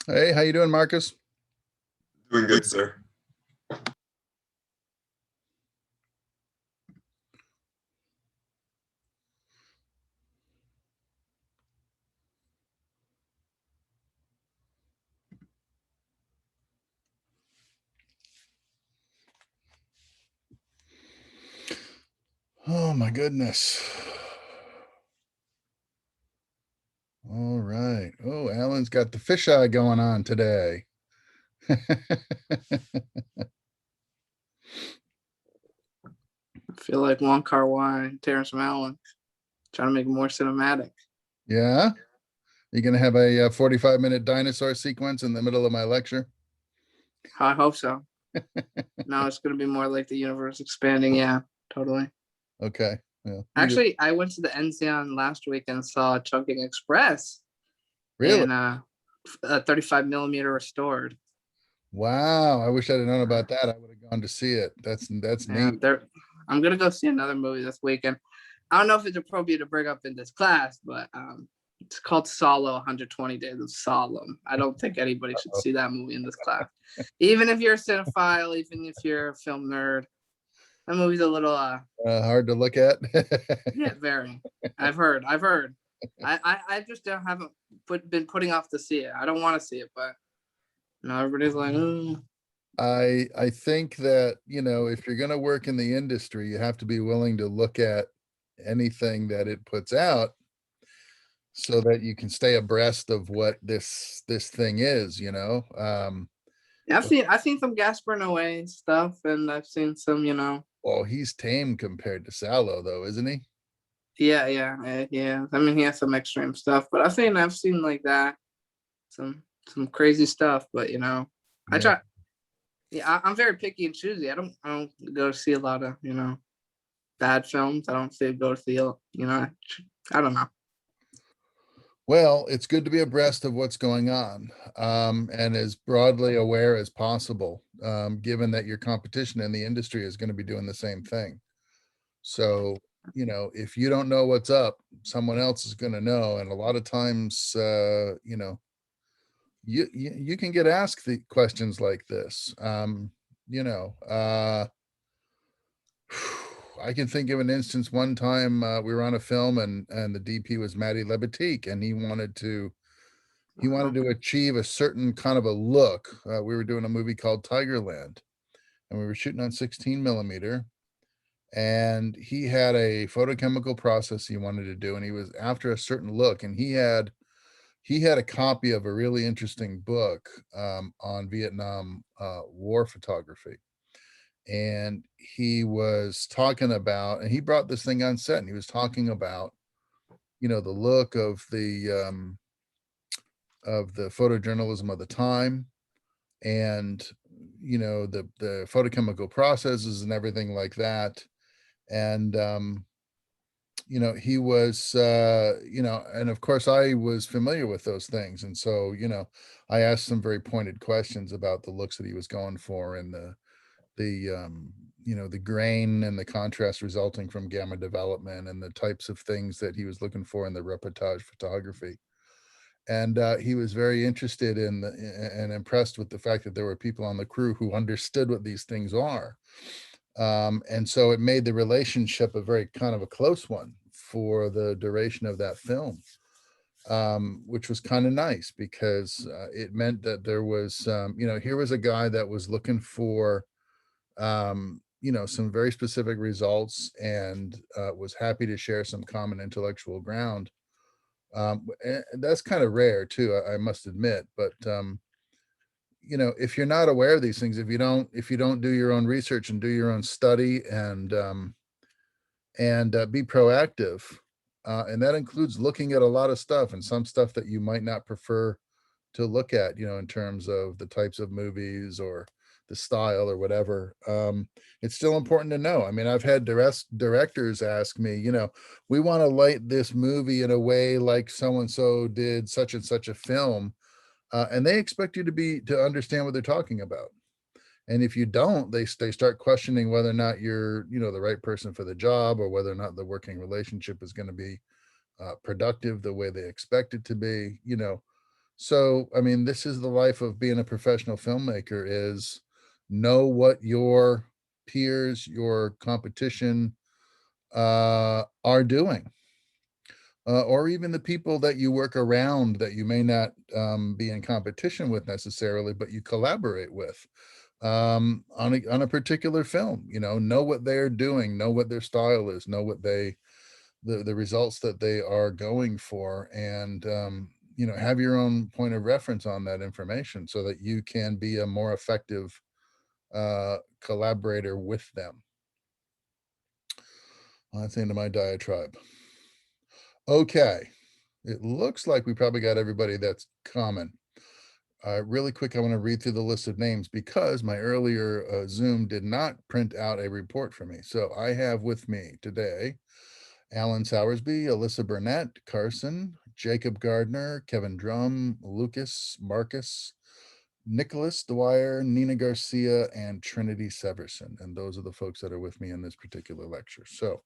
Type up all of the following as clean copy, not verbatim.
Hey, how you doing, Marcus? Doing good, sir. Oh my goodness. All right. Oh, Alan's got the fisheye going on today. I feel like Wong Kar-wai, Terrence Malick, trying to make it more cinematic. Yeah? You gonna have a 45-minute dinosaur sequence in the middle of my lecture? I hope so. No, it's going to be more like the universe expanding. Yeah, totally. Okay. Yeah. Actually, I went to the NCON last week and saw Chunking Express Really? in 35 millimeter restored. Wow. I wish I'd have known about that. I would have gone to see it. That's Yeah, neat. I'm going to go see another movie this weekend. I don't know if it's appropriate to bring up in this class, but it's called Solo 120 Days of Solemn. I don't think anybody should see that movie in this class. Even if you're a cinephile, even if you're a film nerd, that movie's a little hard to look at. yeah, very. I've heard. I just haven't been putting off to see it. I don't want to see it, but everybody's like, oh. I think that, if you're going to work in the industry, you have to be willing to look at anything that it puts out so that you can stay abreast of what this thing is. I've seen some Gaspar Noé stuff, and I've seen some, Well, he's tame compared to Salo, though, isn't he? Yeah. I mean, he has some extreme stuff, but I've seen like that, some crazy stuff. But I try. Yeah, I'm very picky and choosy. I don't go see a lot of bad films. I don't go to see I don't know. Well, it's good to be abreast of what's going on, and as broadly aware as possible, given that your competition in the industry is going to be doing the same thing. So, if you don't know what's up, someone else is going to know. And a lot of times, you can get asked the questions like this. I can think of an instance one time we were on a film and the DP was Matty Lebetique, and he wanted to achieve a certain kind of a look. We were doing a movie called Tigerland, and we were shooting on 16 millimeter, and he had a photochemical process he wanted to do, and he was after a certain look, and he had a copy of a really interesting book on Vietnam war photography. And he was talking about, and he brought this thing on set, and he was talking about, the look of the photojournalism of the time, and the photochemical processes and everything like that. And he was and of course I was familiar with those things, and so I asked some very pointed questions about the looks that he was going for, and the grain and the contrast resulting from gamma development, and the types of things that he was looking for in the reportage photography. And he was very interested in and impressed with the fact that there were people on the crew who understood what these things are. And so it made the relationship a very kind of a close one for the duration of that film, which was kind of nice, because it meant that there was, here was a guy that was looking for, some very specific results, and was happy to share some common intellectual ground. And that's kind of rare too, I must admit. But if you're not aware of these things, if you don't do your own research and do your own study, and be proactive, and that includes looking at a lot of stuff, and some stuff that you might not prefer to look at, in terms of the types of movies or the style or whatever. It's still important to know. I mean, I've had directors ask me, we want to light this movie in a way like so and so did such and such a film, and they expect you to understand what they're talking about. And if you don't, they start questioning whether or not you're the right person for the job, or whether or not the working relationship is going to be productive the way they expect it to be. So, I mean, this is the life of being a professional filmmaker, is know what your peers, your competition are doing. Or even the people that you work around that you may not be in competition with necessarily, but you collaborate with on a particular film. Know what they're doing, know what their style is, know what the results that they are going for, and have your own point of reference on that information so that you can be a more effective collaborator with them. Well, that's the end of my diatribe. Okay, it looks like we probably got everybody that's common. Really quick, I want to read through the list of names because my earlier Zoom did not print out a report for me. So I have with me today Alan Sowersby, Alyssa Burnett, Carson, Jacob Gardner, Kevin Drum, Lucas, Marcus, Nicholas Dwyer, Nina Garcia, and Trinity Severson. And those are the folks that are with me in this particular lecture. So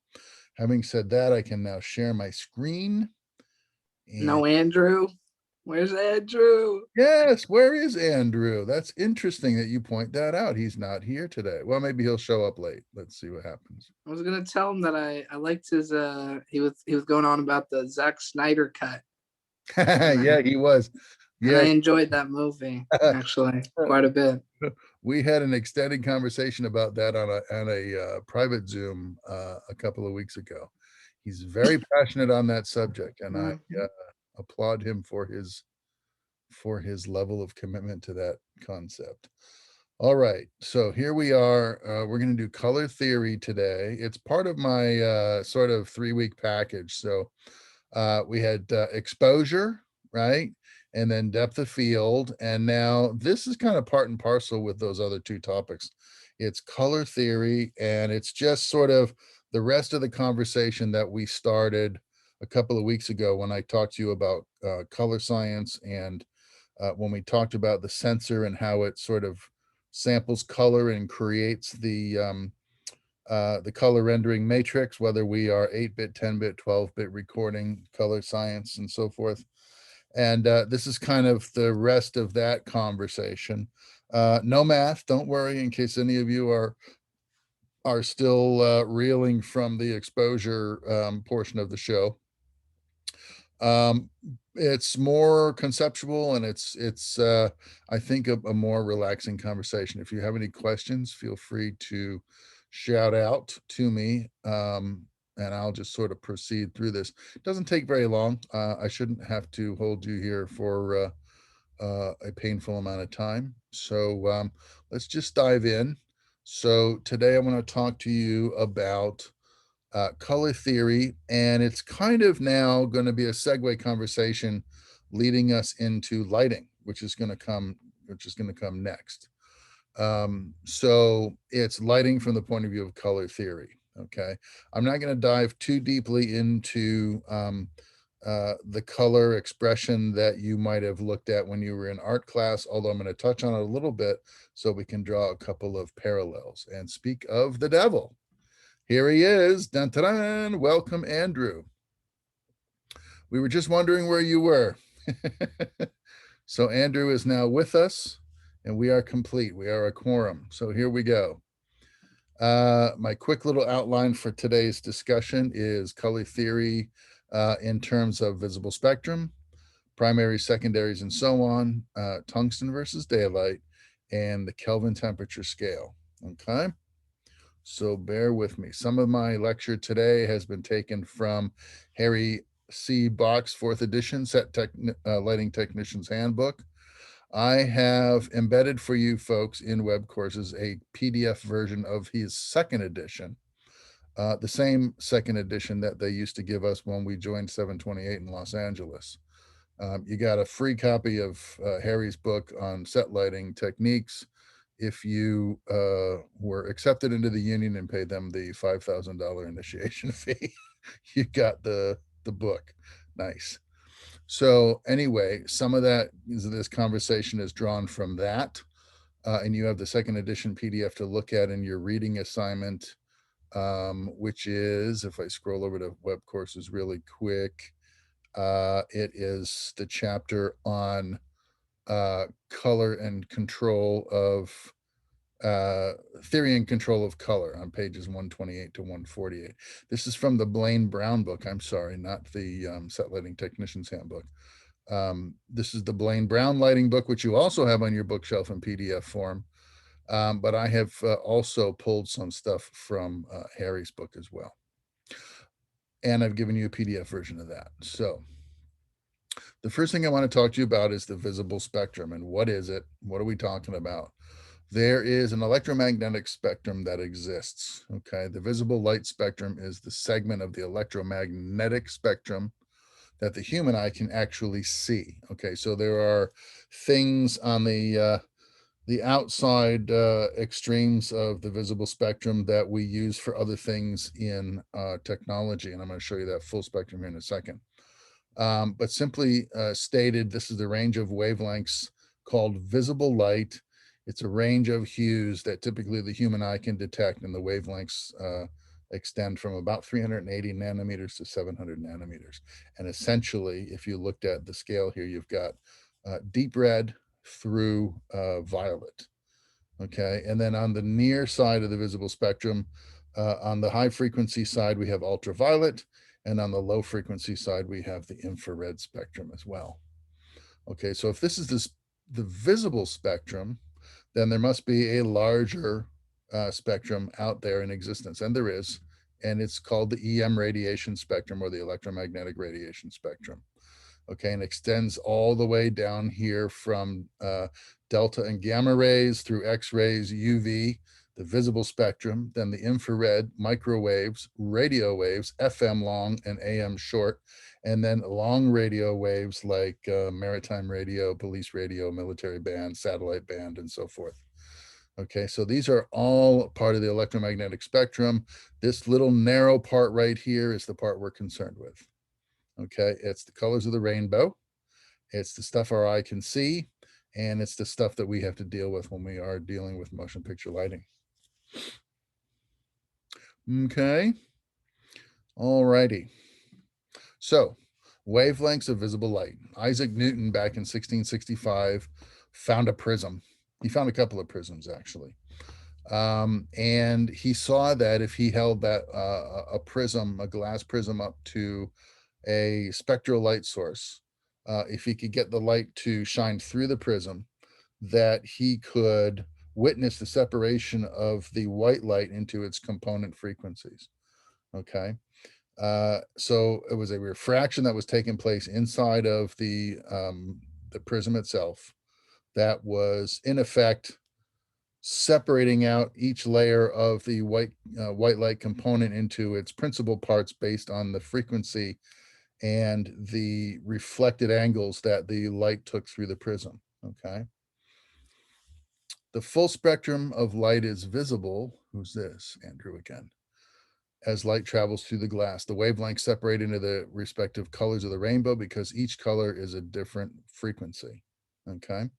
having said that, I can now share my screen. No, Andrew. Where's Andrew? Yes, where is Andrew? That's interesting that you point that out. He's not here today. Well, maybe he'll show up late. Let's see what happens. I was gonna tell him that I liked his he was going on about the Zack Snyder cut. Yeah, he was. And I Yeah, enjoyed that movie actually quite a bit. we had an extended conversation about that on a private Zoom a couple of weeks ago. He's very passionate on that subject, and I applaud him for his level of commitment to that concept. All right, so here we are. We're going to do color theory today. It's part of my sort of 3-week package. So we had exposure, right? And then depth of field. And now this is kind of part and parcel with those other two topics. It's color theory, and it's just sort of the rest of the conversation that we started a couple of weeks ago when I talked to you about color science, and when we talked about the sensor and how it sort of samples color and creates the color rendering matrix, whether we are 8-bit, 10-bit, 12-bit recording, color science, and so forth. And this is kind of the rest of that conversation. No math, don't worry, in case any of you are still reeling from the exposure portion of the show. It's more conceptual, and it's I think a more relaxing conversation. If you have any questions, feel free to shout out to me, and I'll just sort of proceed through this. It doesn't take very long. I shouldn't have to hold you here for a painful amount of time. So let's just dive in. So today I want to talk to you about color theory, and it's kind of now going to be a segue conversation leading us into lighting, which is going to come next. So it's lighting from the point of view of color theory. Okay, I'm not going to dive too deeply into the color expression that you might have looked at when you were in art class, although I'm going to touch on it a little bit so we can draw a couple of parallels. And speak of the devil, here he is. Dun, dun, dun. Welcome, Andrew. We were just wondering where you were. So Andrew is now with us, and we are complete. We are a quorum. So here we go. My quick little outline for today's discussion is color theory in terms of visible spectrum, primaries, secondaries, and so on, tungsten versus daylight, and the Kelvin temperature scale. Okay. So bear with me. Some of my lecture today has been taken from Harry C. Bach's 4th edition Lighting Technician's Handbook. I have embedded for you folks in web courses a PDF version of his 2nd edition, the same 2nd edition that they used to give us when we joined 728 in Los Angeles. You got a free copy of Harry's book on set lighting techniques if you were accepted into the union and paid them the $5,000 initiation fee. You got the book. Nice. So anyway, some of this conversation is drawn from that, and you have the 2nd edition PDF to look at in your reading assignment, which is, if I scroll over to web courses really quick, It is the chapter on color and control of theory and control of color on pages 128 to 148. This is from the Blaine Brown book. I'm sorry, not the Set Lighting Technician's Handbook. This is the Blaine Brown lighting book, which you also have on your bookshelf in PDF form. But I have also pulled some stuff from Harry's book as well. And I've given you a PDF version of that. So the first thing I want to talk to you about is the visible spectrum. And what is it? What are we talking about? There is an electromagnetic spectrum that exists. Okay. The visible light spectrum is the segment of the electromagnetic spectrum that the human eye can actually see. Okay. So there are things on the outside extremes of the visible spectrum that we use for other things in technology. And I'm going to show you that full spectrum here in a second. But simply stated, this is the range of wavelengths called visible light. It's a range of hues that typically the human eye can detect, and the wavelengths extend from about 380 nanometers to 700 nanometers. And essentially, if you looked at the scale here, you've got deep red through violet. Okay, and then on the near side of the visible spectrum, on the high frequency side, we have ultraviolet, and on the low frequency side, we have the infrared spectrum as well. Okay, so if this is the visible spectrum, then there must be a larger spectrum out there in existence, and there is, and it's called the EM radiation spectrum, or the electromagnetic radiation spectrum. Okay, and extends all the way down here from delta and gamma rays through X-rays, UV, the visible spectrum, then the infrared, microwaves, radio waves, FM long and AM short, and then long radio waves like maritime radio, police radio, military band, satellite band, and so forth. Okay, so these are all part of the electromagnetic spectrum. This little narrow part right here is the part we're concerned with. Okay, it's the colors of the rainbow. It's the stuff our eye can see, and it's the stuff that we have to deal with when we are dealing with motion picture lighting. Okay, all righty. So, wavelengths of visible light. Isaac Newton, back in 1665, found a prism. He found a couple of prisms, actually. And he saw that if he held that a prism, a glass prism, up to a spectral light source, if he could get the light to shine through the prism, that he could witness the separation of the white light into its component frequencies. Okay. So it was a refraction that was taking place inside of the prism itself that was in effect separating out each layer of the white light component into its principal parts based on the frequency and the reflected angles that the light took through the prism. Okay. The full spectrum of light is visible. Who's this? Andrew again. As light travels through the glass, the wavelengths separate into the respective colors of the rainbow because each color is a different frequency. Okay.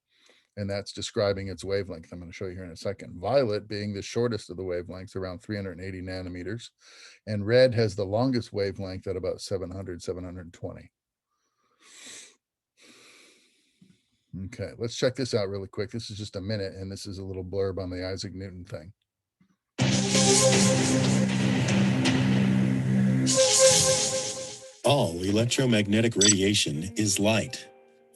And that's describing its wavelength. I'm going to show you here in a second. Violet being the shortest of the wavelengths, around 380 nanometers, and red has the longest wavelength at about 700, 720. Okay, let's check this out really quick. This is just a minute, and this is a little blurb on the Isaac Newton thing. All electromagnetic radiation is light.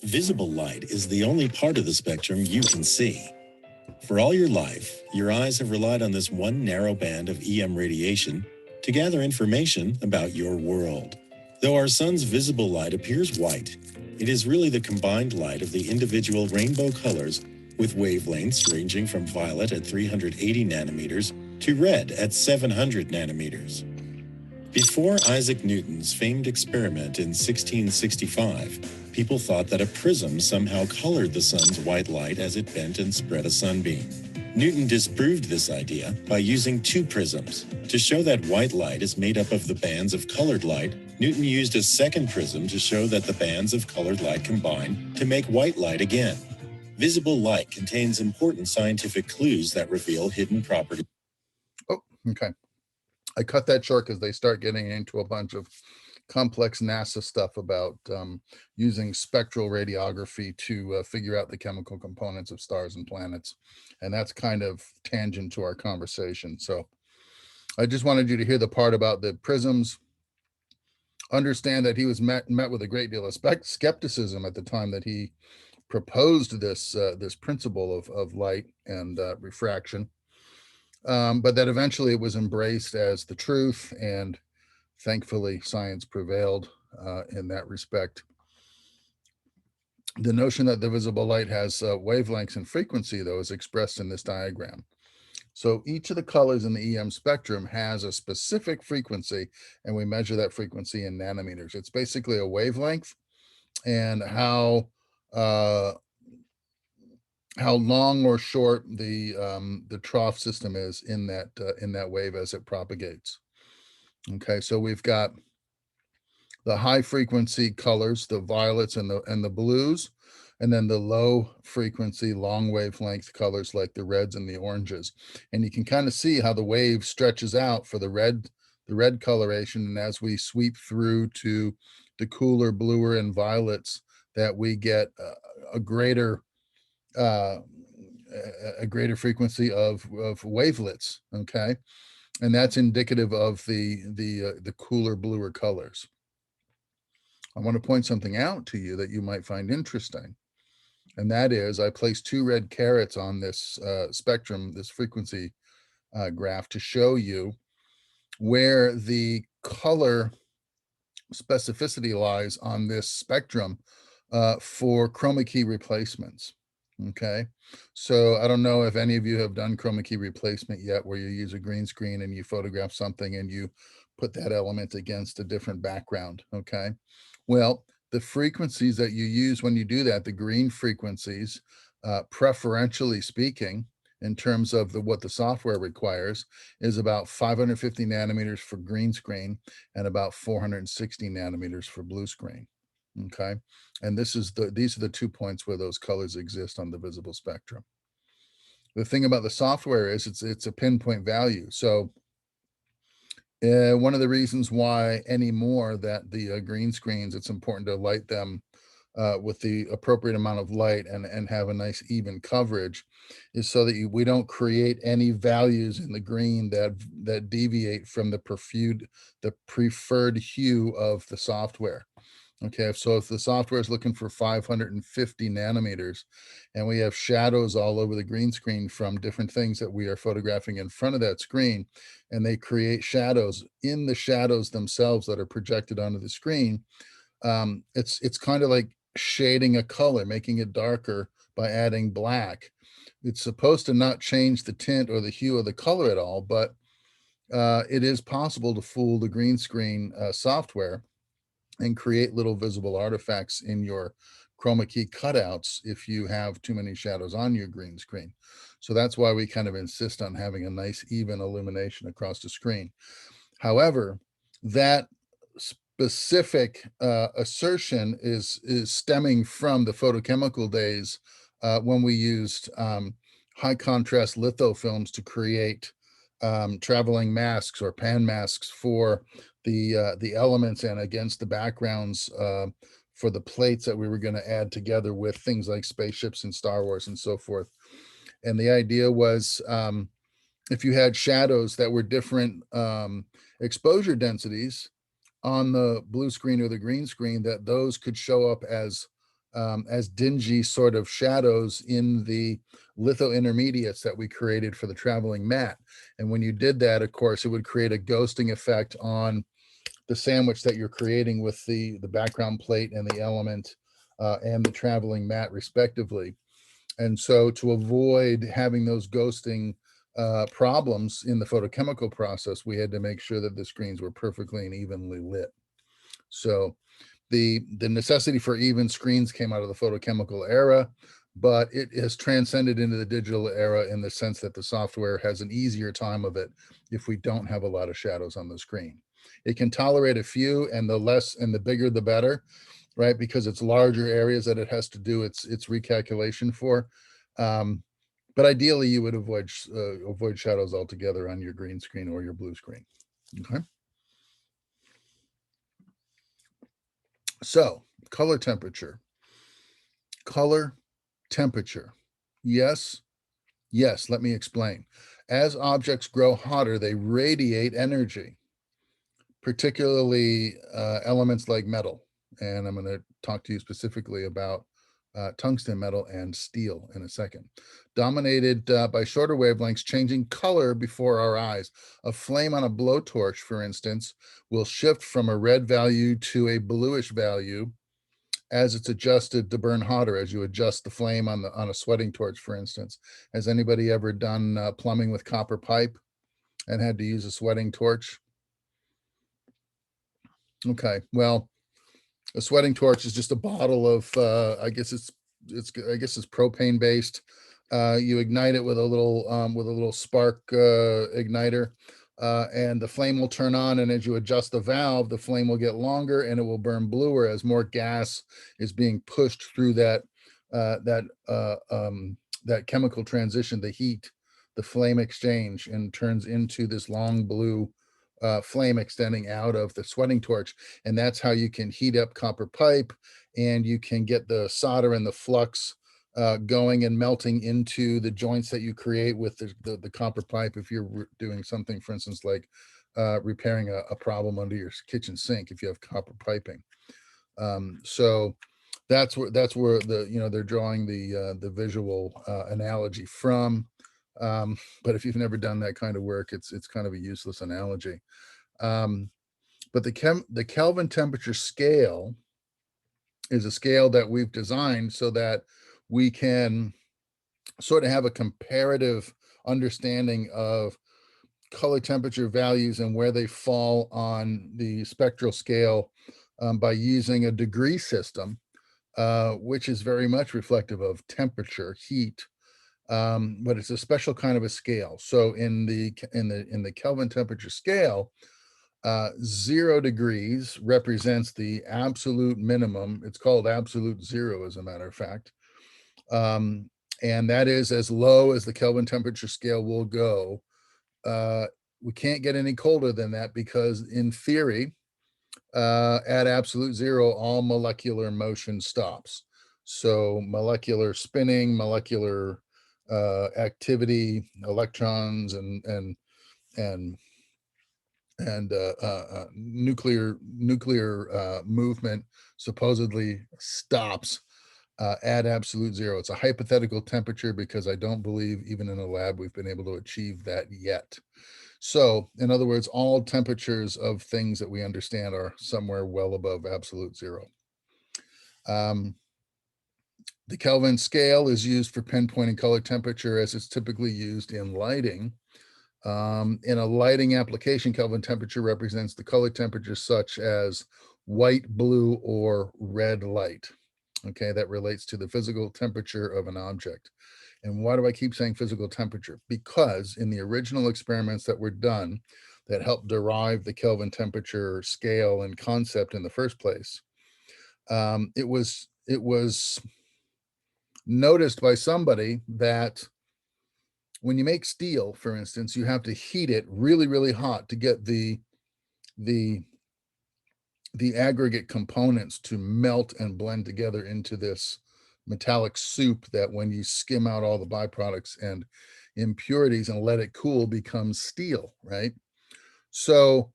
Visible light is the only part of the spectrum you can see. For all your life, your eyes have relied on this one narrow band of EM radiation to gather information about your world. Though our sun's visible light appears white, it is really the combined light of the individual rainbow colors with wavelengths ranging from violet at 380 nanometers to red at 700 nanometers. Before Isaac Newton's famed experiment in 1665, people thought that a prism somehow colored the sun's white light as it bent and spread a sunbeam. Newton disproved this idea by using two prisms. To show that white light is made up of the bands of colored light, Newton used a second prism to show that the bands of colored light combine to make white light again. Visible light contains important scientific clues that reveal hidden properties. Oh, okay. I cut that short because they start getting into a bunch of complex NASA stuff about using spectral radiography to figure out the chemical components of stars and planets. And that's kind of tangent to our conversation. So I just wanted you to hear the part about the prisms. Understand that he was met with a great deal of skepticism at the time that he proposed this this principle of light and refraction, but that eventually it was embraced as the truth, and thankfully science prevailed in that respect. The notion that the visible light has wavelengths and frequency, though, is expressed in this diagram. So each of the colors in the EM spectrum has a specific frequency, and we measure that frequency in nanometers. It's basically a wavelength, and how long or short the trough system is in that wave as it propagates. Okay, so we've got the high frequency colors, the violets and the blues, and then the low frequency long wavelength colors like the reds and the oranges. And you can kind of see how the wave stretches out for the red coloration. And as we sweep through to the cooler bluer and violets, that we get a greater frequency of wavelets. Okay, and that's indicative of the cooler bluer colors. I want to point something out to you that you might find interesting. And that is, I placed 2 red carets on this spectrum, this frequency graph, to show you where the color specificity lies on this spectrum for chroma key replacements. Okay, so I don't know if any of you have done chroma key replacement yet, where you use a green screen and you photograph something and you put that element against a different background. Okay, well, the frequencies that you use when you do that, the green frequencies, preferentially speaking, in terms of what the software requires, is about 550 nanometers for green screen and about 460 nanometers for blue screen. Okay, and these are the 2 points where those colors exist on the visible spectrum. The thing about the software is it's a pinpoint value. So one of the reasons why anymore that the green screens, it's important to light them with the appropriate amount of light and have a nice even coverage, is so that we don't create any values in the green that deviate from the preferred hue of the software. Okay, so if the software is looking for 550 nanometers and we have shadows all over the green screen from different things that we are photographing in front of that screen, and they create shadows in the shadows themselves that are projected onto the screen, it's kind of like shading a color, making it darker by adding black. It's supposed to not change the tint or the hue of the color at all, but it is possible to fool the green screen software and create little visible artifacts in your chroma key cutouts if you have too many shadows on your green screen. So that's why we kind of insist on having a nice even illumination across the screen. However, that specific assertion is stemming from the photochemical days when we used high contrast litho films to create traveling masks or pan masks for the elements and against the backgrounds for the plates that we were going to add together with things like spaceships and Star Wars and so forth. And the idea was, if you had shadows that were different exposure densities on the blue screen or the green screen, that those could show up as dingy sort of shadows in the litho intermediates that we created for the traveling mat. And when you did that, of course, it would create a ghosting effect on the sandwich that you're creating with the background plate and the element and the traveling mat respectively. And so to avoid having those ghosting problems in the photochemical process, we had to make sure that the screens were perfectly and evenly lit. So the necessity for even screens came out of the photochemical era, but it has transcended into the digital era in the sense that the software has an easier time of it if we don't have a lot of shadows on the screen. It can tolerate a few, and the less and the bigger the better, right? Because it's larger areas that it has to do its recalculation for. But ideally, you would avoid shadows altogether on your green screen or your blue screen. Okay. So color temperature. Color temperature. Yes. Yes, let me explain. As objects grow hotter, they radiate energy, particularly elements like metal. And I'm going to talk to you specifically about tungsten metal and steel in a second. Dominated by shorter wavelengths, changing color before our eyes. A flame on a blowtorch, for instance, will shift from a red value to a bluish value as it's adjusted to burn hotter, as you adjust the flame on a sweating torch, for instance. Has anybody ever done plumbing with copper pipe and had to use a sweating torch? Okay, well, a sweating torch is just a bottle of I guess it's propane based. You ignite it with a little spark igniter, and the flame will turn on, and as you adjust the valve, the flame will get longer and it will burn bluer as more gas is being pushed through that chemical transition, the heat, the flame exchange, and turns into this long blue flame extending out of the sweating torch. And that's how you can heat up copper pipe, and you can get the solder and the flux going and melting into the joints that you create with the copper pipe. If you're doing something, for instance, like repairing a problem under your kitchen sink, if you have copper piping. So that's where they're drawing the visual analogy from. But if you've never done that kind of work, it's kind of a useless analogy. But the Kelvin temperature scale is a scale that we've designed so that we can sort of have a comparative understanding of color temperature values and where they fall on the spectral scale by using a degree system, which is very much reflective of temperature, heat, but it's a special kind of a scale. So in the Kelvin temperature scale, 0 degrees represents the absolute minimum. It's called absolute zero, as a matter of fact. And that is as low as the Kelvin temperature scale will go. We can't get any colder than that because, in theory, at absolute zero, all molecular motion stops. So molecular spinning, molecular activity, electrons and nuclear movement supposedly stops at absolute zero. It's a hypothetical temperature because I don't believe even in a lab we've been able to achieve that yet. So in other words, all temperatures of things that we understand are somewhere well above absolute zero. The Kelvin scale is used for pinpointing color temperature as it's typically used in lighting. In a lighting application, Kelvin temperature represents the color temperature such as white, blue, or red light. Okay, that relates to the physical temperature of an object. And why do I keep saying physical temperature? Because in the original experiments that were done that helped derive the Kelvin temperature scale and concept in the first place, it was noticed by somebody that when you make steel, for instance, you have to heat it really, really hot to get the aggregate components to melt and blend together into this metallic soup that, when you skim out all the byproducts and impurities and let it cool, becomes steel, right? So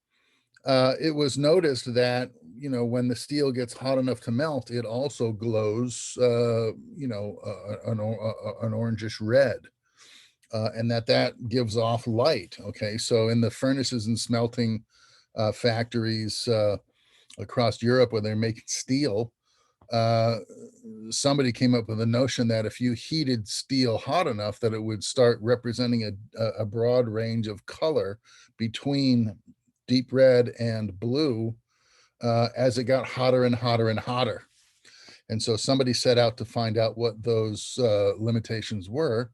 it was noticed that, when the steel gets hot enough to melt, it also glows, an orangish red. And that gives off light. Okay, so in the furnaces and smelting factories across Europe where they're making steel, somebody came up with the notion that if you heated steel hot enough, that it would start representing a broad range of color between deep red and blue as it got hotter and hotter and hotter. And so somebody set out to find out what those limitations were,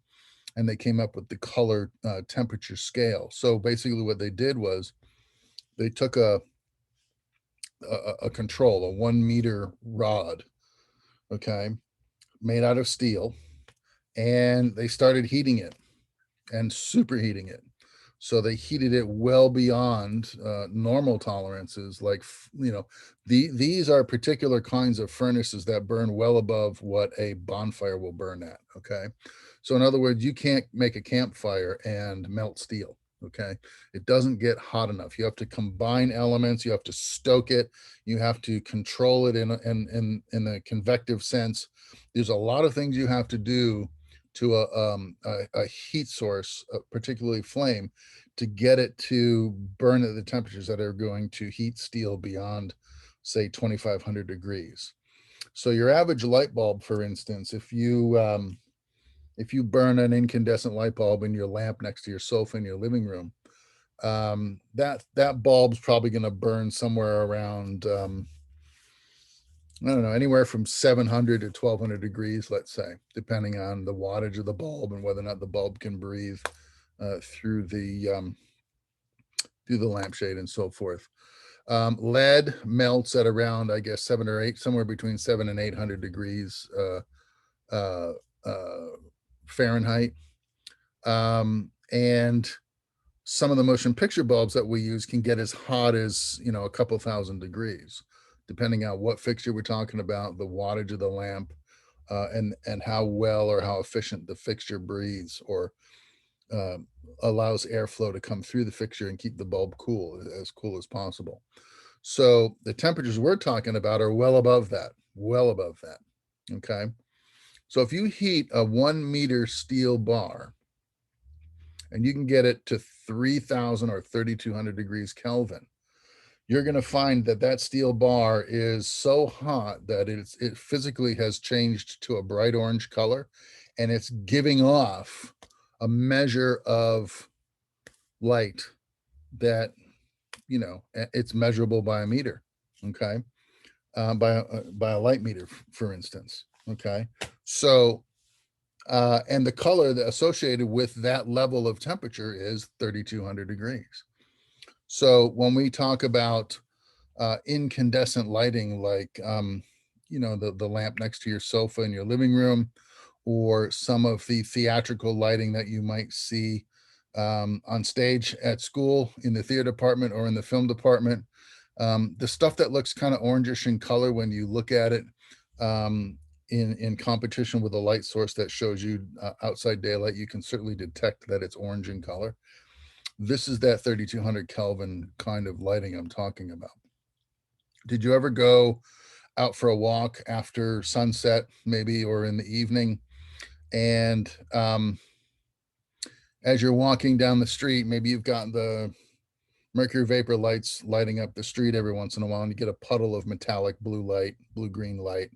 and they came up with the color temperature scale. So basically what they did was they took a control, a 1 meter rod, okay, made out of steel, and they started heating it and superheating it So they heated it well beyond normal tolerances. Like, these are particular kinds of furnaces that burn well above what a bonfire will burn at. Okay. So in other words, you can't make a campfire and melt steel. Okay. It doesn't get hot enough. You have to combine elements. You have to stoke it. You have to control it in a convective sense. There's a lot of things you have to do to a heat source, particularly flame, to get it to burn at the temperatures that are going to heat steel beyond, say, 2,500 degrees. So your average light bulb, for instance, if you burn an incandescent light bulb in your lamp next to your sofa in your living room, that bulb's probably going to burn somewhere around, I don't know, anywhere from 700 to 1,200 degrees, let's say, depending on the wattage of the bulb and whether or not the bulb can breathe through the lampshade and so forth. Lead melts at around, I guess, 7 or 8, somewhere between 700 and 800 degrees Fahrenheit. And some of the motion picture bulbs that we use can get as hot as, a couple thousand degrees, depending on what fixture we're talking about, the wattage of the lamp, and how well or how efficient the fixture breathes or allows airflow to come through the fixture and keep the bulb cool as possible. So the temperatures we're talking about are well above that. Okay. So if you heat a 1 meter steel bar and you can get it to 3,000 or 3,200 degrees Kelvin, you're going to find that steel bar is so hot that it physically has changed to a bright orange color, and it's giving off a measure of light that, it's measurable by a meter. Okay. By a light meter, for instance. Okay. So, and the color that associated with that level of temperature is 3,200 degrees. So when we talk about incandescent lighting, like, the lamp next to your sofa in your living room, or some of the theatrical lighting that you might see on stage at school, in the theater department or in the film department, the stuff that looks kind of orangish in color when you look at it in competition with a light source that shows you outside daylight, you can certainly detect that it's orange in color. This is that 3,200 Kelvin kind of lighting I'm talking about. Did you ever go out for a walk after sunset, maybe, or in the evening, and as you're walking down the street, maybe you've got the mercury vapor lights lighting up the street every once in a while, and you get a puddle of metallic blue-green light.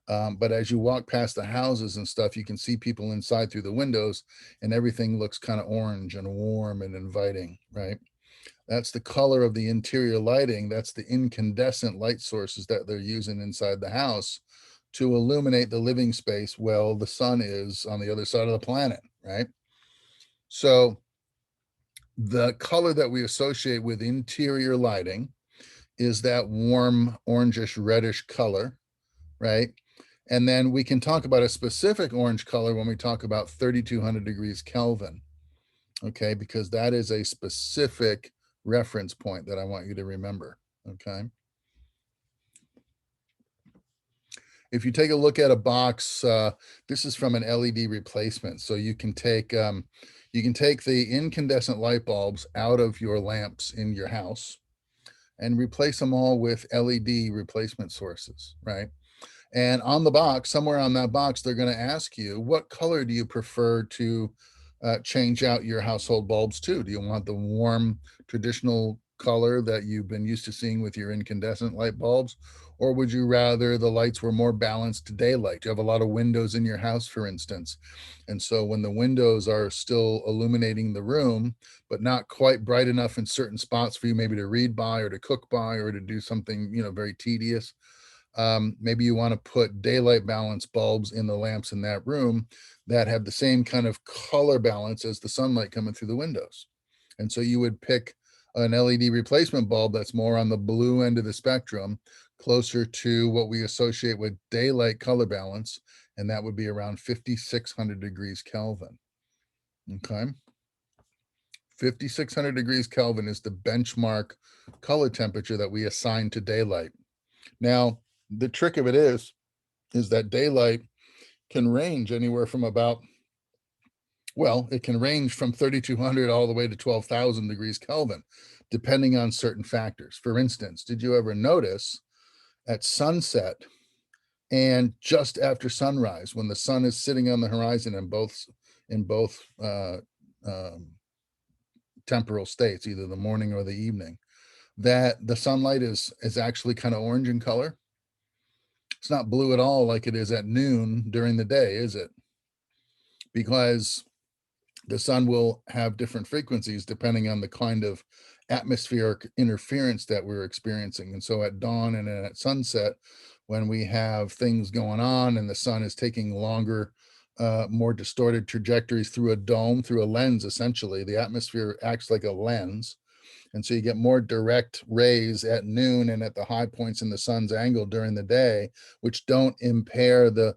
But as you walk past the houses and stuff, you can see people inside through the windows, and everything looks kind of orange and warm and inviting, right? That's the color of the interior lighting. That's the incandescent light sources that they're using inside the house to illuminate the living space while the sun is on the other side of the planet, right? So the color that we associate with interior lighting is that warm orangish reddish color, right? And then we can talk about a specific orange color when we talk about 3,200 degrees Kelvin, okay? Because that is a specific reference point that I want you to remember, okay? If you take a look at a box, this is from an LED replacement. So you can take the incandescent light bulbs out of your lamps in your house and replace them all with LED replacement sources, right? And on the box, somewhere on that box, they're going to ask you, what color do you prefer to change out your household bulbs to? Do you want the warm traditional color that you've been used to seeing with your incandescent light bulbs? Or would you rather the lights were more balanced to daylight? You have a lot of windows in your house, for instance. And so when the windows are still illuminating the room, but not quite bright enough in certain spots for you maybe to read by or to cook by or to do something, very tedious, maybe you want to put daylight balance bulbs in the lamps in that room that have the same kind of color balance as the sunlight coming through the windows. And so you would pick an LED replacement bulb that's more on the blue end of the spectrum, closer to what we associate with daylight color balance, and that would be around 5,600 degrees Kelvin. Okay. 5,600 degrees Kelvin is the benchmark color temperature that we assign to daylight. Now, the trick of it is that daylight can range anywhere from about, well, it can range from 3,200 all the way to 12,000 degrees Kelvin, depending on certain factors. For instance, did you ever notice at sunset and just after sunrise, when the sun is sitting on the horizon in both temporal states, either the morning or the evening, that the sunlight is actually kind of orange in color? It's not blue at all like it is at noon during the day, is it? Because the sun will have different frequencies depending on the kind of atmospheric interference that we're experiencing. And so at dawn and at sunset, when we have things going on and the sun is taking longer, more distorted trajectories through a dome, through a lens, essentially, the atmosphere acts like a lens. And so you get more direct rays at noon and at the high points in the sun's angle during the day, which don't impair the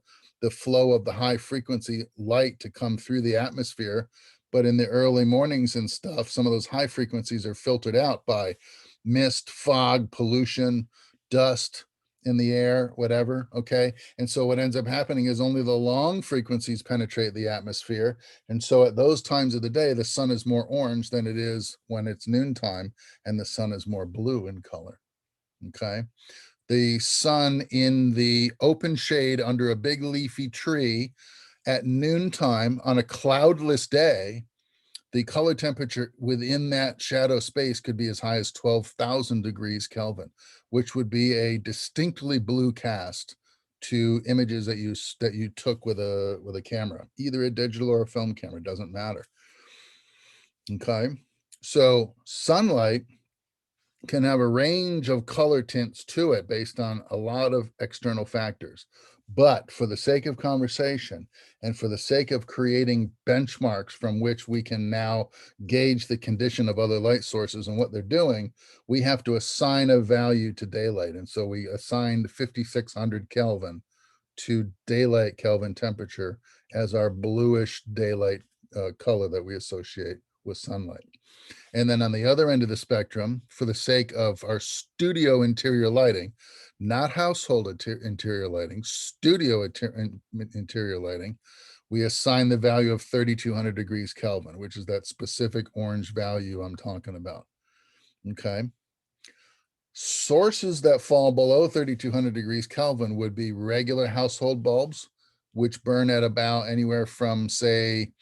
flow of the high frequency light to come through the atmosphere. But in the early mornings and stuff, some of those high frequencies are filtered out by mist, fog, pollution, dust in the air, whatever. Okay. And so what ends up happening is only the long frequencies penetrate the atmosphere. And so at those times of the day, the sun is more orange than it is when it's noontime, and the sun is more blue in color. Okay. The sun in the open shade under a big leafy tree at noontime on a cloudless day, the color temperature within that shadow space could be as high as 12,000 degrees Kelvin, which would be a distinctly blue cast to images that you took with a camera, either a digital or a film camera, doesn't matter. Okay, so sunlight can have a range of color tints to it based on a lot of external factors. But for the sake of conversation and for the sake of creating benchmarks from which we can now gauge the condition of other light sources and what they're doing, we have to assign a value to daylight. And so we assigned 5,600 Kelvin to daylight Kelvin temperature as our bluish daylight color that we associate with sunlight. And then on the other end of the spectrum, for the sake of our studio interior lighting, not household interior lighting, studio interior lighting, we assign the value of 3,200 degrees Kelvin, which is that specific orange value I'm talking about. Okay. Sources that fall below 3,200 degrees Kelvin would be regular household bulbs, which burn at about anywhere from, say,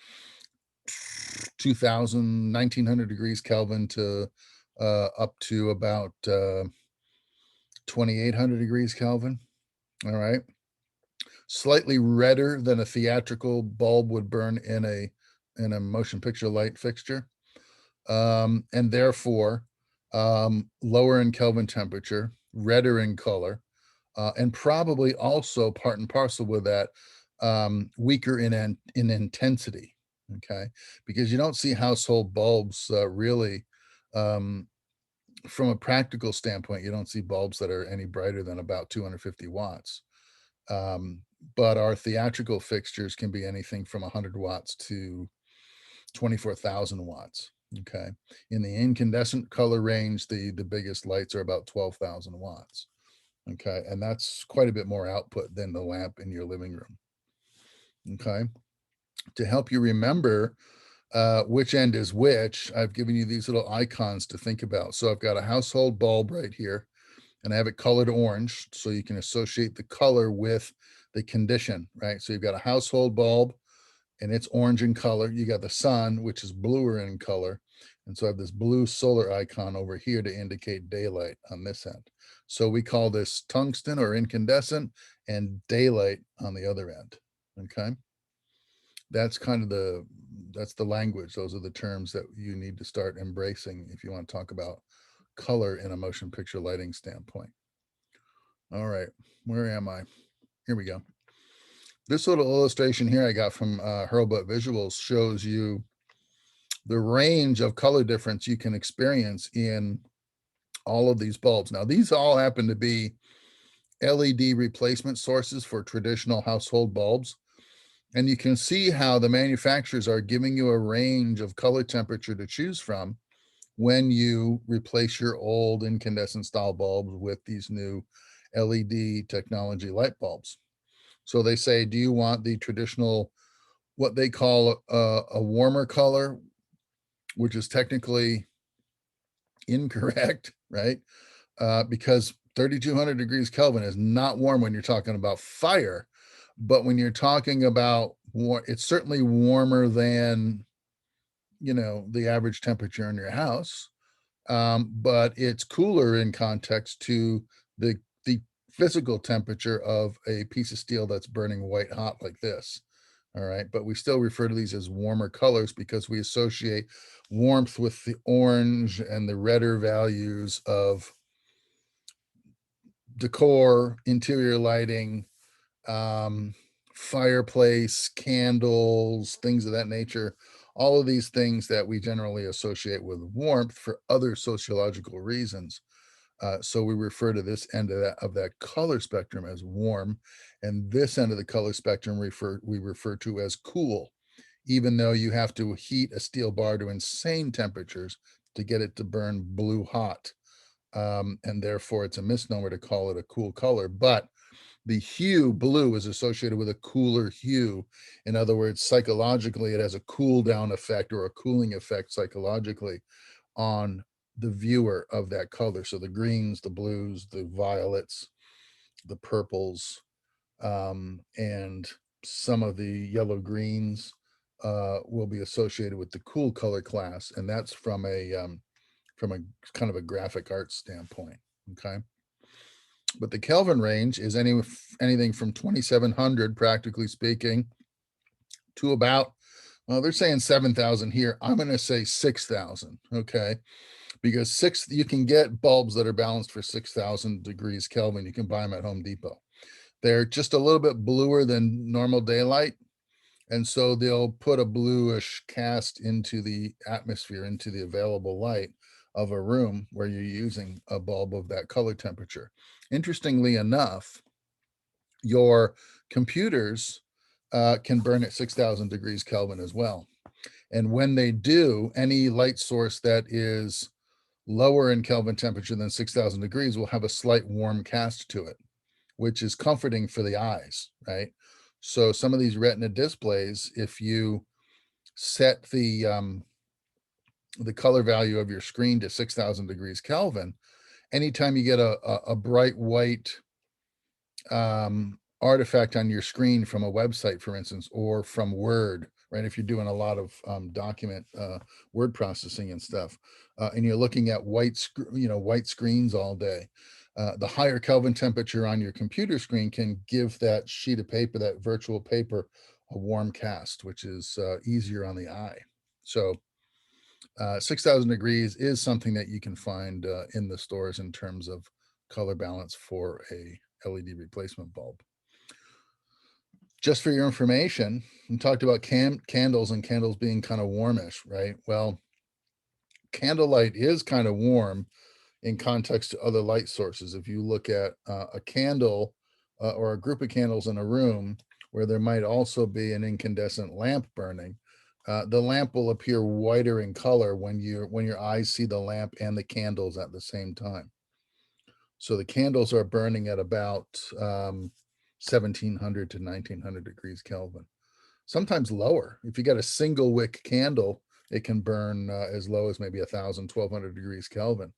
2,000, 1,900 degrees Kelvin to up to about 2,800 degrees Kelvin. All right. Slightly redder than a theatrical bulb would burn in a motion picture light fixture. And therefore, lower in Kelvin temperature, redder in color, and probably also part and parcel with that, weaker in intensity. Okay, because you don't see household bulbs really, from a practical standpoint, you don't see bulbs that are any brighter than about 250 watts. But our theatrical fixtures can be anything from 100 watts to 24,000 watts. Okay, in the incandescent color range, the biggest lights are about 12,000 watts. Okay, and that's quite a bit more output than the lamp in your living room. Okay, to help you remember which end is which, I've given you these little icons to think about. So I've got a household bulb right here, and I have it colored orange, so you can associate the color with the condition, right? So you've got a household bulb, and it's orange in color. You got the sun, which is bluer in color. And so I have this blue solar icon over here to indicate daylight on this end. So we call this tungsten or incandescent, and daylight on the other end. Okay. That's kind of that's the language. Those are the terms that you need to start embracing if you want to talk about color in a motion picture lighting standpoint. All right, where am I? Here we go. This little illustration here I got from Hurlbut Visuals shows you the range of color difference you can experience in all of these bulbs. Now, these all happen to be LED replacement sources for traditional household bulbs. And you can see how the manufacturers are giving you a range of color temperature to choose from when you replace your old incandescent style bulbs with these new LED technology light bulbs. So they say, do you want the traditional, what they call a warmer color, which is technically incorrect, right? Because 3200 degrees Kelvin is not warm when you're talking about fire, but when you're talking about it's certainly warmer than, you know, the average temperature in your house. But it's cooler in context to the physical temperature of a piece of steel that's burning white hot like this. All right, but we still refer to these as warmer colors because we associate warmth with the orange and the redder values of decor, interior lighting, fireplace, candles, things of that nature. All of these things that we generally associate with warmth for other sociological reasons. So we refer to this end of that color spectrum as warm, and this end of the color spectrum we refer to as cool, even though you have to heat a steel bar to insane temperatures to get it to burn blue hot. And therefore it's a misnomer to call it a cool color. But the hue blue is associated with a cooler hue. In other words, psychologically, it has a cool down effect or a cooling effect psychologically on the viewer of that color. So the greens, the blues, the violets, the purples, and some of the yellow greens will be associated with the cool color class. And that's from a kind of a graphic arts standpoint. Okay. But the Kelvin range is anything from 2700, practically speaking, to about, well, they're saying 7,000 here. I'm going to say 6,000. Okay. Because you can get bulbs that are balanced for 6,000 degrees Kelvin. You can buy them at Home Depot. They're just a little bit bluer than normal daylight. And so they'll put a bluish cast into the atmosphere, into the available light of a room where you're using a bulb of that color temperature. Interestingly enough, your computers can burn at 6,000 degrees Kelvin as well. And when they do, any light source that is lower in Kelvin temperature than 6,000 degrees will have a slight warm cast to it, which is comforting for the eyes, right? So some of these retina displays, if you set the color value of your screen to 6,000 degrees Kelvin, anytime you get a bright white artifact on your screen from a website, for instance, or from Word, right? If you're doing a lot of document word processing and stuff, and you're looking at white screens all day, the higher Kelvin temperature on your computer screen can give that sheet of paper, that virtual paper, a warm cast, which is easier on the eye. So 6,000 degrees is something that you can find in the stores in terms of color balance for a LED replacement bulb. Just for your information, we talked about candles and candles being kind of warmish, right? Well, candlelight is kind of warm in context to other light sources. If you look at a candle or a group of candles in a room where there might also be an incandescent lamp burning, the lamp will appear whiter in color when your eyes see the lamp and the candles at the same time. So the candles are burning at about 1700 to 1900 degrees Kelvin. Sometimes lower. If you got a single wick candle, it can burn as low as maybe 1,200 degrees Kelvin.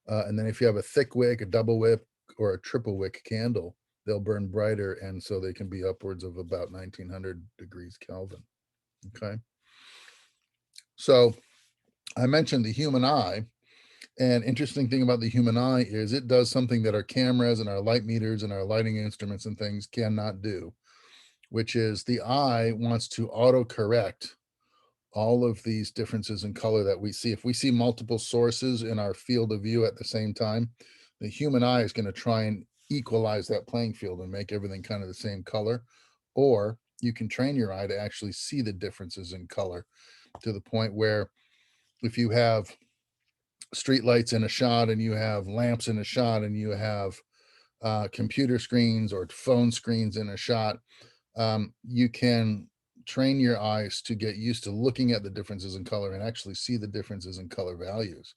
And then if you have a thick wick, a double wick, or a triple wick candle, they'll burn brighter. And so they can be upwards of about 1900 degrees Kelvin. Okay. So I mentioned the human eye. And interesting thing about the human eye is it does something that our cameras and our light meters and our lighting instruments and things cannot do, which is the eye wants to auto-correct all of these differences in color that we see. If we see multiple sources in our field of view at the same time, the human eye is going to try and equalize that playing field and make everything kind of the same color. Or you can train your eye to actually see the differences in color to the point where if you have street lights in a shot and you have lamps in a shot and you have computer screens or phone screens in a shot, you can train your eyes to get used to looking at the differences in color and actually see the differences in color values.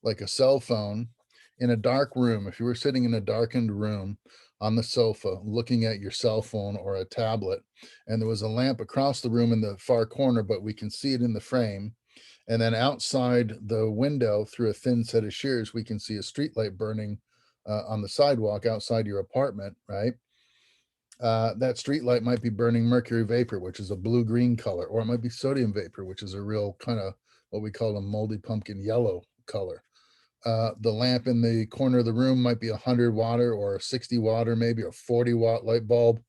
Like a cell phone in a dark room, if you were sitting in a darkened room on the sofa looking at your cell phone or a tablet, and there was a lamp across the room in the far corner, but we can see it in the frame. And then outside the window through a thin set of shears, we can see a street light burning on the sidewalk outside your apartment, right? That street light might be burning mercury vapor, which is a blue-green color, or it might be sodium vapor, which is a real kind of what we call a moldy pumpkin yellow color. The lamp in the corner of the room might be 100 watt or a 60 watt or maybe a 40 watt light bulb,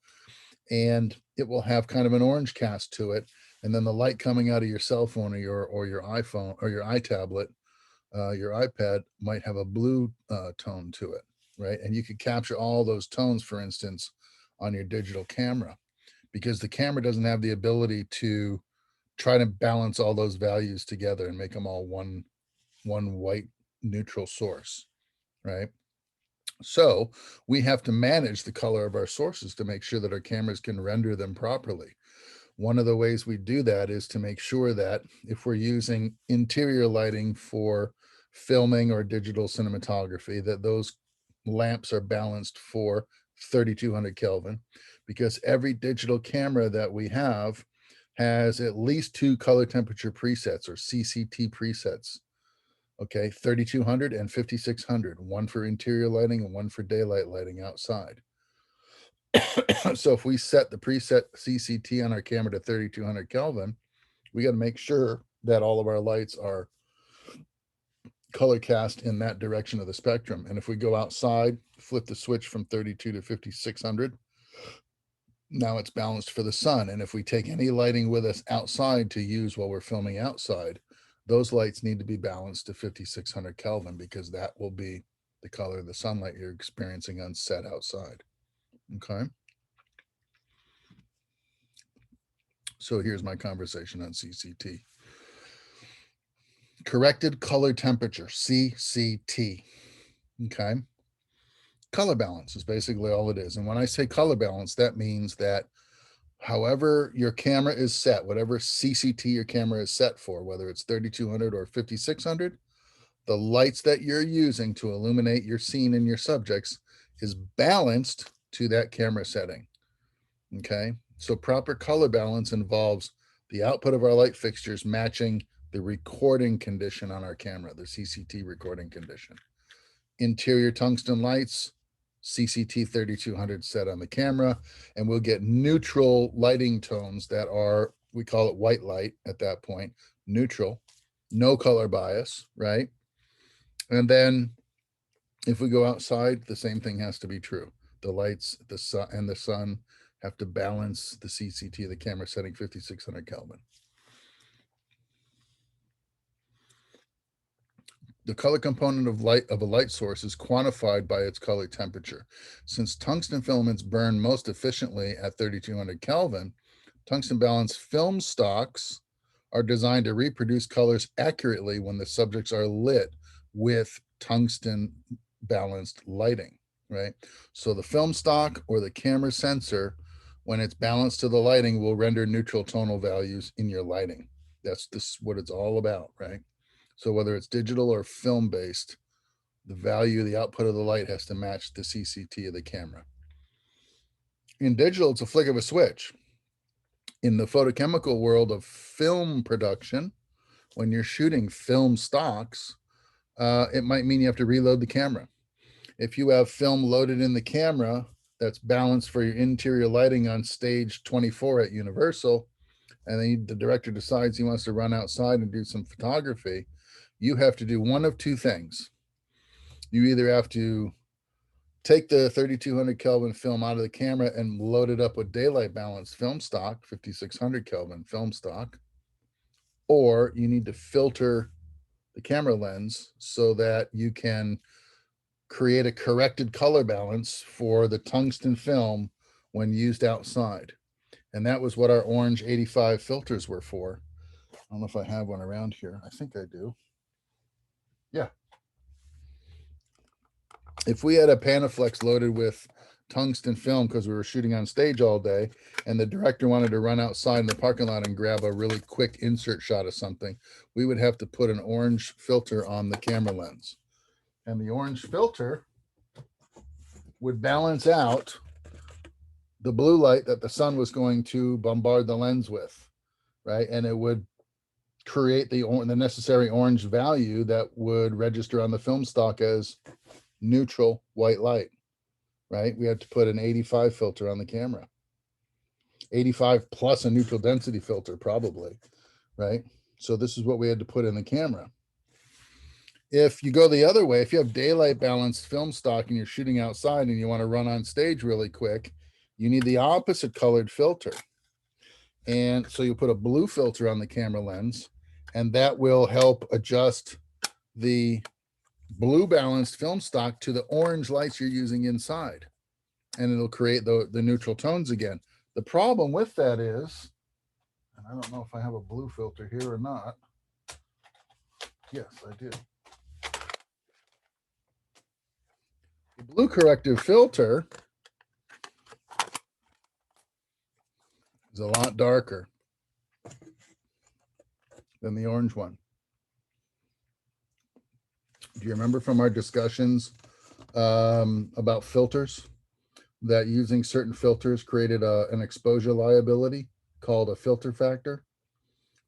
and it will have kind of an orange cast to it. And then the light coming out of your cell phone or your iPhone or your iTablet, your iPad might have a blue tone to it, right? And you could capture all those tones, for instance, on your digital camera, because the camera doesn't have the ability to try to balance all those values together and make them all one white neutral source, right? So we have to manage the color of our sources to make sure that our cameras can render them properly. One of the ways we do that is to make sure that if we're using interior lighting for filming or digital cinematography, that those lamps are balanced for 3200 Kelvin, because every digital camera that we have has at least 2 color temperature presets or CCT presets. Okay, 3200 and 5600, one for interior lighting and one for daylight lighting outside. So if we set the preset CCT on our camera to 3200 Kelvin, we got to make sure that all of our lights are color cast in that direction of the spectrum. And if we go outside, flip the switch from 32 to 5600, now it's balanced for the sun. And if we take any lighting with us outside to use while we're filming outside, those lights need to be balanced to 5600 Kelvin, because that will be the color of the sunlight you're experiencing on set outside. Okay. So here's my conversation on CCT. Corrected color temperature, CCT. Okay. Color balance is basically all it is. And when I say color balance, that means that however your camera is set, whatever CCT your camera is set for, whether it's 3200 or 5600, the lights that you're using to illuminate your scene and your subjects is balanced to that camera setting. Okay. So proper color balance involves the output of our light fixtures matching the recording condition on our camera, the CCT recording condition. Interior tungsten lights, CCT 3200 set on the camera, and we'll get neutral lighting tones that are, we call it white light at that point, neutral, no color bias, right? And then if we go outside, the same thing has to be true. The lights, the sun, and the sun have to balance the CCT of the camera setting 5600 Kelvin. The color component of light of a light source is quantified by its color temperature. Since tungsten filaments burn most efficiently at 3200 Kelvin, tungsten balanced film stocks are designed to reproduce colors accurately when the subjects are lit with tungsten balanced lighting, right? So the film stock or the camera sensor, when it's balanced to the lighting, will render neutral tonal values in your lighting. That's what it's all about, right? So whether it's digital or film based, the value, the output of the light has to match the CCT of the camera. In digital, it's a flick of a switch. In the photochemical world of film production, when you're shooting film stocks, it might mean you have to reload the camera. If you have film loaded in the camera that's balanced for your interior lighting on stage 24 at Universal, and then the director decides he wants to run outside and do some photography, you have to do one of two things. You either have to take the 3200 Kelvin film out of the camera and load it up with daylight balanced film stock, 5600 Kelvin film stock, or you need to filter the camera lens so that you can create a corrected color balance for the tungsten film when used outside. And that was what our orange 85 filters were for. I don't know if I have one around here. I think I do. Yeah. If we had a Panaflex loaded with tungsten film because we were shooting on stage all day, and the director wanted to run outside in the parking lot and grab a really quick insert shot of something, we would have to put an orange filter on the camera lens. And the orange filter would balance out the blue light that the sun was going to bombard the lens with, right? And it would create the necessary orange value that would register on the film stock as neutral white light, right? We had to put an 85 filter on the camera. 85 plus a neutral density filter, probably, right? So this is what we had to put in the camera. If you go the other way, if you have daylight balanced film stock and you're shooting outside and you want to run on stage really quick, you need the opposite colored filter. And so you put a blue filter on the camera lens, and that will help adjust the blue balanced film stock to the orange lights you're using inside. And it'll create the neutral tones again. The problem with that is, and I don't know if I have a blue filter here or not. Yes, I do. The blue corrective filter is a lot darker than the orange one. Do you remember from our discussions about filters that using certain filters created an exposure liability called a filter factor?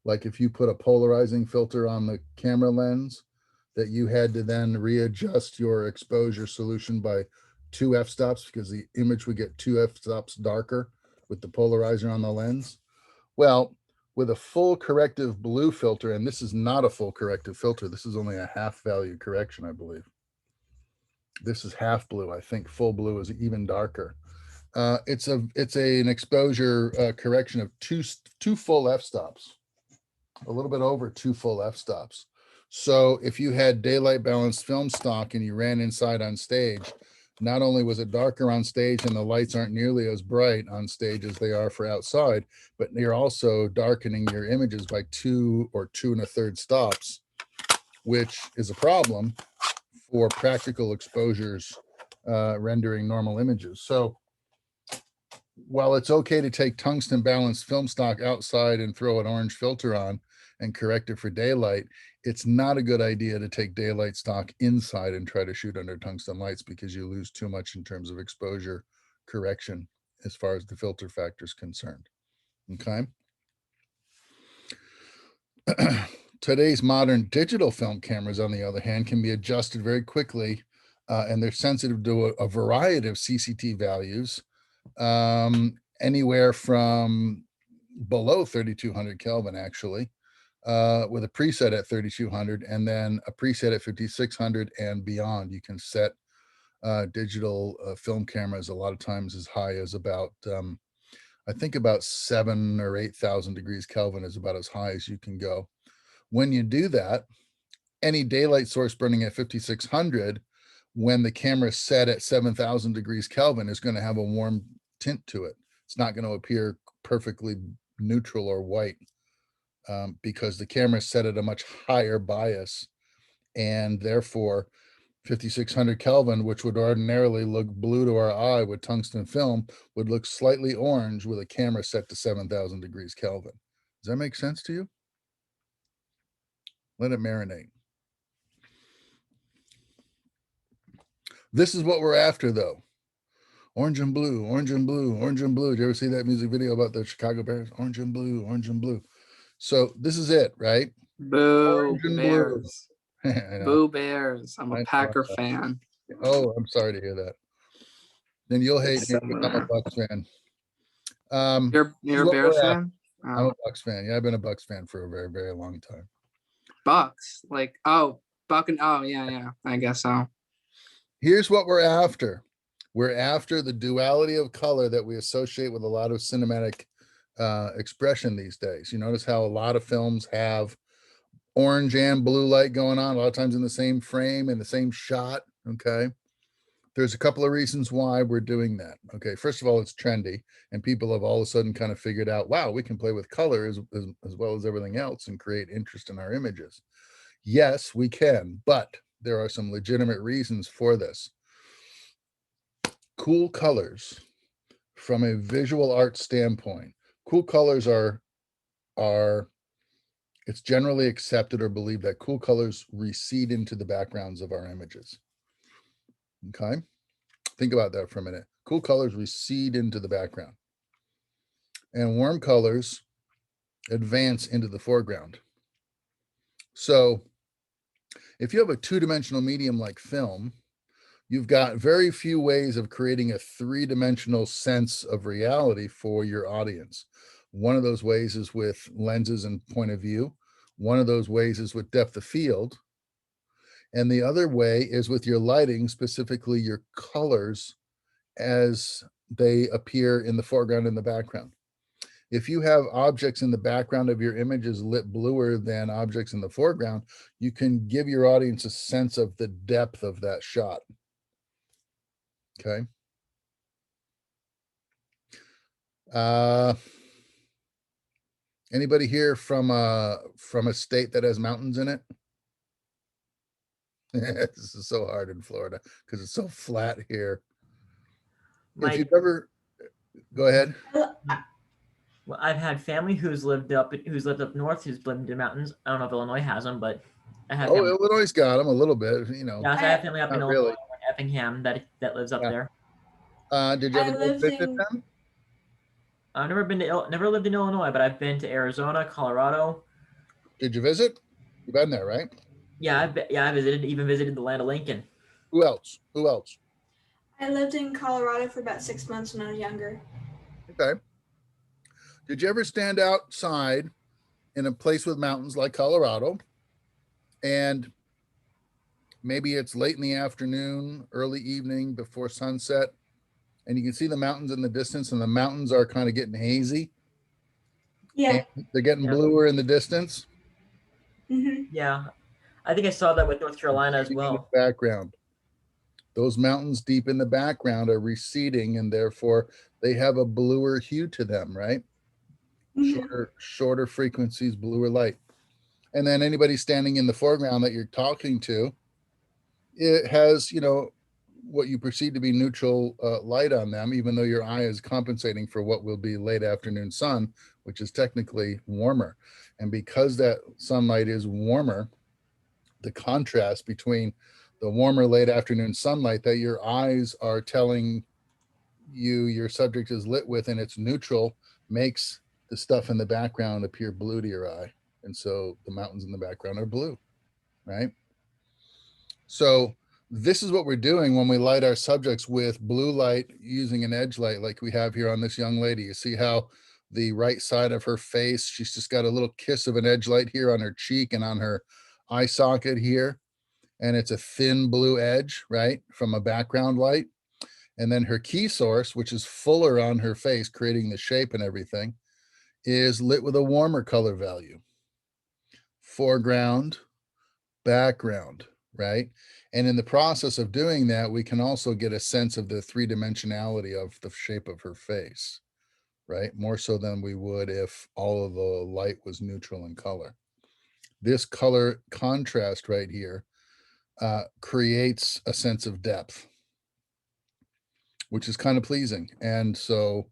Like if you put a polarizing filter on the camera lens, that you had to then readjust your exposure solution by 2 f-stops because the image would get 2 f-stops darker with the polarizer on the lens. Well, with a full corrective blue filter, and this is not a full corrective filter, this is only a half value correction, I believe. This is half blue. I think full blue is even darker. It's an exposure correction of two full f-stops, a little bit over 2 full f-stops. So if you had daylight balanced film stock and you ran inside on stage, not only was it darker on stage and the lights aren't nearly as bright on stage as they are for outside, but you're also darkening your images by 2 or 2 1/3 stops, which is a problem for practical exposures rendering normal images. So while it's okay to take tungsten balanced film stock outside and throw an orange filter on and correct it for daylight, it's not a good idea to take daylight stock inside and try to shoot under tungsten lights because you lose too much in terms of exposure correction as far as the filter factor is concerned. Okay. Today's modern digital film cameras, on the other hand, can be adjusted very quickly, and they're sensitive to a variety of CCT values, anywhere from below 3200 Kelvin, actually, with a preset at 3200 and then a preset at 5600 and beyond. You can set digital film cameras a lot of times as high as about, I think about 7,000 or 8,000 degrees Kelvin is about as high as you can go. When you do that, any daylight source burning at 5600, when the camera is set at 7,000 degrees Kelvin, is going to have a warm tint to it. It's not going to appear perfectly neutral or white because the camera is set at a much higher bias, and therefore 5600 Kelvin, which would ordinarily look blue to our eye with tungsten film, would look slightly orange with a camera set to 7,000 degrees Kelvin. Does that make sense to you? Let it marinate. This is what we're after, though. Orange and blue, orange and blue, orange and blue. Did you ever see that music video about the Chicago Bears? Orange and blue, orange and blue. So this is it, right? Boo Orange and Bears. blue. I know. Boo Bears. I'm I a know. Packer fan. Oh, I'm sorry to hear that. Then you'll hate me because I'm a Bucks fan. You're a Bears fan? I'm a Bucks fan. Yeah, I've been a Bucks fan for a very, very long time. Bucks, like, oh, Buck and oh yeah, I guess so. Here's what we're after. We're after the duality of color that we associate with a lot of cinematic expression these days. You notice how a lot of films have orange and blue light going on a lot of times in the same frame, in the same shot. Okay. There's a couple of reasons why we're doing that. Okay. First of all, it's trendy, and people have all of a sudden kind of figured out, wow, we can play with color as well as everything else and create interest in our images. Yes, we can, but there are some legitimate reasons for this. cool colors from a visual art standpoint, cool colors are it's generally accepted or believed that cool colors recede into the backgrounds of our images. Okay, think about that for a minute. Cool colors recede into the background, and warm colors advance into the foreground. So if you have a two-dimensional medium like film, you've got very few ways of creating a three-dimensional sense of reality for your audience. One of those ways is with lenses and point of view. One of those ways is with depth of field. And the other way is with your lighting, specifically your colors as they appear in the foreground and the background. If you have objects in the background of your images lit bluer than objects in the foreground, you can give your audience a sense of the depth of that shot. Okay. Anybody here from a state that has mountains in it? This is so hard in Florida because it's so flat here. If you've ever, go ahead. Well, I've had family who's lived up north, who's lived in the mountains. I don't know if Illinois has them, but I have. Oh, family. Illinois got them a little bit, you know. Yeah, so I have family up in Not Illinois, really. Effingham, that lives up there. Did you ever go visit them? I've never lived in Illinois, but I've been to Arizona, Colorado. Did you visit? You've been there, right? Yeah, I visited the land of Lincoln. Who else? Who else? I lived in Colorado for about 6 months when I was younger. Okay. Did you ever stand outside in a place with mountains like Colorado, and maybe it's late in the afternoon, early evening before sunset, and you can see the mountains in the distance, and the mountains are kind of getting hazy? Yeah. And they're getting bluer in the distance. Mm-hmm. Yeah, I think I saw that with North Carolina as well. Background. Those mountains deep in the background are receding, and therefore they have a bluer hue to them, right? Mm-hmm. Shorter frequencies, bluer light. And then anybody standing in the foreground that you're talking to, it has, you know, what you perceive to be neutral light on them, even though your eye is compensating for what will be late afternoon sun, which is technically warmer. And because that sunlight is warmer, the contrast between the warmer late afternoon sunlight that your eyes are telling you your subject is lit with, and it's neutral, makes the stuff in the background appear blue to your eye. And so the mountains in the background are blue, right? So this is what we're doing when we light our subjects with blue light using an edge light like we have here on this young lady. You see how the right side of her face, she's just got a little kiss of an edge light here on her cheek and on her eye socket here. And it's a thin blue edge, right, from a background light. And then her key source, which is fuller on her face, creating the shape and everything, is lit with a warmer color value. Foreground, background, right? And in the process of doing that, we can also get a sense of the three-dimensionality of the shape of her face, right? More so than we would if all of the light was neutral in color. This color contrast right here creates a sense of depth, which is kind of pleasing. And so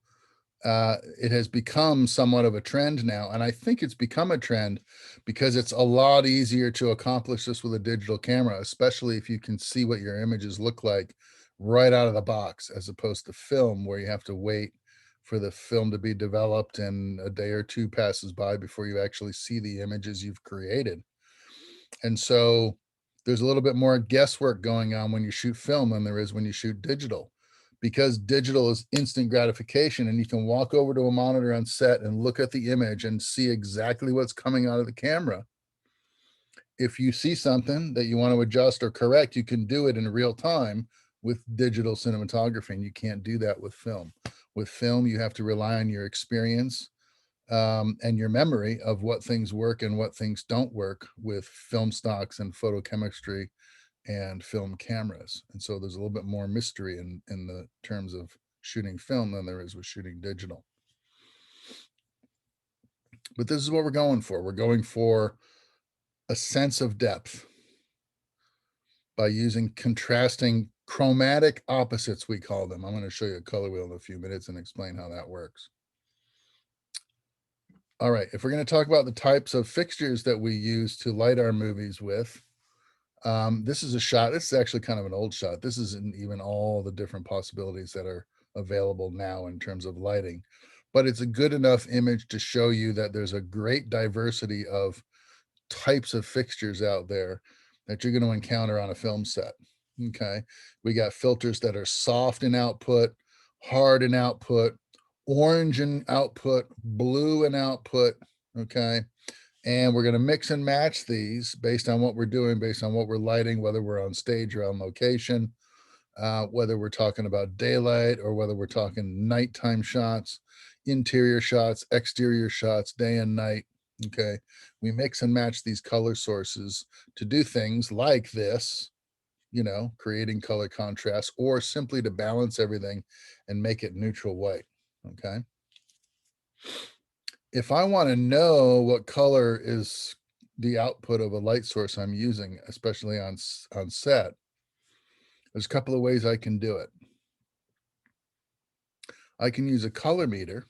it has become somewhat of a trend now. And I think it's become a trend because it's a lot easier to accomplish this with a digital camera, especially if you can see what your images look like right out of the box, as opposed to film, where you have to wait for the film to be developed and a day or two passes by before you actually see the images you've created. And so there's a little bit more guesswork going on when you shoot film than there is when you shoot digital, because digital is instant gratification, and you can walk over to a monitor on set and look at the image and see exactly what's coming out of the camera. If you see something that you want to adjust or correct, you can do it in real time with digital cinematography, and you can't do that with film. With film, you have to rely on your experience and your memory of what things work and what things don't work with film stocks and photochemistry and film cameras. And so there's a little bit more mystery in the terms of shooting film than there is with shooting digital. But this is what we're going for. We're going for a sense of depth by using contrasting chromatic opposites, we call them. I'm going to show you a color wheel in a few minutes and explain how that works. All right, if we're going to talk about the types of fixtures that we use to light our movies with, this is a shot. This is actually kind of an old shot. This isn't even all the different possibilities that are available now in terms of lighting, but it's a good enough image to show you that there's a great diversity of types of fixtures out there that you're going to encounter on a film set. Okay, we got filters that are soft in output, hard in output, orange in output, blue in output. Okay, and we're going to mix and match these based on what we're doing, based on what we're lighting, whether we're on stage or on location, whether we're talking about daylight or whether we're talking nighttime shots, interior shots, exterior shots, day and night. Okay, we mix and match these color sources to do things like this, you know, creating color contrast, or simply to balance everything and make it neutral white. Okay. If I want to know what color is the output of a light source I'm using, especially on set, there's a couple of ways I can do it. I can use a color meter.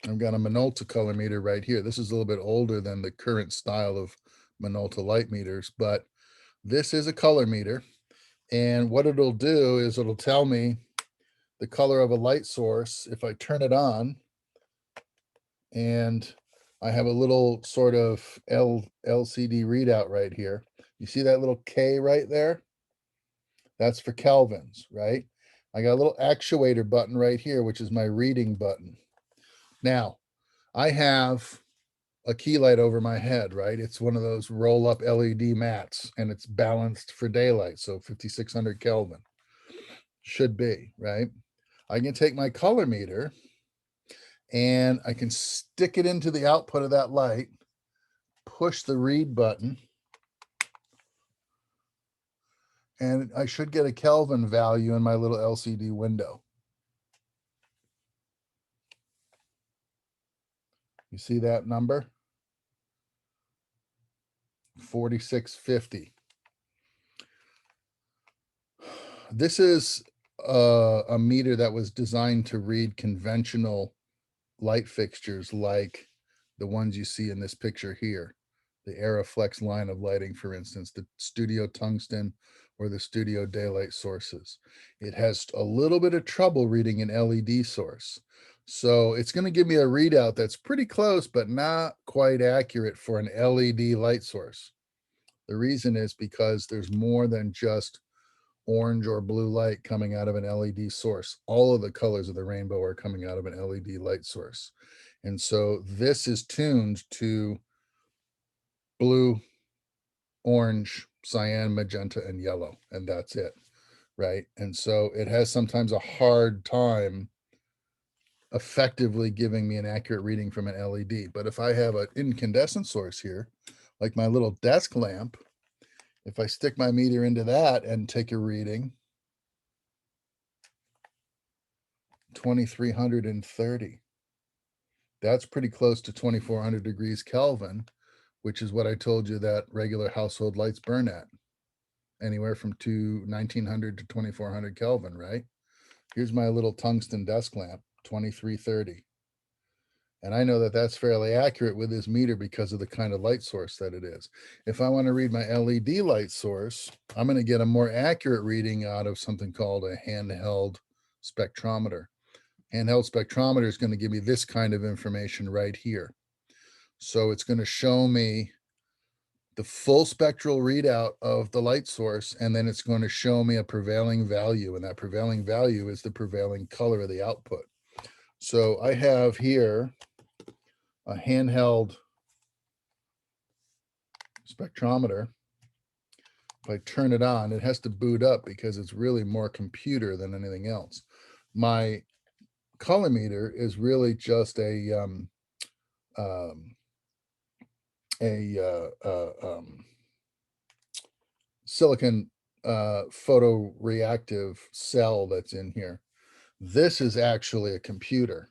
I've got a Minolta color meter right here. This is a little bit older than the current style of Minolta light meters, but this is a color meter. And what it'll do is it'll tell me the color of a light source if I turn it on. And I have a little sort of LCD readout right here. You see that little K right there? That's for kelvins, right? I got a little actuator button right here, which is my reading button. Now, I have a key light over my head, right? It's one of those roll up LED mats and it's balanced for daylight. So 5600 Kelvin should be, right? I can take my color meter and I can stick it into the output of that light, push the read button, and I should get a Kelvin value in my little LCD window. You see that number? 4650. This is a meter that was designed to read conventional light fixtures like the ones you see in this picture here, the Aeroflex line of lighting, for instance, the Studio Tungsten or the Studio Daylight sources. It has a little bit of trouble reading an LED source. So it's going to give me a readout that's pretty close, but not quite accurate for an LED light source. The reason is because there's more than just orange or blue light coming out of an LED source. All of the colors of the rainbow are coming out of an LED light source. And so this is tuned to blue, orange, cyan, magenta, and yellow, and that's it, right? And so it has sometimes a hard time effectively giving me an accurate reading from an LED. But if I have an incandescent source here, like my little desk lamp, if I stick my meter into that and take a reading, 2330. That's pretty close to 2400 degrees Kelvin, which is what I told you that regular household lights burn at. Anywhere from 1900 to 2400 Kelvin, right? Here's my little tungsten desk lamp, 2330. And I know that that's fairly accurate with this meter because of the kind of light source that it is. If I want to read my LED light source, I'm going to get a more accurate reading out of something called a handheld spectrometer. Handheld spectrometer is going to give me this kind of information right here. So it's going to show me the full spectral readout of the light source, and then it's going to show me a prevailing value, and that prevailing value is the prevailing color of the output. So I have here a handheld spectrometer. If I turn it on, it has to boot up because it's really more computer than anything else. My color meter is really just a silicon photoreactive cell that's in here. This is actually a computer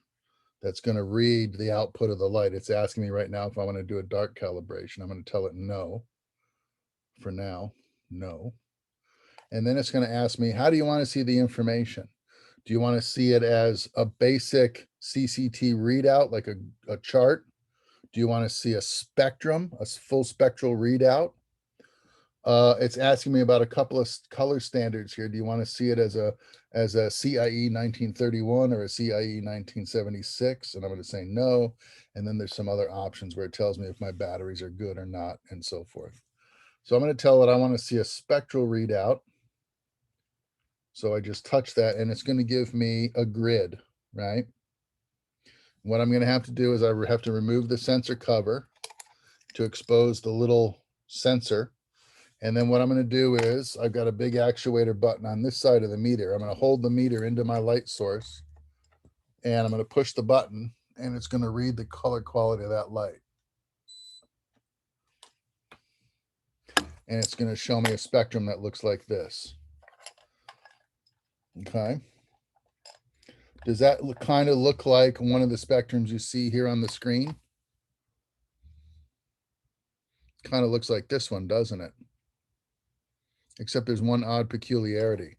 that's going to read the output of the light. It's asking me right now if I want to do a dark calibration. I'm going to tell it no. For now, no. And then it's going to ask me, how do you want to see the information? Do you want to see it as a basic CCT readout, like a chart? Do you want to see a spectrum, a full spectral readout? It's asking me about a couple of color standards here. Do you want to see it as a CIE 1931 or a CIE 1976? And I'm going to say no. And then there's some other options where it tells me if my batteries are good or not, and so forth. So I'm going to tell it I want to see a spectral readout. So I just touch that and it's going to give me a grid, right? What I'm going to have to do is I have to remove the sensor cover to expose the little sensor. And then what I'm going to do is I've got a big actuator button on this side of the meter. I'm going to hold the meter into my light source and I'm going to push the button and it's going to read the color quality of that light. And it's going to show me a spectrum that looks like this. Okay. Does that kind of look like one of the spectrums you see here on the screen? Kind of looks like this one, doesn't it? Except there's one odd peculiarity.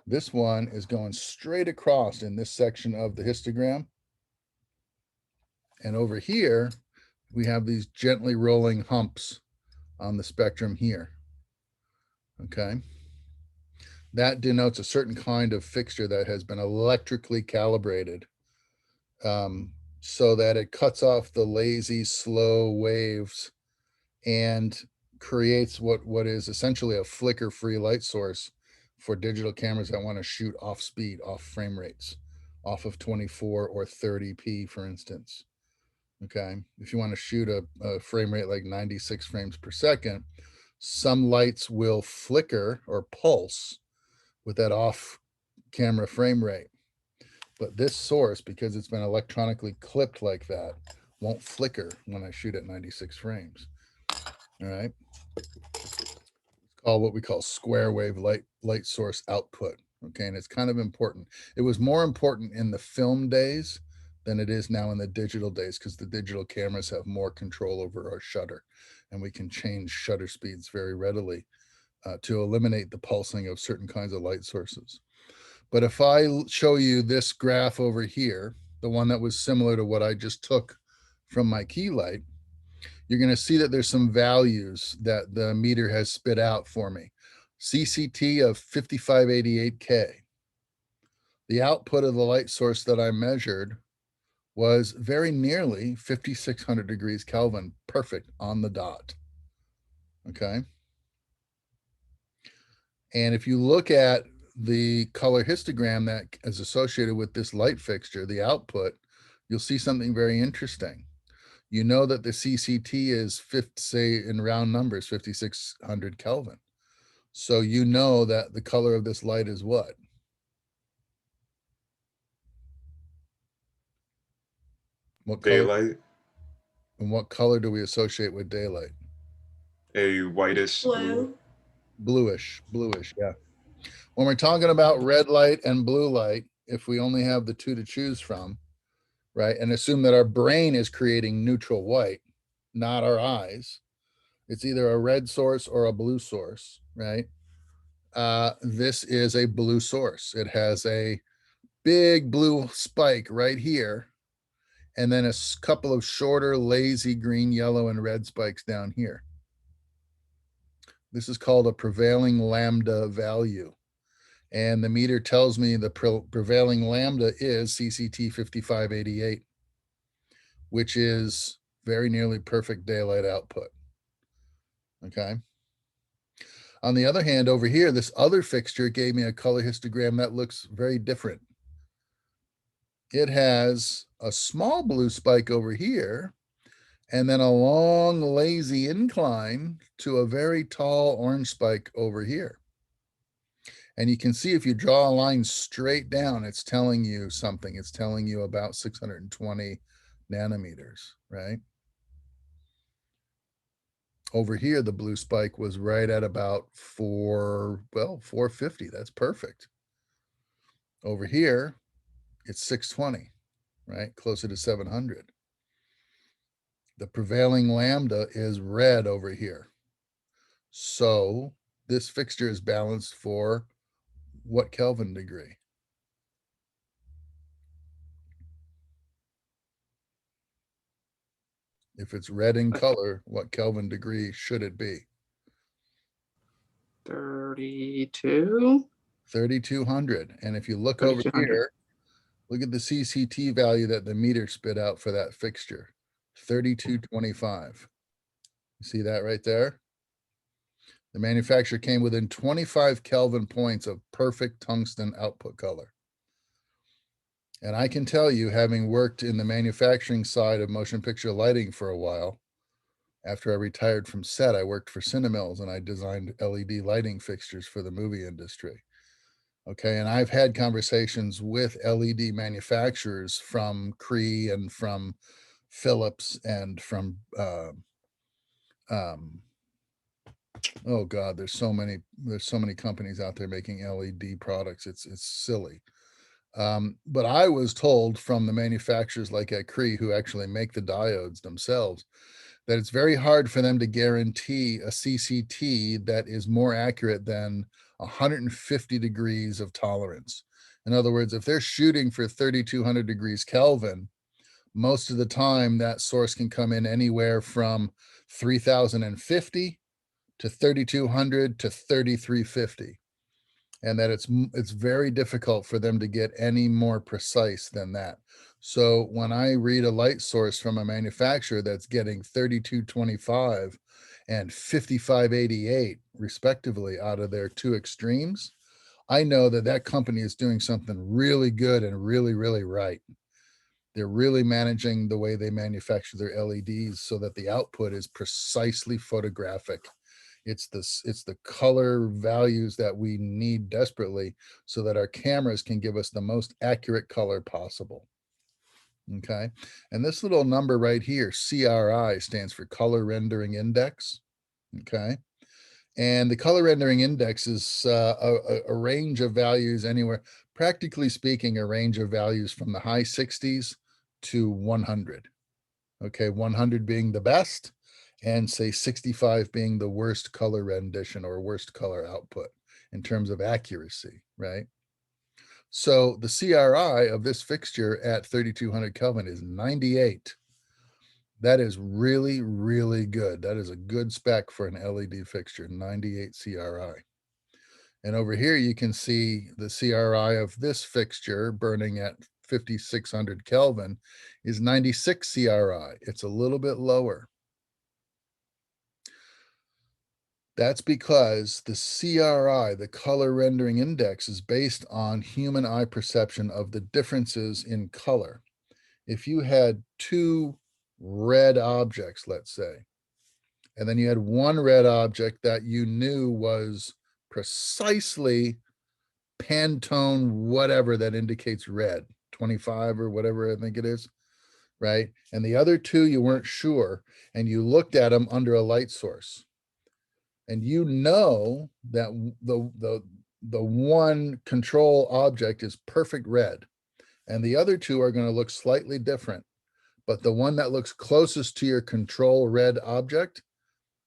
This one is going straight across in this section of the histogram. And over here, we have these gently rolling humps on the spectrum here. Okay. That denotes a certain kind of fixture that has been electrically calibrated so that it cuts off the lazy, slow waves and creates what is essentially a flicker-free light source for digital cameras that want to shoot off speed, off frame rates, off of 24 or 30p, for instance. Okay, if you want to shoot a frame rate like 96 frames per second, some lights will flicker or pulse with that off camera frame rate. But this source, because it's been electronically clipped like that, won't flicker when I shoot at 96 frames. All right. It's called what we call square wave light source output. Okay. And it's kind of important. It was more important in the film days than it is now in the digital days, because the digital cameras have more control over our shutter and we can change shutter speeds very readily to eliminate the pulsing of certain kinds of light sources. But if I show you this graph over here, the one that was similar to what I just took from my key light, you're going to see that there's some values that the meter has spit out for me. CCT of 5588K. The output of the light source that I measured was very nearly 5600 degrees Kelvin, perfect on the dot. Okay. And if you look at the color histogram that is associated with this light fixture, the output, you'll see something very interesting. You know that the CCT is, say in round numbers, 5600 Kelvin. So you know that the color of this light is what? What color? Daylight. And what color do we associate with daylight? A whitish blue. Blue. Bluish, yeah. When we're talking about red light and blue light, if we only have the two to choose from, right, and assume that our brain is creating neutral white, not our eyes, it's either a red source or a blue source, right? This is a blue source. It has a big blue spike right here, and then a couple of shorter, lazy green, yellow, and red spikes down here. This is called a prevailing lambda value. And the meter tells me the prevailing lambda is CCT 5588, which is very nearly perfect daylight output. Okay. On the other hand, over here, this other fixture gave me a color histogram that looks very different. It has a small blue spike over here, and then a long, lazy incline to a very tall orange spike over here. And you can see if you draw a line straight down, it's telling you something. It's telling you about 620 nanometers, right? Over here, the blue spike was right at about 450. That's perfect. Over here, it's 620, right? Closer to 700. The prevailing lambda is red over here. So this fixture is balanced for what Kelvin degree? If it's red in color, what Kelvin degree should it be? 32. 3200. And if you look over 3200. here, look at the CCT value that the meter spit out for that fixture, 3225. You see that right there? The manufacturer came within 25 Kelvin points of perfect tungsten output color. And I can tell you, having worked in the manufacturing side of motion picture lighting for a while, after I retired from set, I worked for Cinemills and I designed LED lighting fixtures for the movie industry. Okay, and I've had conversations with LED manufacturers from Cree and from Philips and from, oh God, there's so many companies out there making LED products. It's silly. But I was told from the manufacturers like at Cree, who actually make the diodes themselves, that it's very hard for them to guarantee a CCT that is more accurate than 150 degrees of tolerance. In other words, if they're shooting for 3200 degrees Kelvin, most of the time that source can come in anywhere from 3050 to 3200 to 3350. And that it's very difficult for them to get any more precise than that. So when I read a light source from a manufacturer that's getting 3225 and 5588 respectively out of their two extremes, I know that that company is doing something really good and really, really right. They're really managing the way they manufacture their LEDs so that the output is precisely photographic. It's the color values that we need desperately so that our cameras can give us the most accurate color possible. Okay. And this little number right here, CRI, stands for color rendering index. Okay. And the color rendering index is a range of values anywhere, practically speaking, a range of values from the high 60s to 100. Okay. 100 being the best, and say 65 being the worst color rendition or worst color output in terms of accuracy, right? So the CRI of this fixture at 3200 Kelvin is 98. That is really, really good. That is a good spec for an LED fixture, 98 CRI. And over here, you can see the CRI of this fixture burning at 5600 Kelvin is 96 CRI. It's a little bit lower. That's because the CRI, the color rendering index, is based on human eye perception of the differences in color. If you had two red objects, let's say, and then you had one red object that you knew was precisely Pantone, whatever that indicates red, 25 or whatever I think it is, right? And the other two, you weren't sure, and you looked at them under a light source. And you know that the one control object is perfect red, and the other two are going to look slightly different. But the one that looks closest to your control red object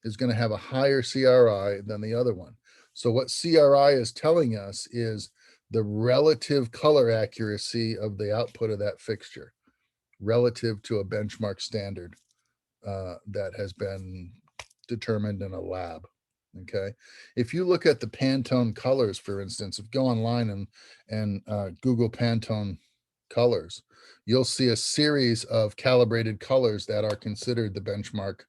is going to have a higher CRI than the other one. So what CRI is telling us is the relative color accuracy of the output of that fixture relative to a benchmark standard that has been determined in a lab. Okay, if you look at the Pantone Colors, for instance, if you go online and Google Pantone Colors, you'll see a series of calibrated colors that are considered the benchmark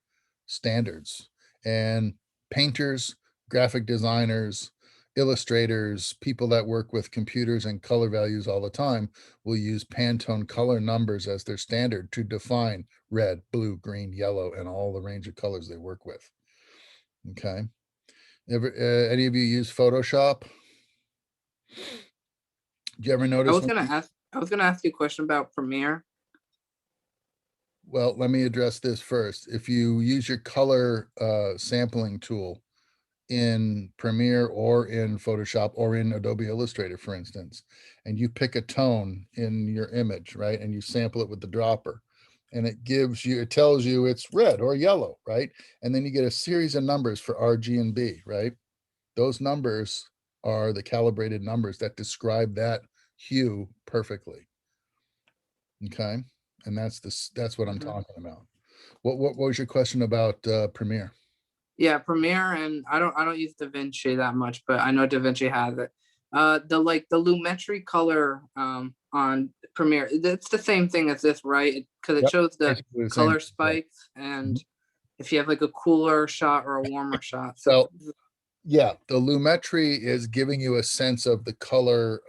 standards. And painters, graphic designers, illustrators, people that work with computers and color values all the time will use Pantone color numbers as their standard to define red, blue, green, yellow, and all the range of colors they work with. Okay. Any of you use Photoshop? Do you ever notice? I was gonna ask you a question about Premiere. Well, let me address this first. If you use your color sampling tool in Premiere or in Photoshop or in Adobe Illustrator, for instance, and you pick a tone in your image, right? And you sample it with the dropper, and it tells you it's red or yellow, right? And then you get a series of numbers for R, G, and B, right? Those numbers are the calibrated numbers that describe that hue perfectly. Okay, and that's what I'm talking about. What was your question about Premiere? Yeah, Premiere, and I don't use DaVinci that much, but I know DaVinci has it. The lumetri color on Premiere, it's the same thing as this, right? Because it Yep, shows the basically the same color thing, yeah. spikes, and if you have like a cooler shot or a warmer shot. So yeah, the lumetri is giving you a sense of the color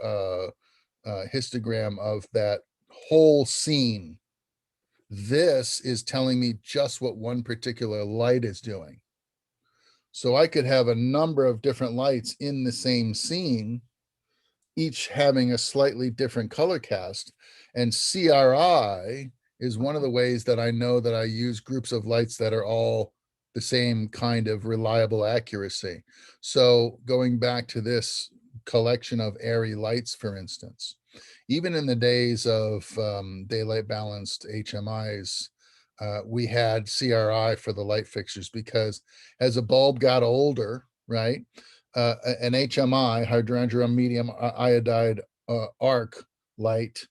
histogram of that whole scene. This is telling me just what one particular light is doing. So I could have a number of different lights in the same scene, each having a slightly different color cast. And CRI is one of the ways that I know that I use groups of lights that are all the same kind of reliable accuracy. So going back to this collection of airy lights, for instance, even in the days of daylight balanced HMIs, we had CRI for the light fixtures, because as a bulb got older, right, an HMI, hydrangea medium iodide arc light,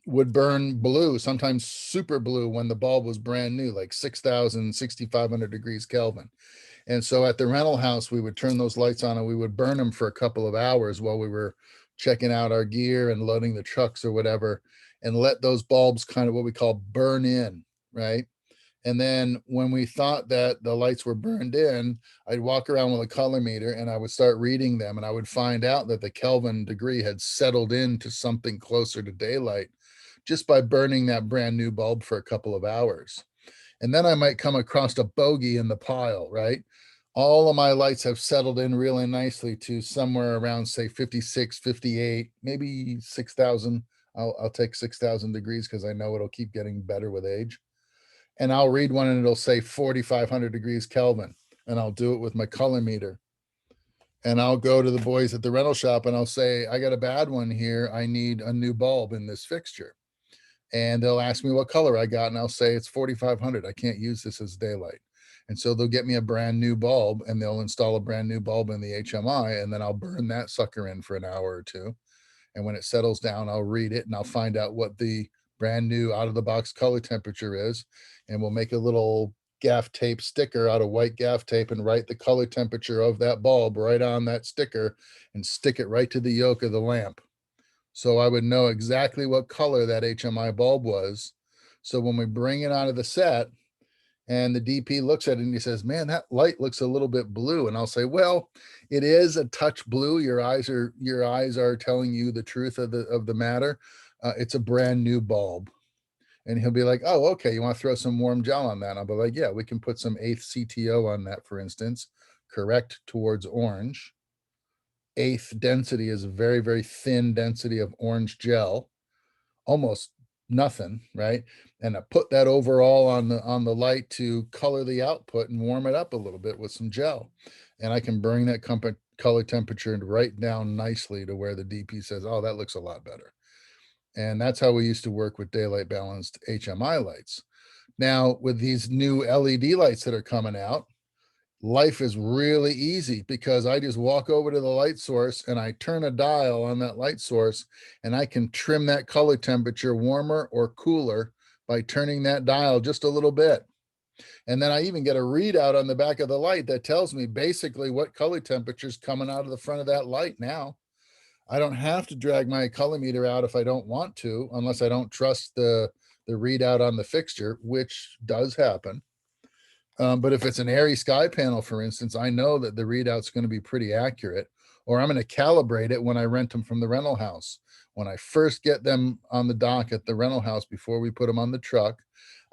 would burn blue, sometimes super blue, when the bulb was brand new, like 6,000, 6,500 degrees Kelvin. And so at the rental house, we would turn those lights on and we would burn them for a couple of hours while we were checking out our gear and loading the trucks or whatever, and let those bulbs kind of what we call burn in, right? And then when we thought that the lights were burned in, I'd walk around with a color meter and I would start reading them, and I would find out that the Kelvin degree had settled into something closer to daylight just by burning that brand new bulb for a couple of hours. And then I might come across a bogey in the pile, right? All of my lights have settled in really nicely to somewhere around, say, 56, 58, maybe 6,000. I'll take 6,000 degrees because I know it'll keep getting better with age. And I'll read one and it'll say 4,500 degrees Kelvin. And I'll do it with my color meter. And I'll go to the boys at the rental shop and I'll say, I got a bad one here. I need a new bulb in this fixture. And they'll ask me what color I got, and I'll say it's 4,500. I can't use this as daylight. And so they'll get me a brand new bulb and they'll install a brand new bulb in the HMI, and then I'll burn that sucker in for an hour or two. And when it settles down, I'll read it and I'll find out what the brand new out of the box color temperature is. And we'll make a little gaff tape sticker out of white gaff tape and write the color temperature of that bulb right on that sticker and stick it right to the yoke of the lamp. So I would know exactly what color that HMI bulb was. So when we bring it out of the set and the DP looks at it and he says, man, that light looks a little bit blue. And I'll say, well, it is a touch blue. Your eyes are telling you the truth of the matter. It's a brand new bulb. And he'll be like, oh, okay, you want to throw some warm gel on that? And I'll be like, yeah, we can put some 8th CTO on that, for instance, correct towards orange. 8th density is a very, very thin density of orange gel, almost nothing, right? And I put that overall on the light to color the output and warm it up a little bit with some gel. And I can bring that color temperature right down nicely to where the DP says, oh, that looks a lot better. And that's how we used to work with daylight balanced HMI lights. Now, with these new LED lights that are coming out, life is really easy because I just walk over to the light source and I turn a dial on that light source and I can trim that color temperature warmer or cooler by turning that dial just a little bit. And then I even get a readout on the back of the light that tells me basically what color temperature is coming out of the front of that light now. I don't have to drag my color meter out if I don't want to, unless I don't trust the readout on the fixture, which does happen. But if it's an airy sky panel, for instance, I know that the readout's going to be pretty accurate, or I'm going to calibrate it when I rent them from the rental house. When I first get them on the dock at the rental house, before we put them on the truck,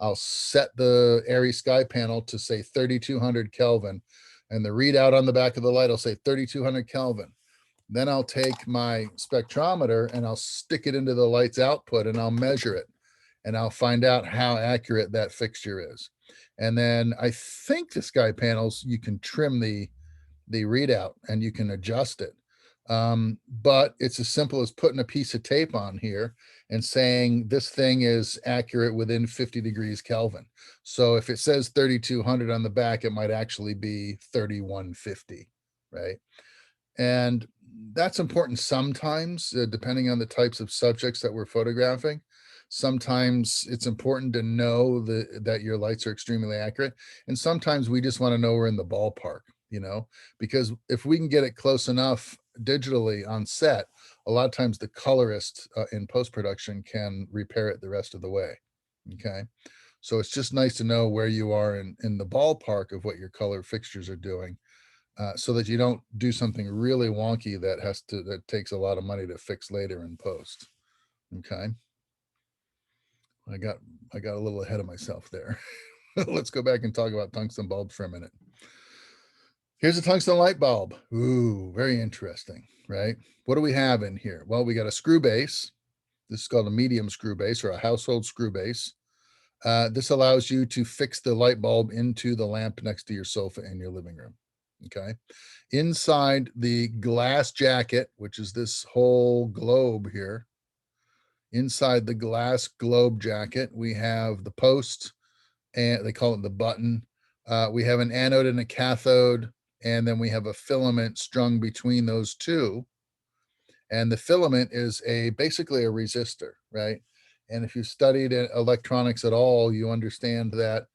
I'll set the airy sky panel to say 3,200 Kelvin, and the readout on the back of the light will say 3,200 Kelvin. Then I'll take my spectrometer and I'll stick it into the light's output and I'll measure it, and I'll find out how accurate that fixture is. And then I think the sky panels, you can trim the readout and you can adjust it. But it's as simple as putting a piece of tape on here and saying this thing is accurate within 50 degrees Kelvin. So if it says 3,200 on the back, it might actually be 3,150, right? And that's important sometimes, depending on the types of subjects that we're photographing. Sometimes it's important to know that your lights are extremely accurate. And sometimes we just want to know we're in the ballpark, you know, because if we can get it close enough digitally on set, a lot of times the colorist in post-production can repair it the rest of the way. Okay. So it's just nice to know where you are in the ballpark of what your color fixtures are doing, so that you don't do something really wonky that takes a lot of money to fix later in post. Okay. I got a little ahead of myself there. Let's go back and talk about tungsten bulbs for a minute. Here's a tungsten light bulb. Ooh, very interesting, right? What do we have in here? Well, we got a screw base. This is called a medium screw base or a household screw base. This allows you to fix the light bulb into the lamp next to your sofa in your living room. Okay. Inside the glass jacket, which is this whole globe here, inside the glass globe jacket, we have the post, and they call it the button. We have an anode and a cathode, and then we have a filament strung between those two. And the filament is basically a resistor, right? And if you studied electronics at all, you understand that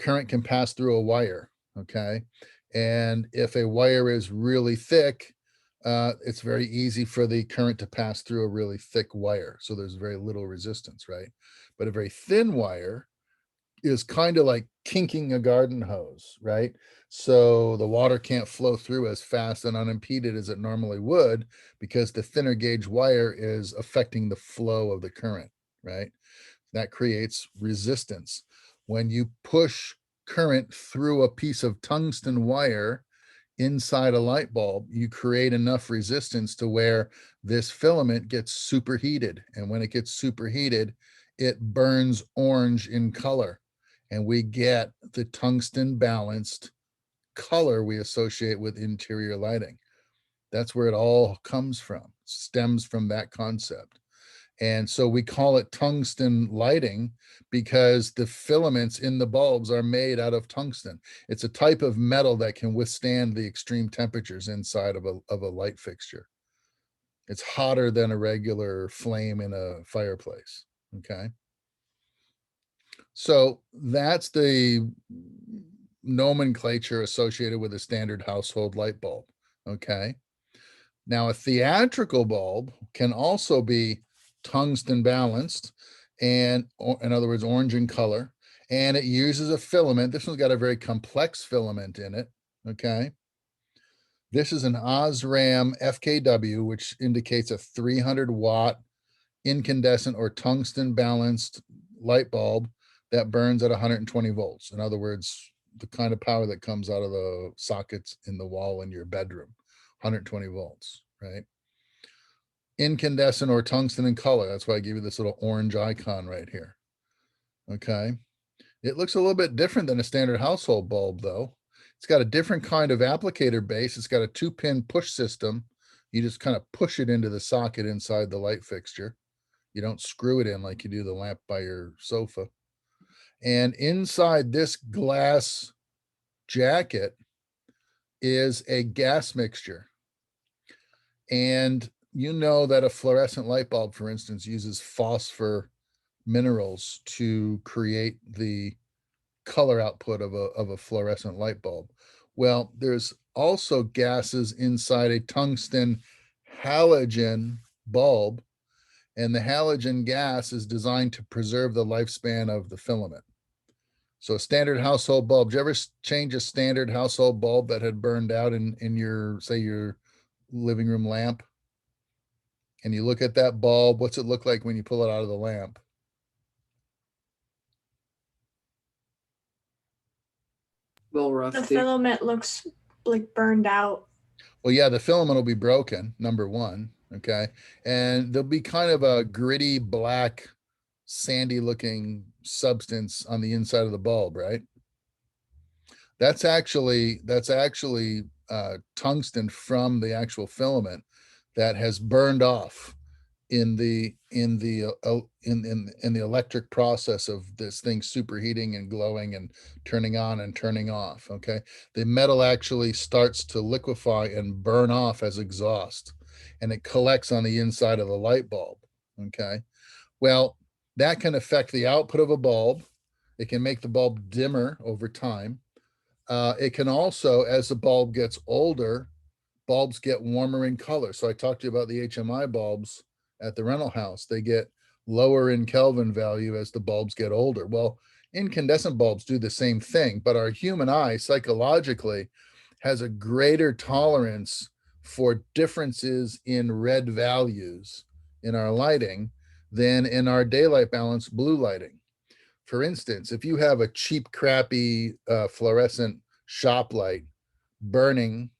current can pass through a wire, okay? And if a wire is really thick, it's very easy for the current to pass through a really thick wire. So there's very little resistance, right? But a very thin wire is kind of like kinking a garden hose, right? So the water can't flow through as fast and unimpeded as it normally would because the thinner gauge wire is affecting the flow of the current, right? That creates resistance. When you push current through a piece of tungsten wire inside a light bulb, you create enough resistance to where this filament gets superheated. And when it gets superheated, it burns orange in color. And we get the tungsten balanced color we associate with interior lighting. That's where it all comes from, stems from that concept. And so we call it tungsten lighting because the filaments in the bulbs are made out of tungsten. It's a type of metal that can withstand the extreme temperatures inside of a light fixture. It's hotter than a regular flame in a fireplace, okay? So that's the nomenclature associated with a standard household light bulb, okay? Now a theatrical bulb can also be tungsten balanced, and in other words, orange in color, and it uses a filament. This one's got a very complex filament in it, okay? This is an Osram FKW, which indicates a 300 watt incandescent or tungsten balanced light bulb that burns at 120 volts. In other words, the kind of power that comes out of the sockets in the wall in your bedroom, 120 volts, right? Incandescent or tungsten in color. That's why I give you this little orange icon right here. Okay. It looks a little bit different than a standard household bulb though. It's got a different kind of applicator base. It's got a 2-pin push system. You just kind of push it into the socket inside the light fixture. You don't screw it in like you do the lamp by your sofa. And inside this glass jacket is a gas mixture. And you know that a fluorescent light bulb, for instance, uses phosphor minerals to create the color output of a fluorescent light bulb. Well, there's also gases inside a tungsten halogen bulb, and the halogen gas is designed to preserve the lifespan of the filament. So a standard household bulb, did you ever change a standard household bulb that had burned out in your, say, your living room lamp? And you look at that bulb, what's it look like when you pull it out of the lamp? A little The rusty. filament looks like burned out. Well, yeah, the filament will be broken, number one, okay? And there'll be kind of a gritty, black, sandy looking substance on the inside of the bulb, right? That's actually tungsten from the actual filament that has burned off. in the electric process of this thing superheating and glowing and turning on and turning off. Okay, the metal actually starts to liquefy and burn off as exhaust, and it collects on the inside of the light bulb. Okay, well, that can affect the output of a bulb. It can make the bulb dimmer over time. It can also, as the bulb gets older, bulbs get warmer in color. So I talked to you about the HMI bulbs at the rental house. They get lower in Kelvin value as the bulbs get older. Well, incandescent bulbs do the same thing, but our human eye psychologically has a greater tolerance for differences in red values in our lighting than in our daylight balanced blue lighting. For instance, if you have a cheap, crappy fluorescent shop light burning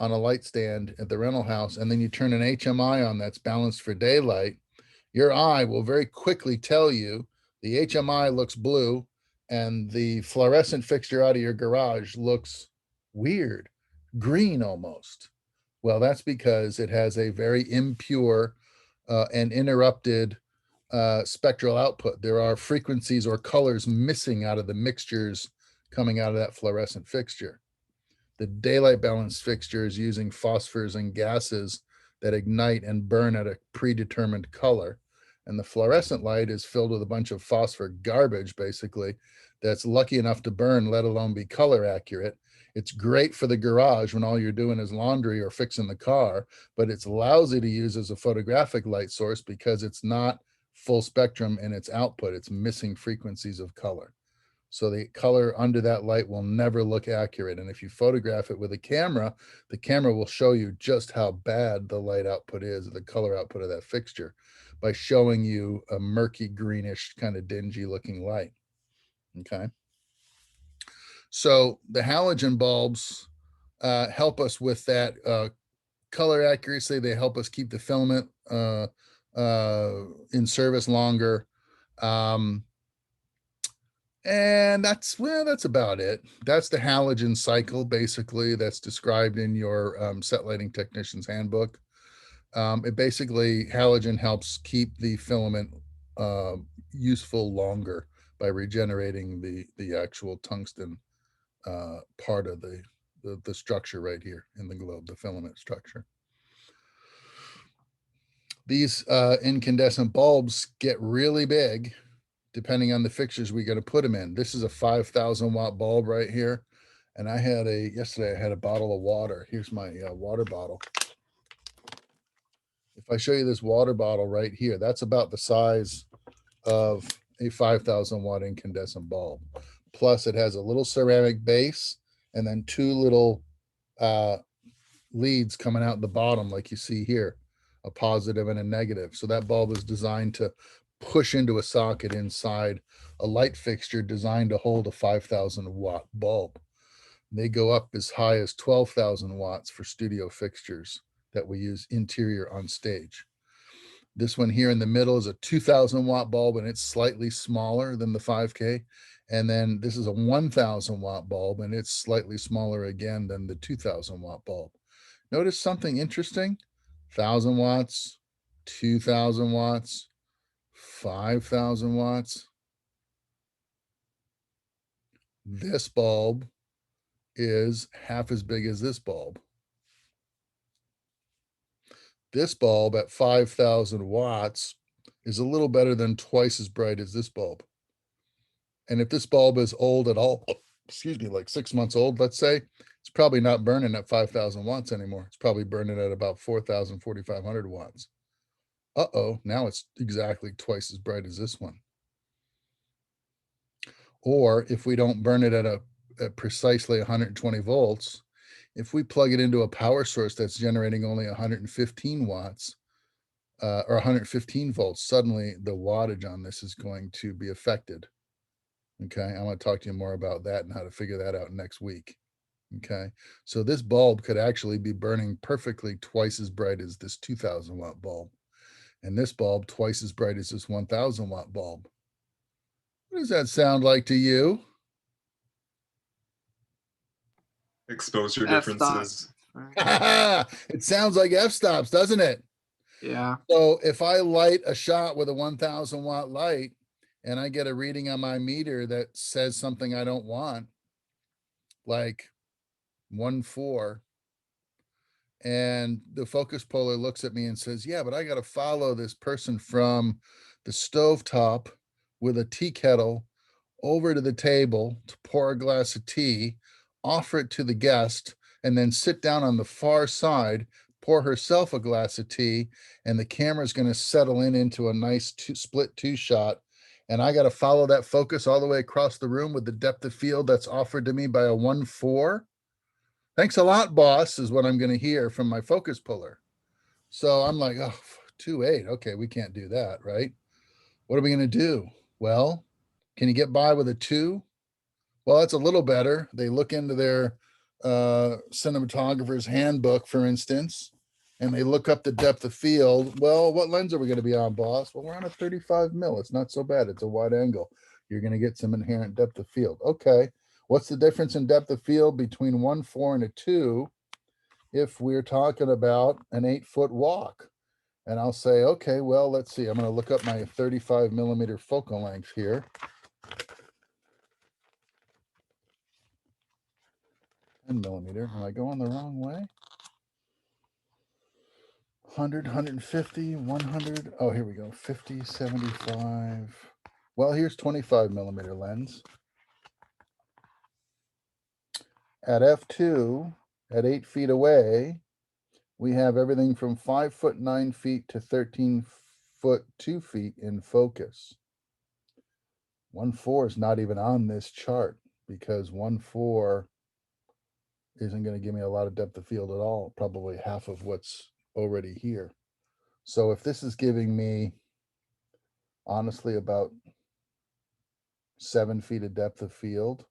on a light stand at the rental house, and then you turn an HMI on that's balanced for daylight, your eye will very quickly tell you the HMI looks blue and the fluorescent fixture out of your garage looks weird, green almost. Well, that's because it has a very impure and interrupted spectral output. There are frequencies or colors missing out of the mixtures coming out of that fluorescent fixture. The daylight balance fixture is using phosphors and gases that ignite and burn at a predetermined color. And the fluorescent light is filled with a bunch of phosphor garbage, basically, that's lucky enough to burn, let alone be color accurate. It's great for the garage when all you're doing is laundry or fixing the car, but it's lousy to use as a photographic light source because it's not full spectrum in its output. It's missing frequencies of color. So the color under that light will never look accurate. And if you photograph it with a camera, the camera will show you just how bad the light output is, the color output of that fixture, by showing you a murky, greenish, kind of dingy looking light. Okay. So the halogen bulbs help us with that color accuracy. They help us keep the filament in service longer. And that's about it. That's the halogen cycle, basically, that's described in your set lighting technician's handbook. It basically, halogen helps keep the filament useful longer by regenerating the actual tungsten part of the structure right here in the globe, the filament structure. These incandescent bulbs get really big depending on the fixtures we got to put them in. This is a 5,000 watt bulb right here. And yesterday I had a bottle of water. Here's my water bottle. If I show you this water bottle right here, that's about the size of a 5,000 watt incandescent bulb. Plus it has a little ceramic base and then two little leads coming out the bottom, like you see here, a positive and a negative. So that bulb is designed to push into a socket inside a light fixture designed to hold a 5,000 watt bulb. They go up as high as 12,000 watts for studio fixtures that we use interior on stage. This one here in the middle is a 2,000 watt bulb, and it's slightly smaller than the 5K. And then this is a 1,000 watt bulb, and it's slightly smaller again than the 2,000 watt bulb. Notice something interesting: 1,000 watts, 2,000 watts, 5,000 watts. This bulb is half as big as this bulb. This bulb at 5,000 watts is a little better than twice as bright as this bulb. And if this bulb is old at all, excuse me, like 6 months old, let's say, it's probably not burning at 5,000 watts anymore. It's probably burning at about 4,000, 4,500 watts. Uh-oh, now it's exactly twice as bright as this one. Or if we don't burn it at precisely 120 volts, if we plug it into a power source that's generating only 115 watts or 115 volts, suddenly the wattage on this is going to be affected. Okay, I'm going to talk to you more about that and how to figure that out next week. Okay, so this bulb could actually be burning perfectly twice as bright as this 2,000 watt bulb. And this bulb twice as bright as this 1,000 watt bulb. What does that sound like to you? Exposure F-stops. differences. It sounds like f-stops, doesn't it? Yeah. So if I light a shot with a 1000 watt light and I get a reading on my meter that says something I don't want, like 1.4, and the focus puller looks at me and says, yeah, but I got to follow this person from the stovetop with a tea kettle over to the table to pour a glass of tea, offer it to the guest, and then sit down on the far side, pour herself a glass of tea, and the camera's going to settle into a nice split two shot. And I got to follow that focus all the way across the room with the depth of field that's offered to me by a 1.4. Thanks a lot, boss, is what I'm going to hear from my focus puller. So I'm like, oh, 2.8. Okay, we can't do that, right? What are we going to do? Well, can you get by with a 2? Well, that's a little better. They look into their cinematographer's handbook, for instance, and they look up the depth of field. Well, what lens are we going to be on, boss? Well, we're on a 35 mil. It's not so bad. It's a wide angle. You're going to get some inherent depth of field. Okay. What's the difference in depth of field between 1.4 and a 2 if we're talking about an 8-foot walk? And I'll say, okay, well, let's see. I'm going to look up my 35 millimeter focal length here. 10 millimeter. Am I going the wrong way? 100, 150, 100. Oh, here we go. 50, 75. Well, here's 25 millimeter lens. At f2, at 8 feet away, we have everything from 5 foot 9 feet to 13 foot 2 feet in focus. 1.4 is not even on this chart because 1.4 isn't going to give me a lot of depth of field at all, probably half of what's already here. So if this is giving me, honestly, about 7 feet of depth of field,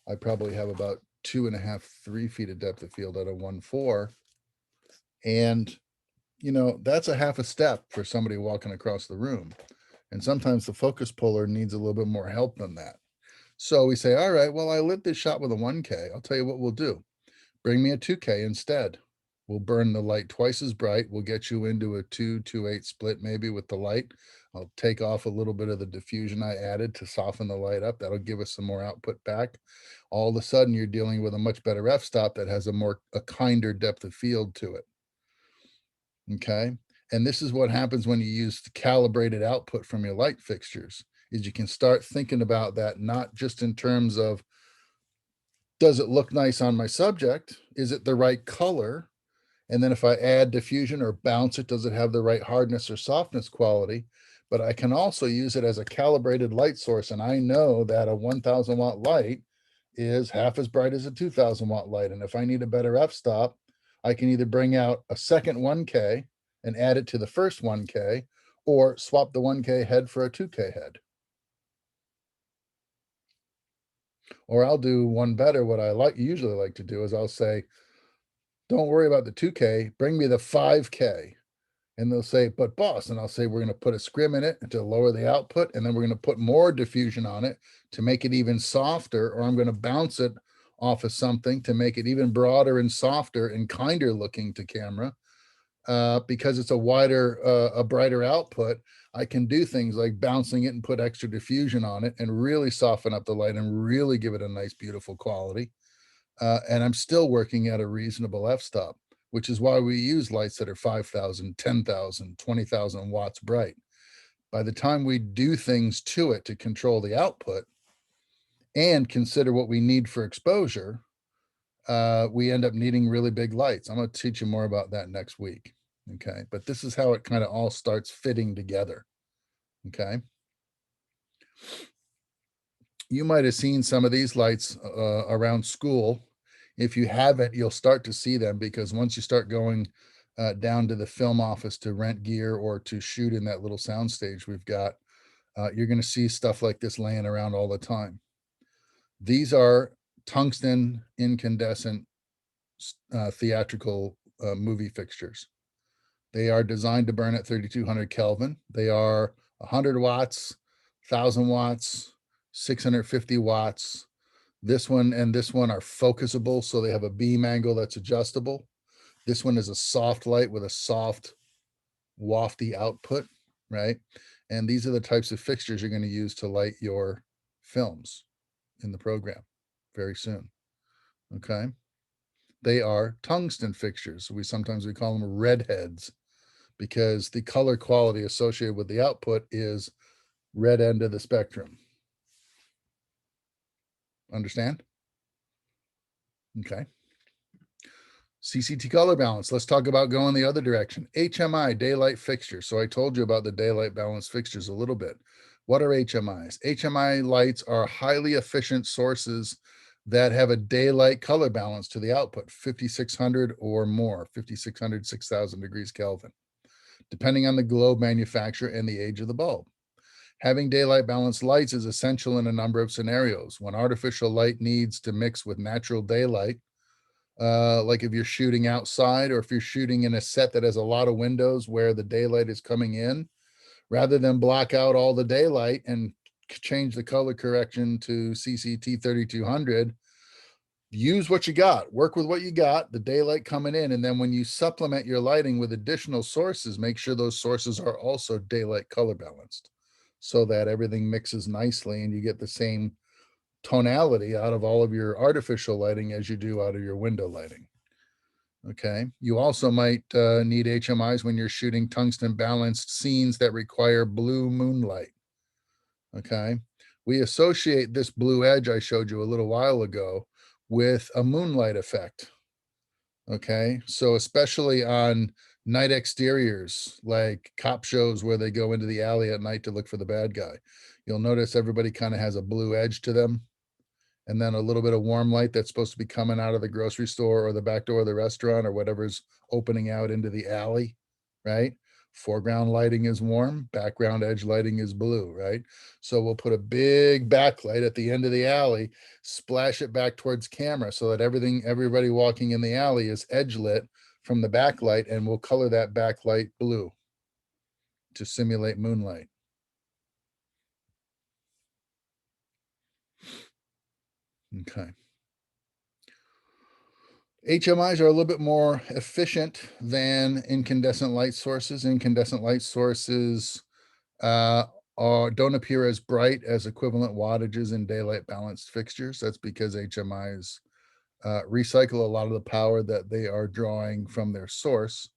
I probably have about 2.5, 3 feet of depth of field out of 1.4. And, you know, that's a half a step for somebody walking across the room. And sometimes the focus puller needs a little bit more help than that. So we say, all right, well, I lit this shot with a 1K. I'll tell you what we'll do. Bring me a 2K instead. We'll burn the light twice as bright. We'll get you into a 2-2-8 split maybe with the light. I'll take off a little bit of the diffusion I added to soften the light up. That'll give us some more output back. All of a sudden, you're dealing with a much better f-stop that has a kinder depth of field to it. Okay. And this is what happens when you use the calibrated output from your light fixtures, is you can start thinking about that, not just in terms of, does it look nice on my subject? Is it the right color? And then if I add diffusion or bounce it, does it have the right hardness or softness quality? But I can also use it as a calibrated light source. And I know that a 1000 watt light is half as bright as a 2000 watt light. And if I need a better f-stop, I can either bring out a second 1K and add it to the first 1K, or swap the 1K head for a 2K head. Or I'll do one better. What I usually like to do is I'll say, don't worry about the 2K, bring me the 5K. And they'll say, but boss, and I'll say, we're going to put a scrim in it to lower the output, and then we're going to put more diffusion on it to make it even softer, or I'm going to bounce it off of something to make it even broader and softer and kinder looking to camera. Because it's a brighter output, I can do things like bouncing it and put extra diffusion on it and really soften up the light and really give it a nice, beautiful quality. And I'm still working at a reasonable f-stop, which is why we use lights that are 5,000, 10,000, 20,000 watts bright. By the time we do things to it to control the output and consider what we need for exposure, we end up needing really big lights. I'm going to teach you more about that next week. Okay. But this is how it kind of all starts fitting together. Okay. You might have seen some of these lights around school. If you haven't, you'll start to see them, because once you start going down to the film office to rent gear or to shoot in that little soundstage we've got, you're going to see stuff like this laying around all the time. These are tungsten incandescent theatrical movie fixtures. They are designed to burn at 3200 Kelvin. They are 100 watts, 1000 watts, 650 watts. This one and this one are focusable, so they have a beam angle that's adjustable. This one is a soft light with a soft wafty output, right? And these are the types of fixtures you're going to use to light your films in the program very soon. Okay. They are tungsten fixtures. Sometimes we call them redheads because the color quality associated with the output is red end of the spectrum. Understand? Okay. CCT color balance. Let's talk about going the other direction. HMI, daylight fixture. So I told you about the daylight balance fixtures a little bit. What are HMIs? HMI lights are highly efficient sources that have a daylight color balance to the output, 5600 or more, 5600, 6000 degrees Kelvin, depending on the globe manufacturer and the age of the bulb. Having daylight balanced lights is essential in a number of scenarios. When artificial light needs to mix with natural daylight, like if you're shooting outside or if you're shooting in a set that has a lot of windows where the daylight is coming in, rather than block out all the daylight and change the color correction to CCT 3200, use what you got, work with what you got, the daylight coming in. And then when you supplement your lighting with additional sources, make sure those sources are also daylight color balanced so that everything mixes nicely and you get the same tonality out of all of your artificial lighting as you do out of your window lighting. Okay. You also might need HMIs when you're shooting tungsten balanced scenes that require blue moonlight. Okay. We associate this blue edge I showed you a little while ago with a moonlight effect. Okay. So especially on night exteriors, like cop shows where they go into the alley at night to look for the bad guy, you'll notice everybody kind of has a blue edge to them. And then a little bit of warm light that's supposed to be coming out of the grocery store or the back door of the restaurant or whatever's opening out into the alley, right? Foreground lighting is warm, background edge lighting is blue, right? So we'll put a big backlight at the end of the alley, splash it back towards camera so that everybody walking in the alley is edge lit from the backlight, and we'll color that backlight blue to simulate moonlight. Okay. HMIs are a little bit more efficient than incandescent light sources. Incandescent light sources don't appear as bright as equivalent wattages in daylight balanced fixtures. That's because HMIs recycle a lot of the power that they are drawing from their source,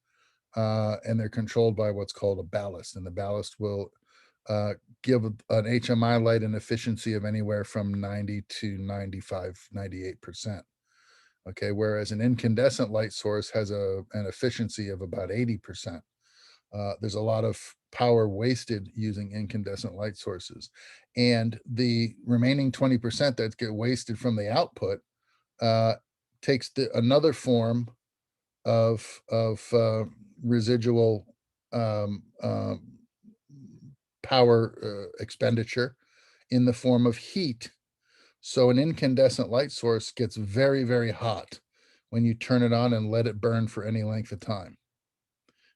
and they're controlled by what's called a ballast. And the ballast will give an HMI light an efficiency of anywhere from 90 to 95, 98%. Okay, whereas an incandescent light source has an efficiency of about 80%. There's a lot of power wasted using incandescent light sources. And the remaining 20% that get wasted from the output takes another form of residual power expenditure in the form of heat. So an incandescent light source gets very, very hot when you turn it on and let it burn for any length of time.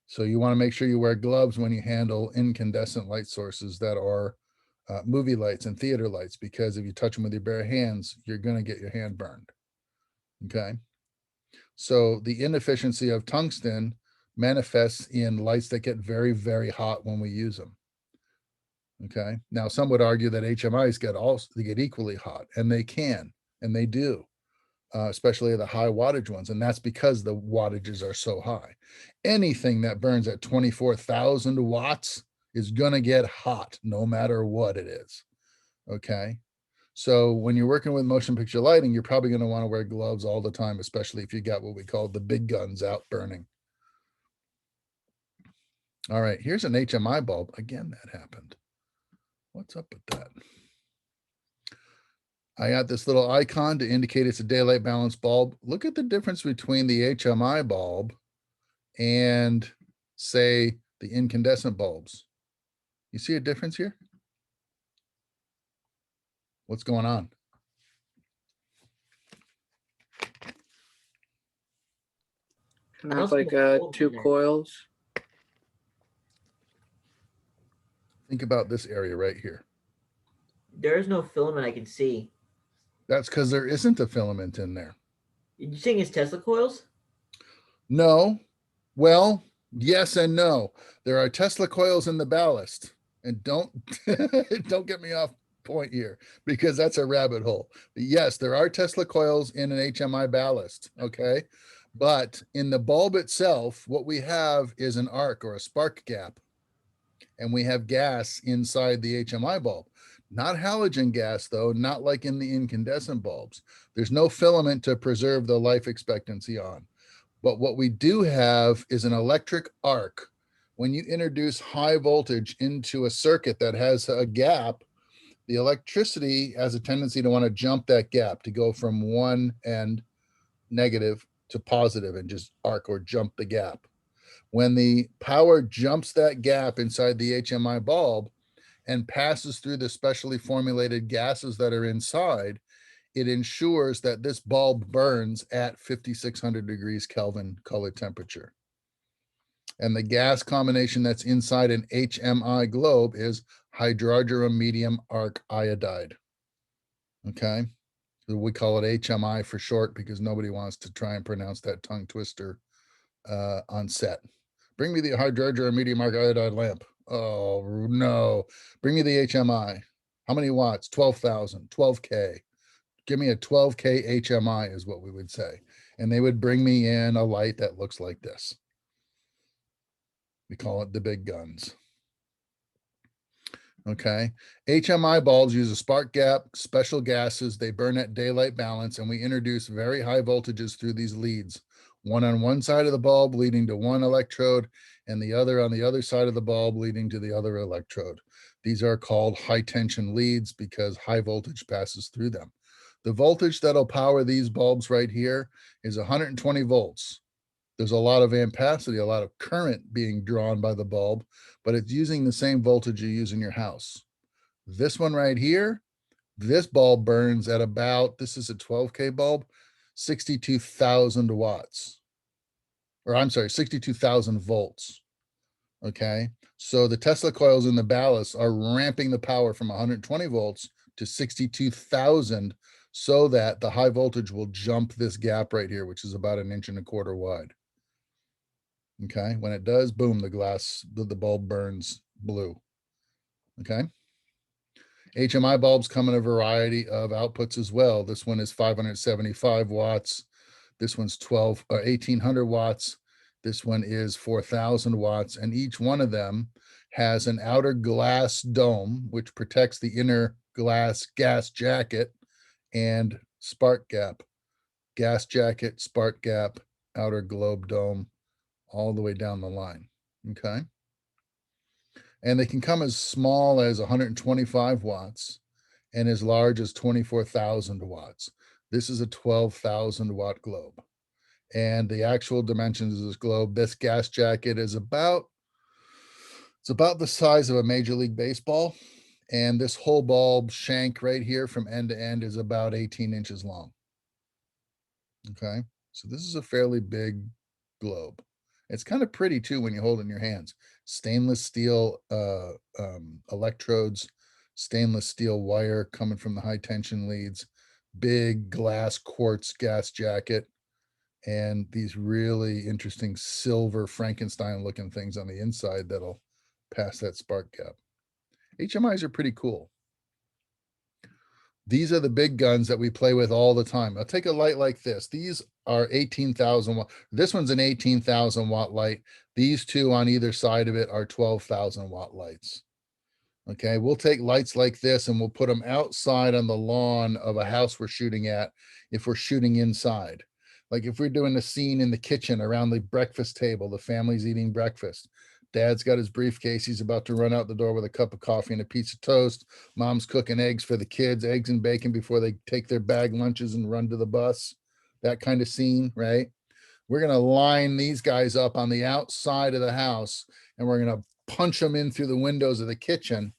So you want to make sure you wear gloves when you handle incandescent light sources that are movie lights and theater lights, because if you touch them with your bare hands, you're going to get your hand burned. Okay. So the inefficiency of tungsten manifests in lights that get very, very hot when we use them. Okay. Now, some would argue that HMIs get equally hot, and they can, and they do, especially the high wattage ones. And that's because the wattages are so high. Anything that burns at 24,000 watts is going to get hot no matter what it is. Okay. So when you're working with motion picture lighting, you're probably going to want to wear gloves all the time, especially if you got what we call the big guns out burning. All right. Here's an HMI bulb. Again, that happened. What's up with that? I got this little icon to indicate it's a daylight balanced bulb. Look at the difference between the HMI bulb and, say, the incandescent bulbs. You see a difference here? What's going on? And that's like two coils. Think about this area right here. There is no filament I can see. That's because there isn't a filament in there. You saying it's Tesla coils? No. Well, Yes and no. There are Tesla coils in the ballast, and don't don't get me off point here because that's a rabbit hole. Yes, there are Tesla coils in an HMI ballast, okay? But in the bulb itself, what we have is an arc or a spark gap, and we have gas inside the HMI bulb. Not halogen gas, though, not like in the incandescent bulbs. There's no filament to preserve the life expectancy on. But what we do have is an electric arc. When you introduce high voltage into a circuit that has a gap, the electricity has a tendency to want to jump that gap, to go from one end negative to positive and just arc or jump the gap. When the power jumps that gap inside the HMI bulb and passes through the specially formulated gases that are inside, it ensures that this bulb burns at 5,600 degrees Kelvin color temperature. And the gas combination that's inside an HMI globe is hydrogen medium arc iodide. Okay, so we call it HMI for short because nobody wants to try and pronounce that tongue twister on set. Bring me the hydrogen medium arc iodide lamp. Oh no, bring me the HMI. How many watts? 12,000, 12K. Give me a 12K HMI is what we would say. And they would bring me in a light that looks like this. We call it the big guns. Okay. HMI bulbs use a spark gap, special gases. They burn at daylight balance, and we introduce very high voltages through these leads. One on one side of the bulb leading to one electrode, and the other on the other side of the bulb leading to the other electrode. These are called high tension leads because high voltage passes through them. The voltage that'll power these bulbs right here is 120 volts. There's a lot of ampacity, a lot of current being drawn by the bulb, but it's using the same voltage you use in your house. This one right here, this bulb burns at about, this is a 12K bulb, 62,000 watts. Or I'm sorry, 62,000 volts. Okay, so the Tesla coils in the ballast are ramping the power from 120 volts to 62,000 so that the high voltage will jump this gap right here, which is about 1.25 inches wide. Okay, when it does, boom, the bulb burns blue. Okay. HMI bulbs come in a variety of outputs as well. This one is 575 watts. This one's 1,800 watts. This one is 4,000 watts. And each one of them has an outer glass dome, which protects the inner glass gas jacket and spark gap. Gas jacket, spark gap, outer globe dome, all the way down the line. Okay. And they can come as small as 125 watts and as large as 24,000 watts. This is a 12,000 watt globe. And the actual dimensions of this globe, this gas jacket is about the size of a Major League Baseball. And this whole bulb shank right here from end to end is about 18 inches long. Okay. So this is a fairly big globe. It's kind of pretty too when you hold it in your hands. Stainless steel electrodes, stainless steel wire coming from the high tension leads, big glass quartz gas jacket, and these really interesting silver Frankenstein looking things on the inside that'll pass that spark gap. HMIs are pretty cool. These are the big guns that we play with all the time. I'll take a light like this. These are 18,000 watt. This one's an 18,000 watt light. These two on either side of it are 12,000 watt lights. Okay, we'll take lights like this and we'll put them outside on the lawn of a house we're shooting at if we're shooting inside. Like if we're doing a scene in the kitchen around the breakfast table, the family's eating breakfast. Dad's got his briefcase. He's about to run out the door with a cup of coffee and a piece of toast. Mom's cooking eggs for the kids, eggs and bacon before they take their bag lunches and run to the bus. That kind of scene, right? We're going to line these guys up on the outside of the house, and we're going to punch them in through the windows of the kitchen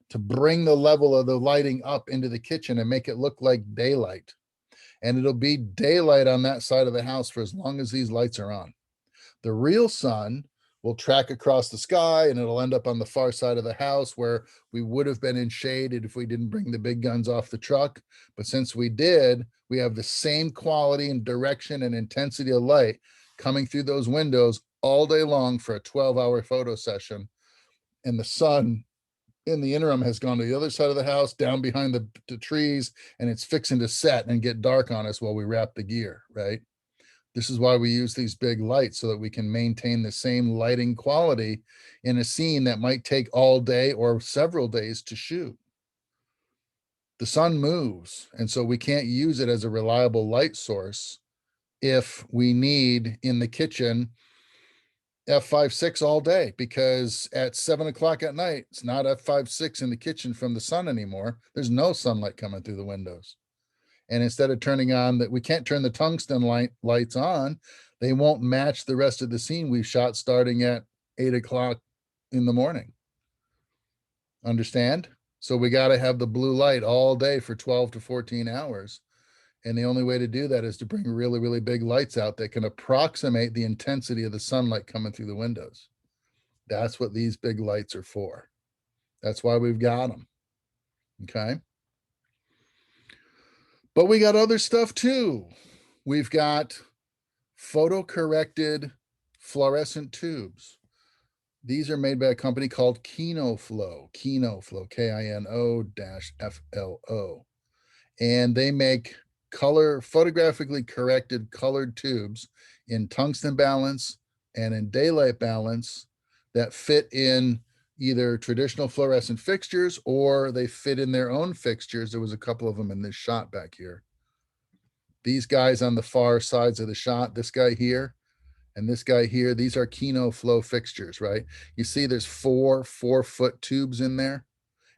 to bring the level of the lighting up into the kitchen and make it look like daylight. And it'll be daylight on that side of the house for as long as these lights are on. The real sun will track across the sky and it'll end up on the far side of the house where we would have been in shaded if we didn't bring the big guns off the truck. But since we did, we have the same quality and direction and intensity of light coming through those windows all day long for a 12-hour photo session. And the sun in the interim has gone to the other side of the house, down behind the trees, and it's fixing to set and get dark on us while we wrap the gear, right? This is why we use these big lights, so that we can maintain the same lighting quality in a scene that might take all day or several days to shoot. The sun moves, and so we can't use it as a reliable light source if we need in the kitchen F5.6 all day, because at 7 o'clock at night, it's not F5.6 in the kitchen from the sun anymore. There's no sunlight coming through the windows. And instead of turning on that, we can't turn the tungsten lights on. They won't match the rest of the scene we've shot starting at 8 o'clock in the morning. Understand? So we got to have the blue light all day for 12 to 14 hours. And the only way to do that is to bring really, really big lights out that can approximate the intensity of the sunlight coming through the windows. That's what these big lights are for. That's why we've got them. Okay. But we got other stuff too. We've got photo-corrected fluorescent tubes. These are made by a company called KinoFlow, KinoFlow, and they make photographically corrected colored tubes in tungsten balance and in daylight balance that fit in either traditional fluorescent fixtures, or they fit in their own fixtures. There was a couple of them in this shot back here. These guys on the far sides of the shot, this guy here and this guy here, these are KinoFlow fixtures, right? You see there's 4 4-foot tubes in there,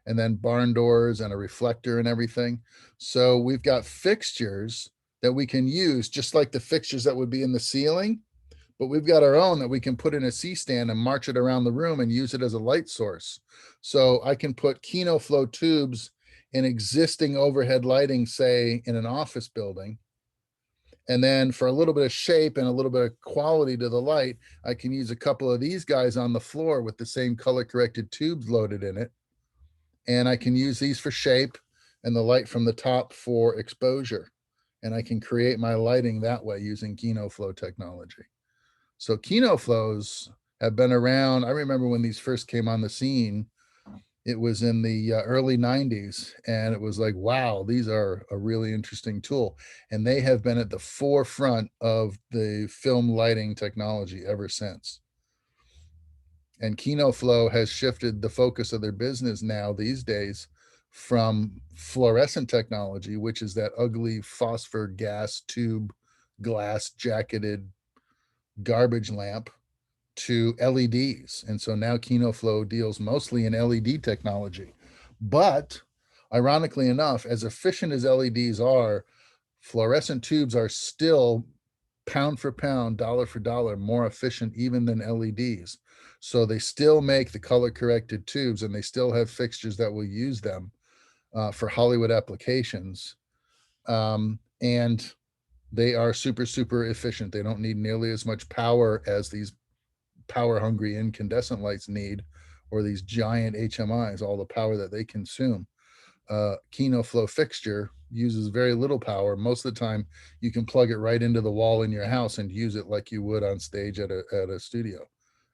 and then barn doors and a reflector and everything. So we've got fixtures that we can use just like the fixtures that would be in the ceiling, but we've got our own that we can put in a C-stand and march it around the room and use it as a light source. So I can put KinoFlow tubes in existing overhead lighting, say in an office building. And then for a little bit of shape and a little bit of quality to the light, I can use a couple of these guys on the floor with the same color corrected tubes loaded in it. And I can use these for shape and the light from the top for exposure. And I can create my lighting that way using KinoFlow technology. So KinoFlows have been around. I remember when these first came on the scene, it was in the early 90s. And it was like, wow, these are a really interesting tool. And they have been at the forefront of the film lighting technology ever since. And KinoFlow has shifted the focus of their business now these days from fluorescent technology, which is that ugly phosphor gas tube, glass jacketed garbage lamp, to LEDs. And so now KinoFlow deals mostly in LED technology. But ironically enough, as efficient as LEDs are, fluorescent tubes are still pound for pound, dollar for dollar, more efficient even than LEDs. So they still make the color corrected tubes, and they still have fixtures that will use them for Hollywood applications. And they are super, super efficient. They don't need nearly as much power as these power hungry incandescent lights need, or these giant HMIs, all the power that they consume. KinoFlow fixture uses very little power. Most of the time you can plug it right into the wall in your house and use it like you would on stage at a studio.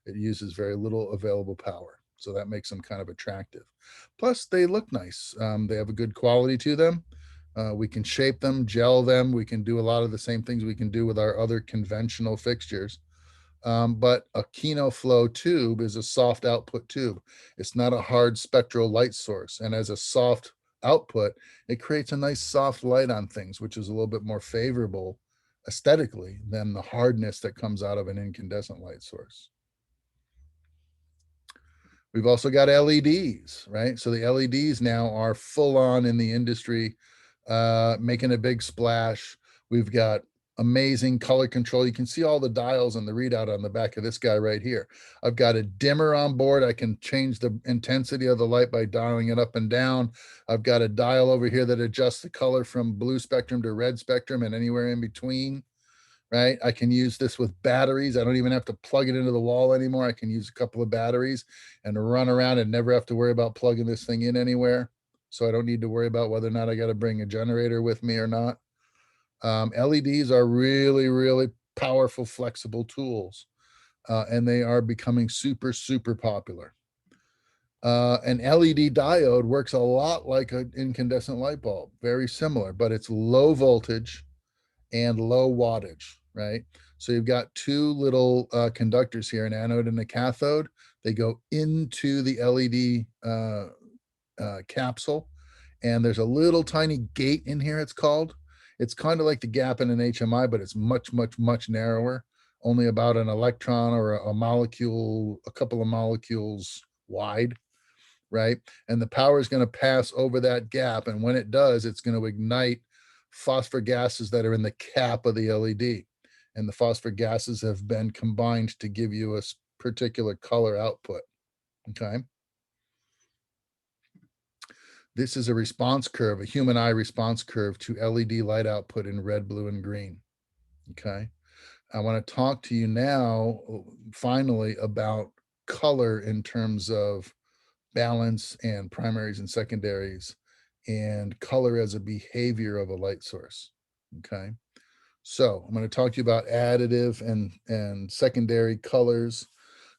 It uses very little available power. So that makes them kind of attractive. Plus they look nice. They have a good quality to them. We can shape them, gel them. We can do a lot of the same things we can do with our other conventional fixtures. But a KinoFlow tube is a soft output tube. It's not a hard spectral light source. And as a soft output, it creates a nice soft light on things, which is a little bit more favorable aesthetically than the hardness that comes out of an incandescent light source. We've also got LEDs, right? So the LEDs now are full on in the industry, making a big splash. We've got amazing color control. You can see all the dials and the readout on the back of this guy right here. I've got a dimmer on board. I can change the intensity of the light by dialing it up and down. I've got a dial over here that adjusts the color from blue spectrum to red spectrum and anywhere in between, right? I can use this with batteries. I don't even have to plug it into the wall anymore. I can use a couple of batteries and run around and never have to worry about plugging this thing in anywhere. So I don't need to worry about whether or not I got to bring a generator with me or not. LEDs are really, really powerful, flexible tools. and they are becoming super, super popular. An LED diode works a lot like an incandescent light bulb, very similar, but it's low voltage and low wattage, right? So you've got two little conductors here, an anode and a cathode. They go into the LED capsule, and there's a little tiny gate in here, it's called. It's kind of like the gap in an HMI, but it's much, much, much narrower, only about an electron or a molecule, a couple of molecules wide, right? And the power is going to pass over that gap. And when it does, it's going to ignite phosphor gases that are in the cap of the LED. And the phosphor gases have been combined to give you a particular color output, okay? This is a response curve, a human eye response curve to LED light output in red, blue, and green, okay? I want to talk to you now, finally, about color in terms of balance and primaries and secondaries, and color as a behavior of a light source, okay? So I'm going to talk to you about additive and secondary colors.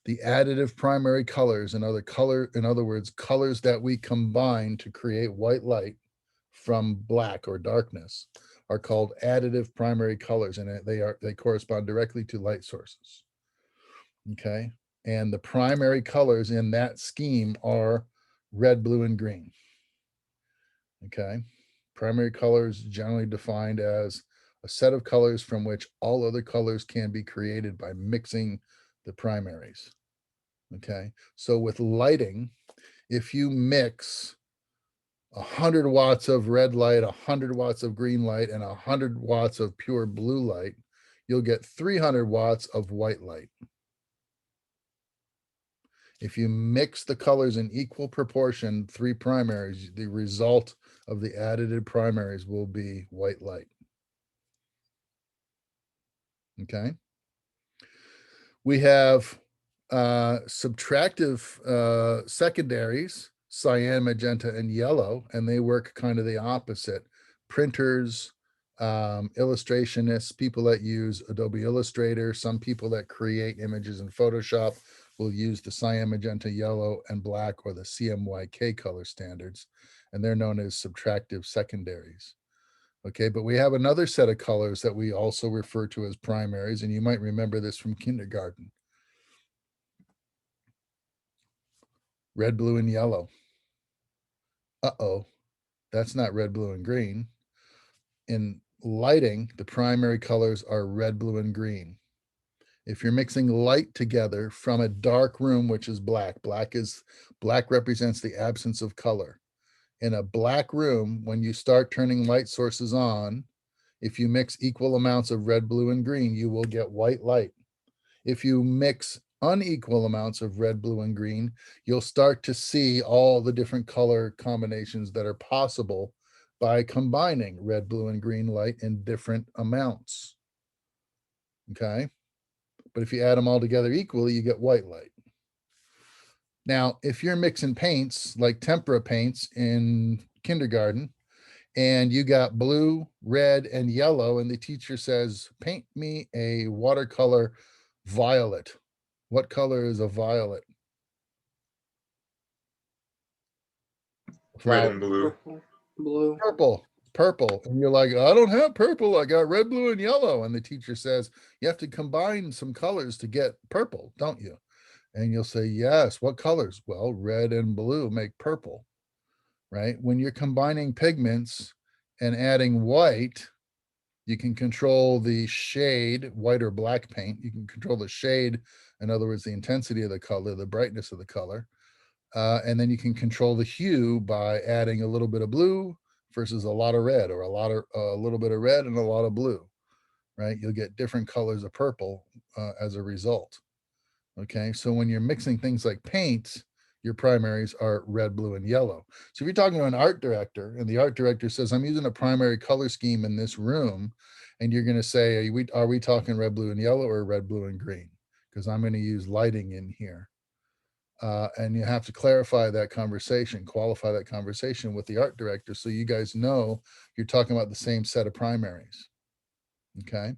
The additive primary colors, in other words, colors that we combine to create white light from black or darkness, are called additive primary colors, and they correspond directly to light sources. Okay, and the primary colors in that scheme are red, blue, and green. Okay, primary colors generally defined as a set of colors from which all other colors can be created by mixing the primaries. Okay, so with lighting, if you mix 100 watts of red light, 100 watts of green light, and 100 watts of pure blue light, you'll get 300 watts of white light. If you mix the colors in equal proportion, three primaries, the result of the additive primaries will be white light. Okay. We have subtractive secondaries, cyan, magenta, and yellow, and they work kind of the opposite. Printers, illustrationists, people that use Adobe Illustrator, some people that create images in Photoshop will use the cyan, magenta, yellow, and black, or the CMYK color standards, and they're known as subtractive secondaries. Okay, but we have another set of colors that we also refer to as primaries, and you might remember this from kindergarten. Red, blue, and yellow. Uh-oh, that's not red, blue, and green. In lighting, the primary colors are red, blue, and green. If you're mixing light together from a dark room, which is black, black represents the absence of color. In a black room, when you start turning light sources on, if you mix equal amounts of red, blue, and green, you will get white light. If you mix unequal amounts of red, blue, and green, you'll start to see all the different color combinations that are possible by combining red, blue, and green light in different amounts. Okay. But if you add them all together equally, you get white light. Now, if you're mixing paints like tempera paints in kindergarten, and you got blue, red, and yellow, and the teacher says, paint me a watercolor violet. What color is a violet? Red and blue. Blue. Purple. And you're like, I don't have purple. I got red, blue, and yellow. And the teacher says, you have to combine some colors to get purple, don't you? And you'll say, yes. What colors? Well, red and blue make purple, right? When you're combining pigments and adding white, you can control the shade, white or black paint. You can control the shade, in other words, the intensity of the color, the brightness of the color. And then you can control the hue by adding a little bit of blue versus a lot of red, or a little bit of red and a lot of blue, right? You'll get different colors of purple as a result. Okay, so when you're mixing things like paints, your primaries are red, blue, and yellow. So if you're talking to an art director and the art director says, I'm using a primary color scheme in this room, and you're going to say, are we talking red, blue, and yellow, or red, blue, and green? Because I'm going to use lighting in here. And you have to clarify that conversation, qualify that conversation with the art director, so you guys know you're talking about the same set of primaries. Okay.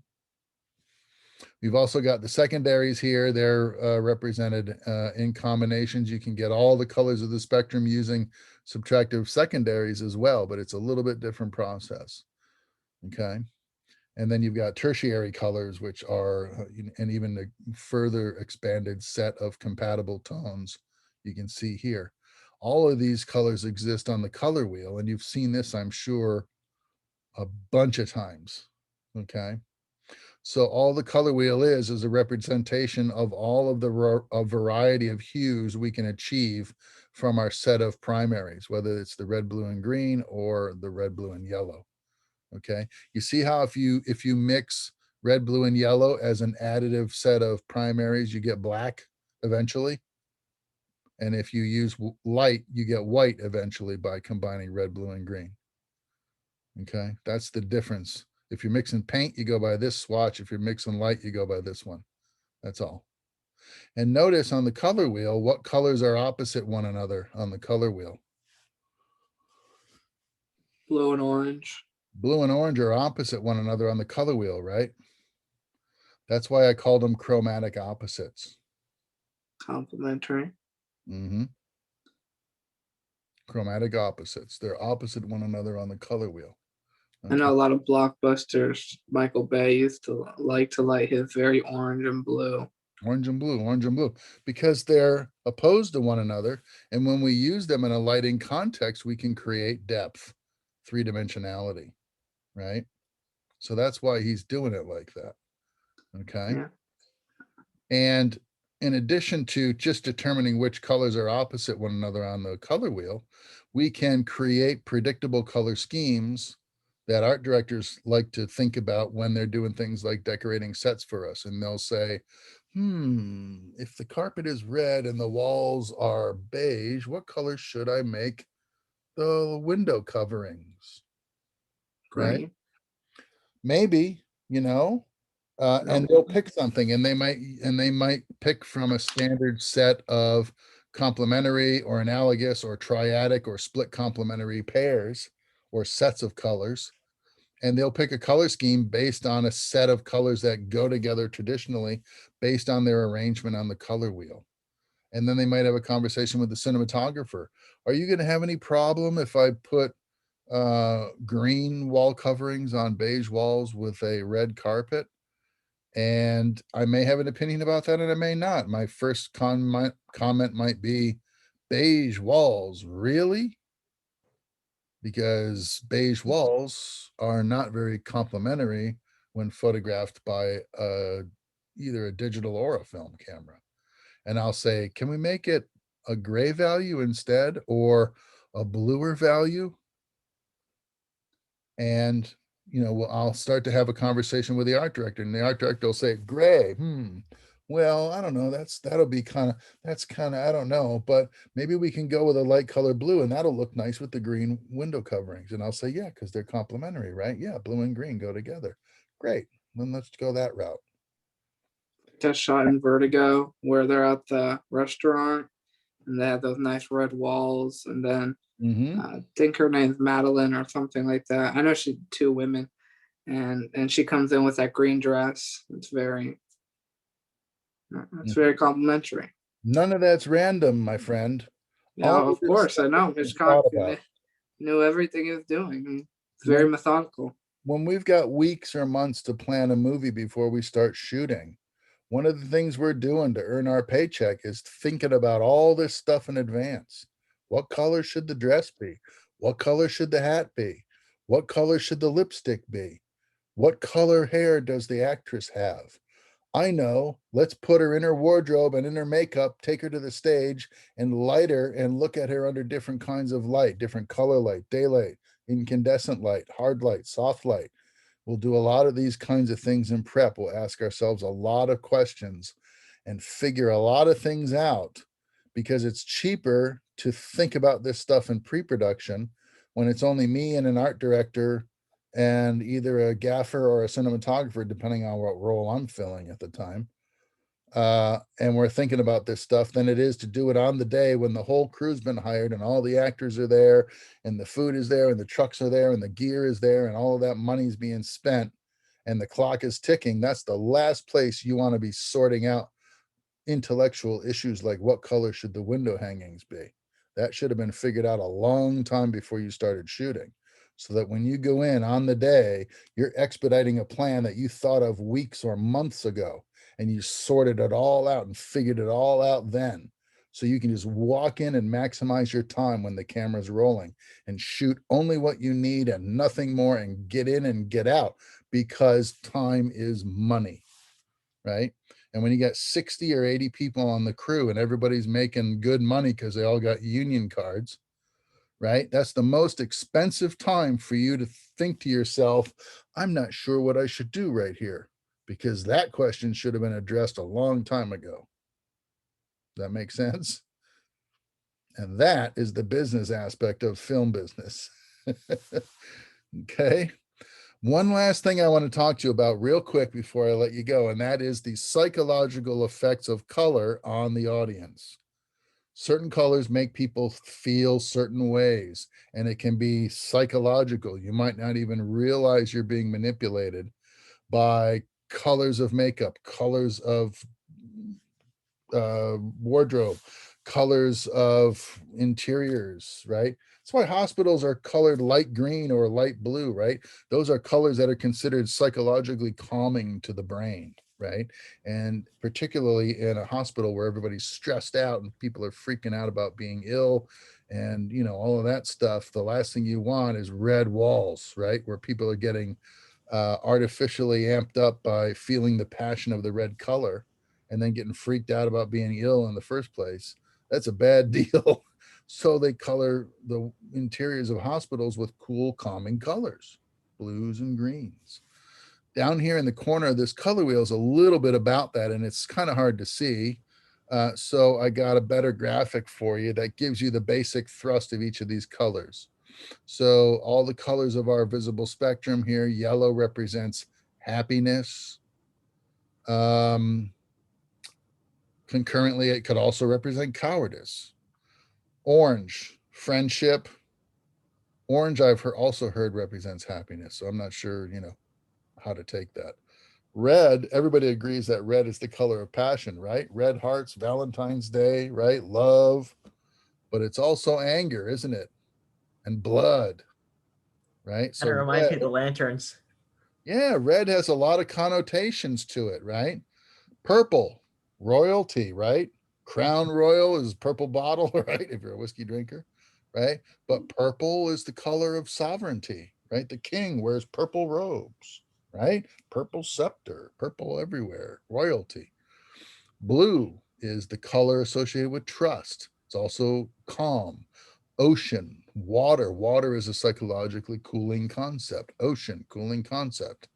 We've also got the secondaries here. They're represented in combinations. You can get all the colors of the spectrum using subtractive secondaries as well, but it's a little bit different process. Okay. And then you've got tertiary colors, which are an even further expanded set of compatible tones you can see here. All of these colors exist on the color wheel, and you've seen this, I'm sure, a bunch of times. Okay. So all the color wheel is a representation of all of the variety of hues we can achieve from our set of primaries, whether it's the red, blue, and green or the red, blue, and yellow. Okay, you see how if you mix red, blue, and yellow as an additive set of primaries, you get black eventually. And if you use light, you get white eventually by combining red, blue, and green. Okay, that's the difference. If you're mixing paint, you go by this swatch. If you're mixing light, you go by this one. That's all. And notice on the color wheel, what colors are opposite one another on the color wheel? Blue and orange. Blue and orange are opposite one another on the color wheel, right? That's why I called them chromatic opposites. Complementary. Mm-hmm. Chromatic opposites. They're opposite one another on the color wheel. I know a lot of blockbusters. Michael Bay used to like to light his very orange and blue. Orange and blue, because they're opposed to one another. And when we use them in a lighting context, we can create depth, three-dimensionality, right? So that's why he's doing it like that. Okay. Yeah. And in addition to just determining which colors are opposite one another on the color wheel, we can create predictable color schemes that art directors like to think about when they're doing things like decorating sets for us. And they'll say, if the carpet is red and the walls are beige, what color should I make the window coverings? Right? Maybe, and they'll pick something, and they might pick from a standard set of complementary or analogous or triadic or split complementary pairs or sets of colors. And they'll pick a color scheme based on a set of colors that go together traditionally based on their arrangement on the color wheel. And then they might have a conversation with the cinematographer. Are you going to have any problem if I put green wall coverings on beige walls with a red carpet? And I may have an opinion about that, and I may not. My first comment might be, beige walls, really? Because beige walls are not very complementary when photographed by either a digital or a film camera. And I'll say, can we make it a gray value instead, or a bluer value? And I'll start to have a conversation with the art director, and the art director will say, gray. Well, I don't know. That's kind of, I don't know, but maybe we can go with a light color blue, and that'll look nice with the green window coverings. And I'll say, yeah, because they're complementary, right? Yeah, blue and green go together. Great. Then let's go that route. Test shot in Vertigo where they're at the restaurant and they have those nice red walls, and then I think her name's Madeline or something like that. I know she's two women, and she comes in with that green dress. It's very complimentary. None of that's random, my friend. Yeah, of course, I know. Hitchcock knew everything he was doing. It's very methodical. When we've got weeks or months to plan a movie before we start shooting, one of the things we're doing to earn our paycheck is thinking about all this stuff in advance. What color should the dress be? What color should the hat be? What color should the lipstick be? What color hair does the actress have? I know, let's put her in her wardrobe and in her makeup, take her to the stage and light her and look at her under different kinds of light, different color light, daylight, incandescent light, hard light, soft light. We'll do a lot of these kinds of things in prep. We'll ask ourselves a lot of questions and figure a lot of things out, because it's cheaper to think about this stuff in pre-production when it's only me and an art director and either a gaffer or a cinematographer, depending on what role I'm filling at the time. And we're thinking about this stuff than it is to do it on the day when the whole crew's been hired and all the actors are there and the food is there and the trucks are there and the gear is there and all of that money's being spent. and the clock is ticking, that's the last place you want to be sorting out intellectual issues like what color should the window hangings be. That should have been figured out a long time before you started shooting, so that when you go in on the day, you're expediting a plan that you thought of weeks or months ago, and you sorted it all out and figured it all out then. So you can just walk in and maximize your time when the camera's rolling and shoot only what you need and nothing more, and get in and get out, because time is money, right? And when you got 60 or 80 people on the crew and everybody's making good money because they all got union cards, right? That's the most expensive time for you to think to yourself, I'm not sure what I should do right here, because that question should have been addressed a long time ago. That makes sense? And that is the business aspect of film business. Okay. One last thing I want to talk to you about real quick before I let you go, and that is the psychological effects of color on the audience. Certain colors make people feel certain ways, and it can be psychological. You might not even realize you're being manipulated by colors of makeup, colors of wardrobe, colors of interiors, right? That's why hospitals are colored light green or light blue, right? Those are colors that are considered psychologically calming to the brain, right? And particularly in a hospital where everybody's stressed out and people are freaking out about being ill and, you know, all of that stuff, the last thing you want is red walls, right? Where people are getting artificially amped up by feeling the passion of the red color and then getting freaked out about being ill in the first place. That's a bad deal. So they color the interiors of hospitals with cool, calming colors, blues and greens. Down here in the corner of this color wheel is a little bit about that, and it's kind of hard to see. So I got a better graphic for you that gives you the basic thrust of each of these colors. So all the colors of our visible spectrum here, yellow represents happiness. Concurrently, it could also represent cowardice. Orange, friendship. Orange, I've also heard represents happiness. So I'm not sure, you know, how to take that. Red, everybody agrees that red is the color of passion, right? Red hearts, Valentine's Day, right? Love. But it's also anger, isn't it? And blood, right? Kind of reminds me of the lanterns. Yeah, red has a lot of connotations to it, right? Purple, royalty, right? Crown Royal is purple bottle, right? If you're a whiskey drinker, right? But purple is the color of sovereignty, right? The king wears purple robes, right? Purple scepter, purple everywhere, royalty. Blue is the color associated with trust. It's also calm. Ocean, water. Water is a psychologically cooling concept. Ocean, cooling concept.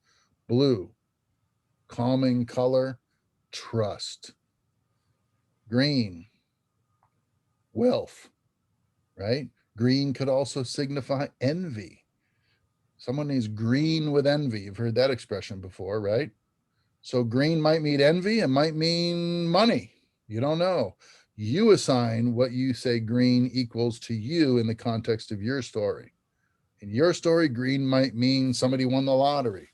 Blue, calming color, trust. Green, wealth, right? Green could also signify envy. Someone is green with envy. You've heard that expression before, right? So green might mean envy and might mean money. You don't know. You assign what you say green equals to you in the context of your story. In your story, green might mean somebody won the lottery.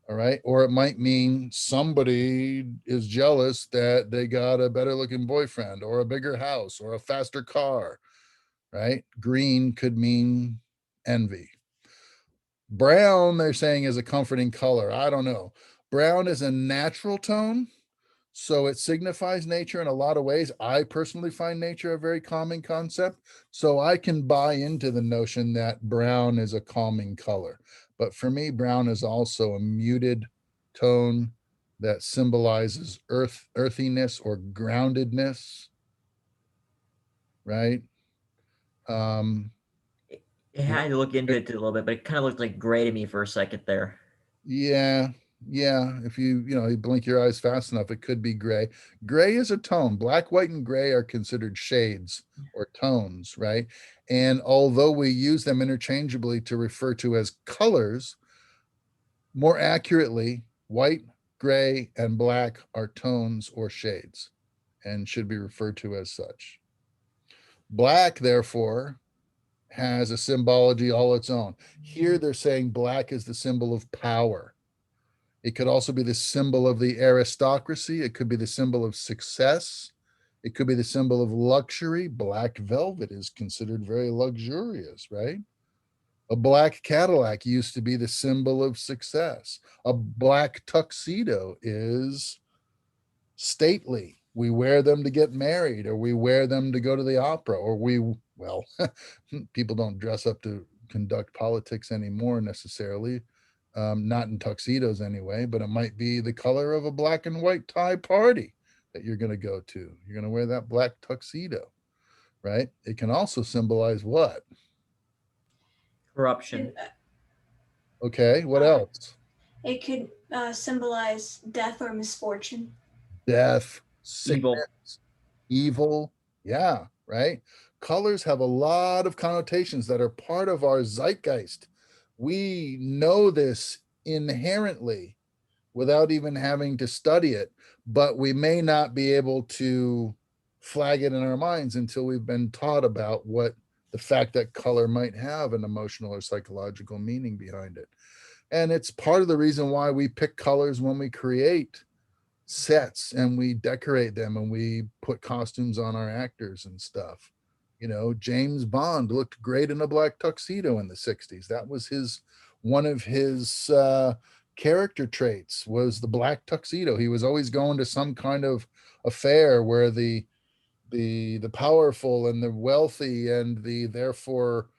All right. Or it might mean somebody is jealous that they got a better looking boyfriend or a bigger house or a faster car. Right. Green could mean envy. Brown, they're saying, is a comforting color. I don't know. Brown is a natural tone, so it signifies nature in a lot of ways. I personally find nature a very calming concept, so I can buy into the notion that brown is a calming color. But for me, brown is also a muted tone that symbolizes earthiness or groundedness, right? I had to look into it a little bit, but it kind of looked like gray to me for a second there. Yeah, if you blink your eyes fast enough, it could be gray. Gray is a tone. Black, white, and gray are considered shades or tones, right? And although we use them interchangeably to refer to as colors, more accurately, white, gray, and black are tones or shades and should be referred to as such. Black, therefore, has a symbology all its own. Here they're saying black is the symbol of power. It could also be the symbol of the aristocracy. It could be the symbol of success. It could be the symbol of luxury. Black velvet is considered very luxurious, right? A black Cadillac used to be the symbol of success. A black tuxedo is stately. We wear them to get married, or we wear them to go to the opera, or well, people don't dress up to conduct politics anymore necessarily, not in tuxedos anyway, but it might be the color of a black and white tie party that you're going to go to. You're going to wear that black tuxedo, right? It can also symbolize what? Corruption. Okay, what else? It could symbolize death or misfortune. Death, Evil. sickness, evil. Yeah, right. Colors have a lot of connotations that are part of our zeitgeist. We know this inherently without even having to study it, but we may not be able to flag it in our minds until we've been taught about what the fact that color might have an emotional or psychological meaning behind it. And it's part of the reason why we pick colors when we create sets and we decorate them and we put costumes on our actors and stuff. You know, James Bond looked great in a black tuxedo in the 60s. That was one of his character traits, was the black tuxedo. He was always going to some kind of affair where the powerful and the wealthy and the therefore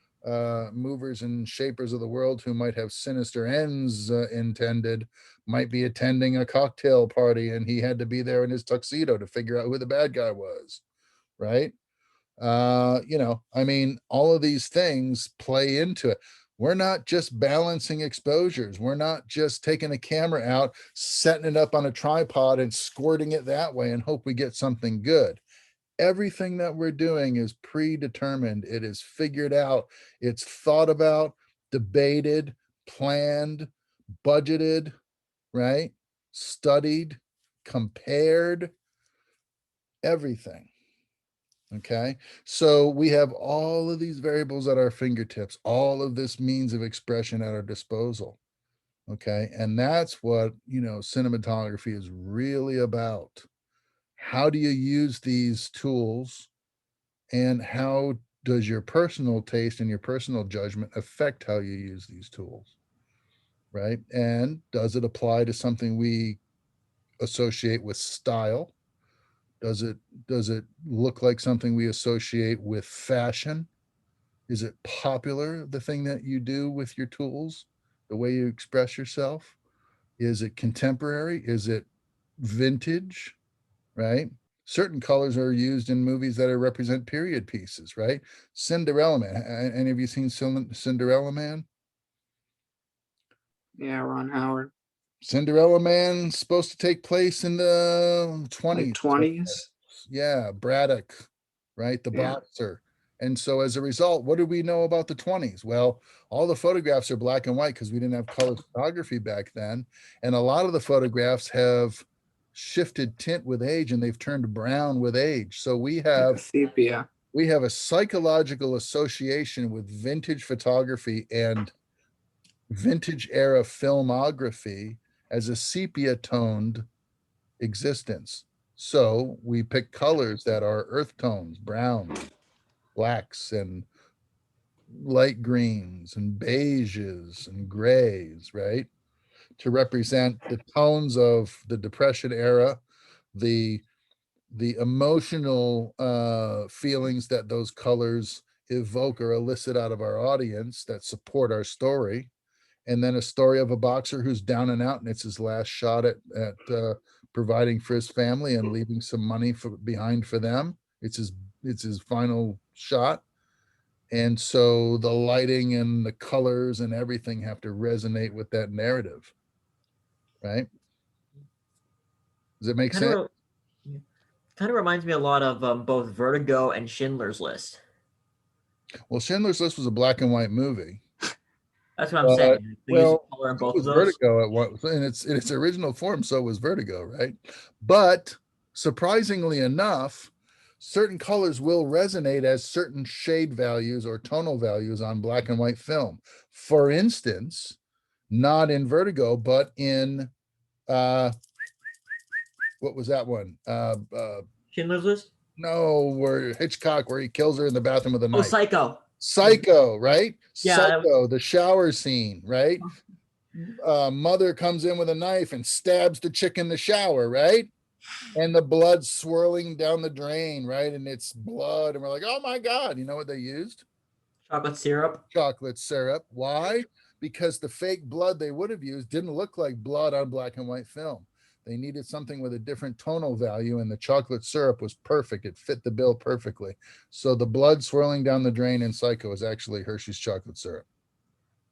movers and shapers of the world who might have sinister ends intended might be attending a cocktail party, and he had to be there in his tuxedo to figure out who the bad guy was, right? You know, I mean, all of these things play into it. We're not just balancing exposures. We're not just taking a camera out, setting it up on a tripod and squirting it that way and hope we get something good. Everything that we're doing is predetermined. It is figured out. It's thought about, debated, planned, budgeted, right? Studied, compared, everything. Okay. So we have all of these variables at our fingertips, all of this means of expression at our disposal. Okay. And that's what, you know, cinematography is really about. How do you use these tools, and how does your personal taste and your personal judgment affect how you use these tools, right? And does it apply to something we associate with style? Does it look like something we associate with fashion? Is it popular, the thing that you do with your tools, the way you express yourself? Is it contemporary? Is it vintage, right? Certain colors are used in movies that represent period pieces, right? Cinderella Man. Any of you seen Cinderella Man? Yeah, Ron Howard. Cinderella Man's supposed to take place in the 20s. Like 20s. Yeah, Braddock, right? The Yeah. boxer. And so as a result, what do we know about the 20s? Well, all the photographs are black and white because we didn't have color photography back then. And a lot of the photographs have shifted tint with age, and they've turned brown with age. So we have Sepia. a psychological association with vintage photography and vintage era filmography as a sepia toned existence. So we pick colors that are earth tones, browns, blacks, and light greens, and beiges, and grays, right? To represent the tones of the Depression era, the emotional feelings that those colors evoke or elicit out of our audience that support our story. And then a story of a boxer who's down and out, and it's his last shot at providing for his family and leaving some money behind for them. It's his final shot. And so the lighting and the colors and everything have to resonate with that narrative, right? Does it make sense? Kind of reminds me a lot of both Vertigo and Schindler's List. Well, Schindler's List was a black and white movie. That's what I'm saying. They use color in both of those. Vertigo in its original form, so was Vertigo, right? But surprisingly enough, certain colors will resonate as certain shade values or tonal values on black and white film. For instance, not in Vertigo, but in What was that one? Schindler's List. No, where Hitchcock, where he kills her in the bathroom with a Oh, knife. Psycho. Psycho, right? Yeah. Psycho, the shower scene, right? Mother comes in with a knife and stabs the chick in the shower, right? And the blood swirling down the drain, right? And it's blood. And we're like, oh my God, you know what they used? Chocolate syrup. Chocolate syrup. Why? Because the fake blood they would have used didn't look like blood on black and white film. They needed something with a different tonal value, and the chocolate syrup was perfect. It fit the bill perfectly. So the blood swirling down the drain in Psycho is actually Hershey's chocolate syrup.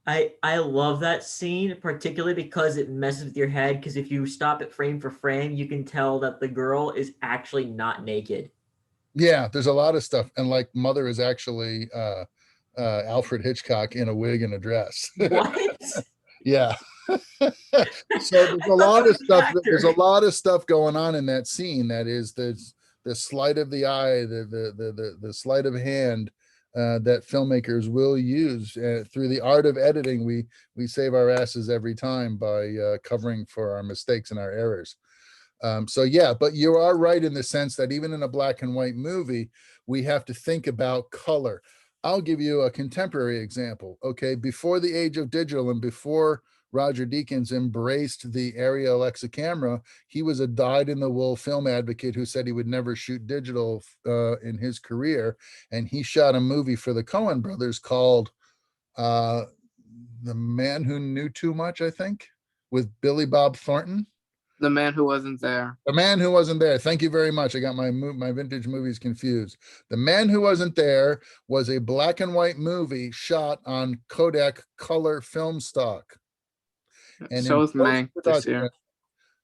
I love that scene, particularly because it messes with your head. Because if you stop it frame for frame, you can tell that the girl is actually not naked. Yeah, there's a lot of stuff. And like Mother is actually Alfred Hitchcock in a wig and a dress. What? Yeah. So there's a lot of stuff. There's a lot of stuff going on in that scene. That is the sleight of the eye, the sleight of hand that filmmakers will use through the art of editing. We save our asses every time by covering for our mistakes and our errors. So yeah, but you are right in the sense that even in a black and white movie, we have to think about color. I'll give you a contemporary example. Okay, before the age of digital and before Roger Deakins embraced the Area Alexa camera, he was a dyed-in-the-wool film advocate who said he would never shoot digital in his career. And he shot a movie for the Coen brothers called The Man Who Knew Too Much, I think, with Billy Bob Thornton. The Man Who Wasn't There. The Man Who Wasn't There. Thank you very much. I got my vintage movies confused. The Man Who Wasn't There was a black and white movie shot on Kodak color film stock. And So was Mank this year.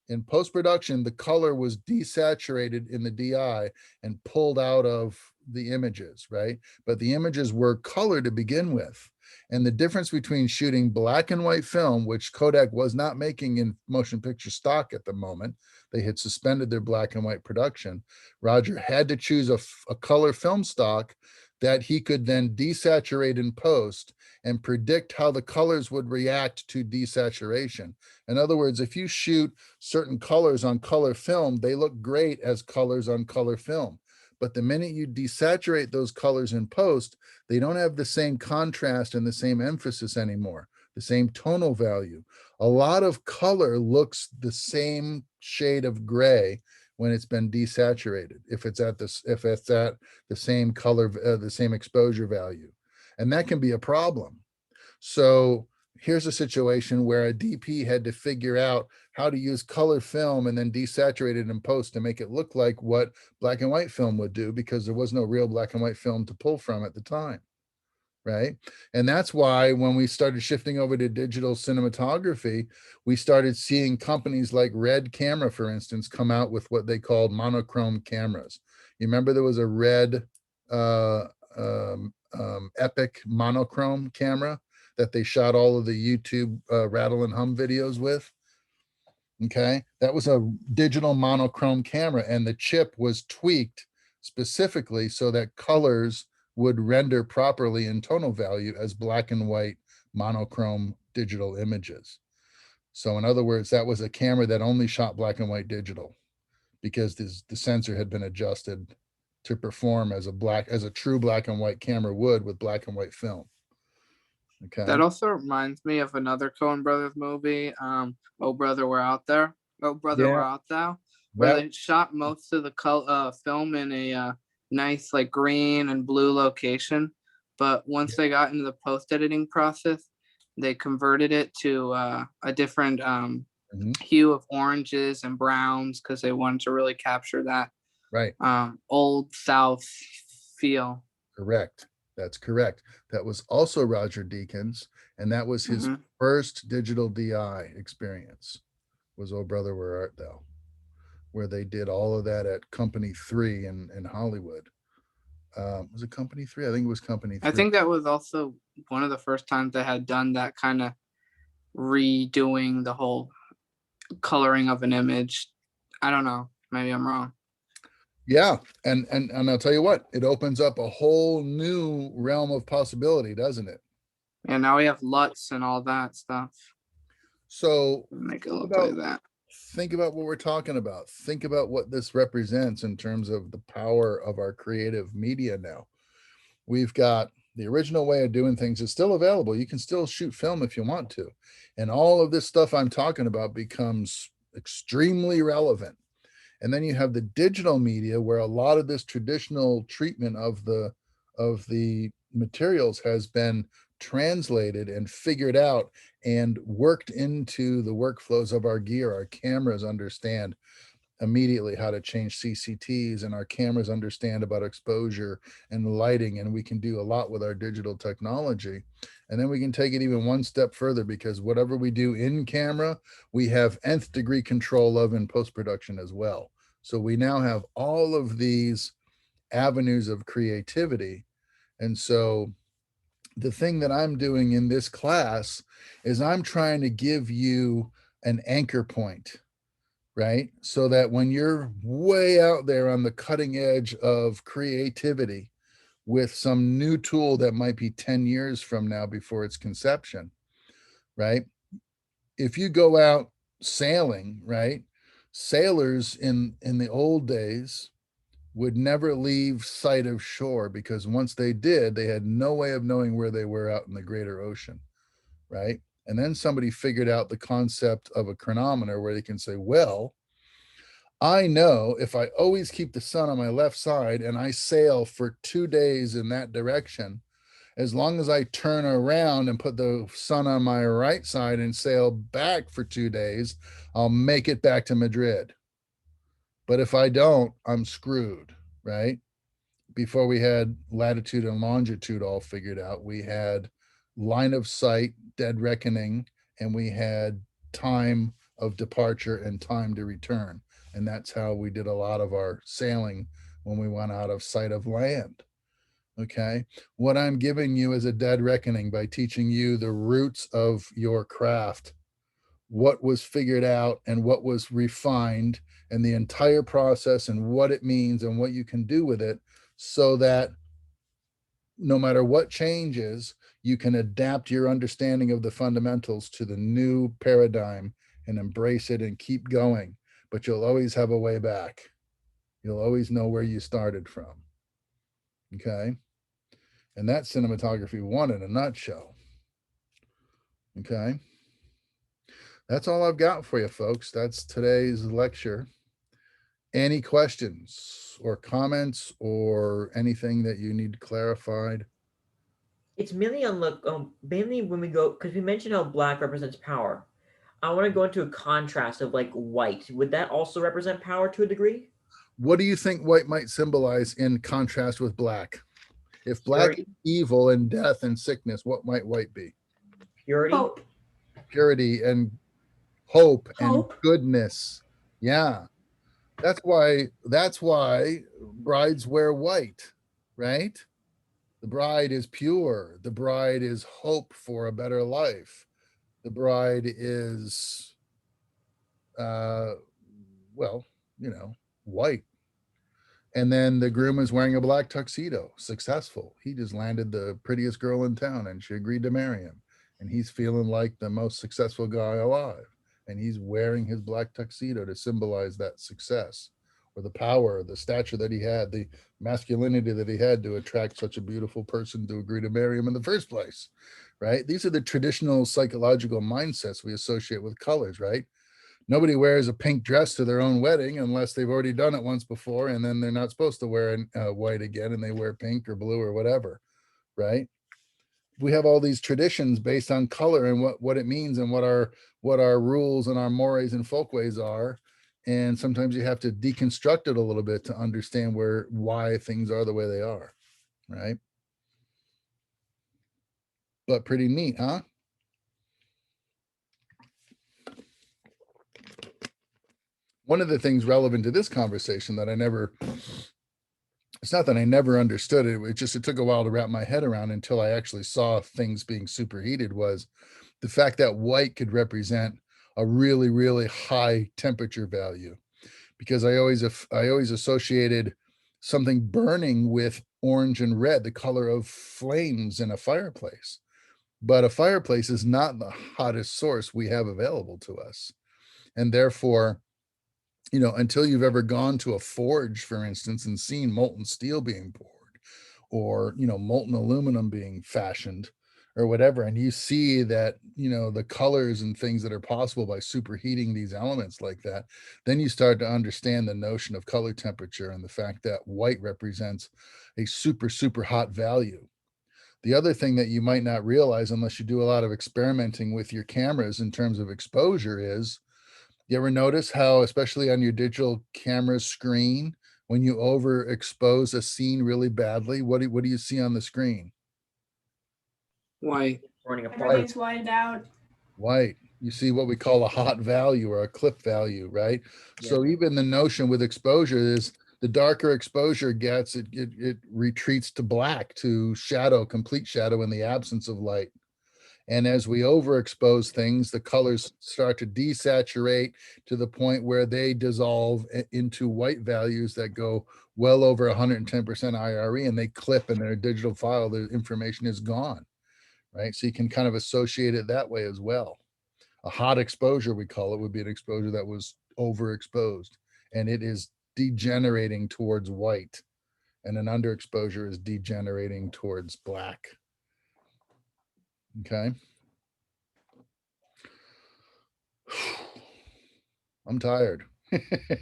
in post-production, the color was desaturated in the DI and pulled out of the images, right? But the images were color to begin with. And the difference between shooting black and white film, which Kodak was not making in motion picture stock at the moment, they had suspended their black and white production. Roger had to choose a color film stock that he could then desaturate in post and predict how the colors would react to desaturation. In other words, if you shoot certain colors on color film, they look great as colors on color film. But the minute you desaturate those colors in post, they don't have the same contrast and the same emphasis anymore, the same tonal value. A lot of color looks the same shade of gray when it's been desaturated, if it's at the same color, the same exposure value. And that can be a problem. So here's a situation where a DP had to figure out how to use color film and then desaturate it in post to make it look like what black and white film would do, because there was no real black and white film to pull from at the time, right? And that's why when we started shifting over to digital cinematography, we started seeing companies like Red Camera, for instance, come out with what they called monochrome cameras. You remember there was a Red Epic monochrome camera that they shot all of the YouTube rattle and hum videos with. Okay, that was a digital monochrome camera, and the chip was tweaked specifically so that colors would render properly in tonal value as black and white monochrome digital images. So in other words, that was a camera that only shot black and white digital because the sensor had been adjusted to perform as a true black and white camera would with black and white film. Okay. That also reminds me of another Coen Brothers movie, Oh Brother We're Out There. Oh Brother We're Out There, where they shot most of the film in a nice like green and blue location. But once they got into the post-editing process, they converted it to a different hue of oranges and browns because they wanted to really capture that old South feel. Correct. That's correct. That was also Roger Deakins, and that was his first digital DI experience, was Oh Brother Where Art Thou, where they did all of that at Company 3 in Hollywood. Was it Company 3? I think it was Company 3. I think that was also one of the first times they had done that kind of redoing the whole coloring of an image. I don't know. Maybe I'm wrong. Yeah, and I'll tell you what, it opens up a whole new realm of possibility, doesn't it? And now we have LUTs and all that stuff. So make it look like that. think about what we're talking about. Think about what this represents in terms of the power of our creative media now. We've got the original way of doing things is still available. You can still shoot film if you want to. And all of this stuff I'm talking about becomes extremely relevant. And then you have the digital media where a lot of this traditional treatment of the materials has been translated and figured out and worked into the workflows of our gear. Our cameras understand immediately how to change CCTs, and our cameras understand about exposure and lighting, and we can do a lot with our digital technology. And then we can take it even one step further, because whatever we do in camera, we have nth degree control of in post-production as well. So we now have all of these avenues of creativity. And so the thing that I'm doing in this class is I'm trying to give you an anchor point, right? So that when you're way out there on the cutting edge of creativity with some new tool that might be 10 years from now before its conception, right? If you go out sailing, right? Sailors in the old days would never leave sight of shore, because once they did, they had no way of knowing where they were out in the greater ocean, right? And then somebody figured out the concept of a chronometer where they can say, well, I know if I always keep the sun on my left side and I sail for 2 days in that direction, as long as I turn around and put the sun on my right side and sail back for 2 days, I'll make it back to Madrid. But if I don't, I'm screwed, right? Before we had latitude and longitude all figured out, we had line of sight, dead reckoning, and we had time of departure and time to return. And that's how we did a lot of our sailing when we went out of sight of land. Okay. What I'm giving you is a dead reckoning by teaching you the roots of your craft, what was figured out and what was refined, and the entire process and what it means and what you can do with it, so that no matter what changes, you can adapt your understanding of the fundamentals to the new paradigm and embrace it and keep going. But you'll always have a way back. You'll always know where you started from. Okay. And that's cinematography 1 in a nutshell. Okay. That's all I've got for you, folks. That's today's lecture. Any questions or comments or anything that you need clarified? It's mainly on the mainly when we go, because we mentioned how black represents power. I want to go into a contrast of like white. Would that also represent power to a degree? What do you think white might symbolize in contrast with black? If black is evil and death and sickness, what might white be? Purity. Hope. Purity and hope and Hope. goodness. Yeah. That's why brides wear white, right? The bride is pure. The bride is hope for a better life. The bride is, well, you know, white. And then the groom is wearing a black tuxedo, successful. He just landed the prettiest girl in town and she agreed to marry him. And he's feeling like the most successful guy alive. And he's wearing his black tuxedo to symbolize that success, or the power, the stature that he had, the masculinity that he had to attract such a beautiful person to agree to marry him in the first place, right? These are the traditional psychological mindsets we associate with colors, right? Nobody wears a pink dress to their own wedding unless they've already done it once before, and then they're not supposed to wear white again, and they wear pink or blue or whatever, right? We have all these traditions based on color and what it means and what our rules and our mores and folkways are. And sometimes you have to deconstruct it a little bit to understand why things are the way they are, right? But pretty neat, huh? One of the things relevant to this conversation that it's not that I never understood it, it took a while to wrap my head around until I actually saw things being superheated, was the fact that white could represent a really, really high temperature value. Because I always associated something burning with orange and red, the color of flames in a fireplace. But a fireplace is not the hottest source we have available to us. And therefore, you know, until you've ever gone to a forge, for instance, and seen molten steel being poured, or, you know, molten aluminum being fashioned or whatever, and you see that, you know, the colors and things that are possible by superheating these elements like that, then you start to understand the notion of color temperature and the fact that white represents a super, super hot value. The other thing that you might not realize unless you do a lot of experimenting with your cameras in terms of exposure is, you ever notice how, especially on your digital camera screen, when you overexpose a scene really badly, what do you see on the screen? White. Running apart. Everything's whited out. White. You see what we call a hot value or a clip value, right? Yeah. So even the notion with exposure is the darker exposure gets, it retreats to black, to shadow, complete shadow in the absence of light. And as we overexpose things, the colors start to desaturate to the point where they dissolve into white values that go well over 110% IRE, and they clip in their digital file. The information is gone, right? So you can kind of associate it that way as well. A hot exposure, we call it, would be an exposure that was overexposed, and it is degenerating towards white. And an underexposure is degenerating towards black. Okay. I'm tired.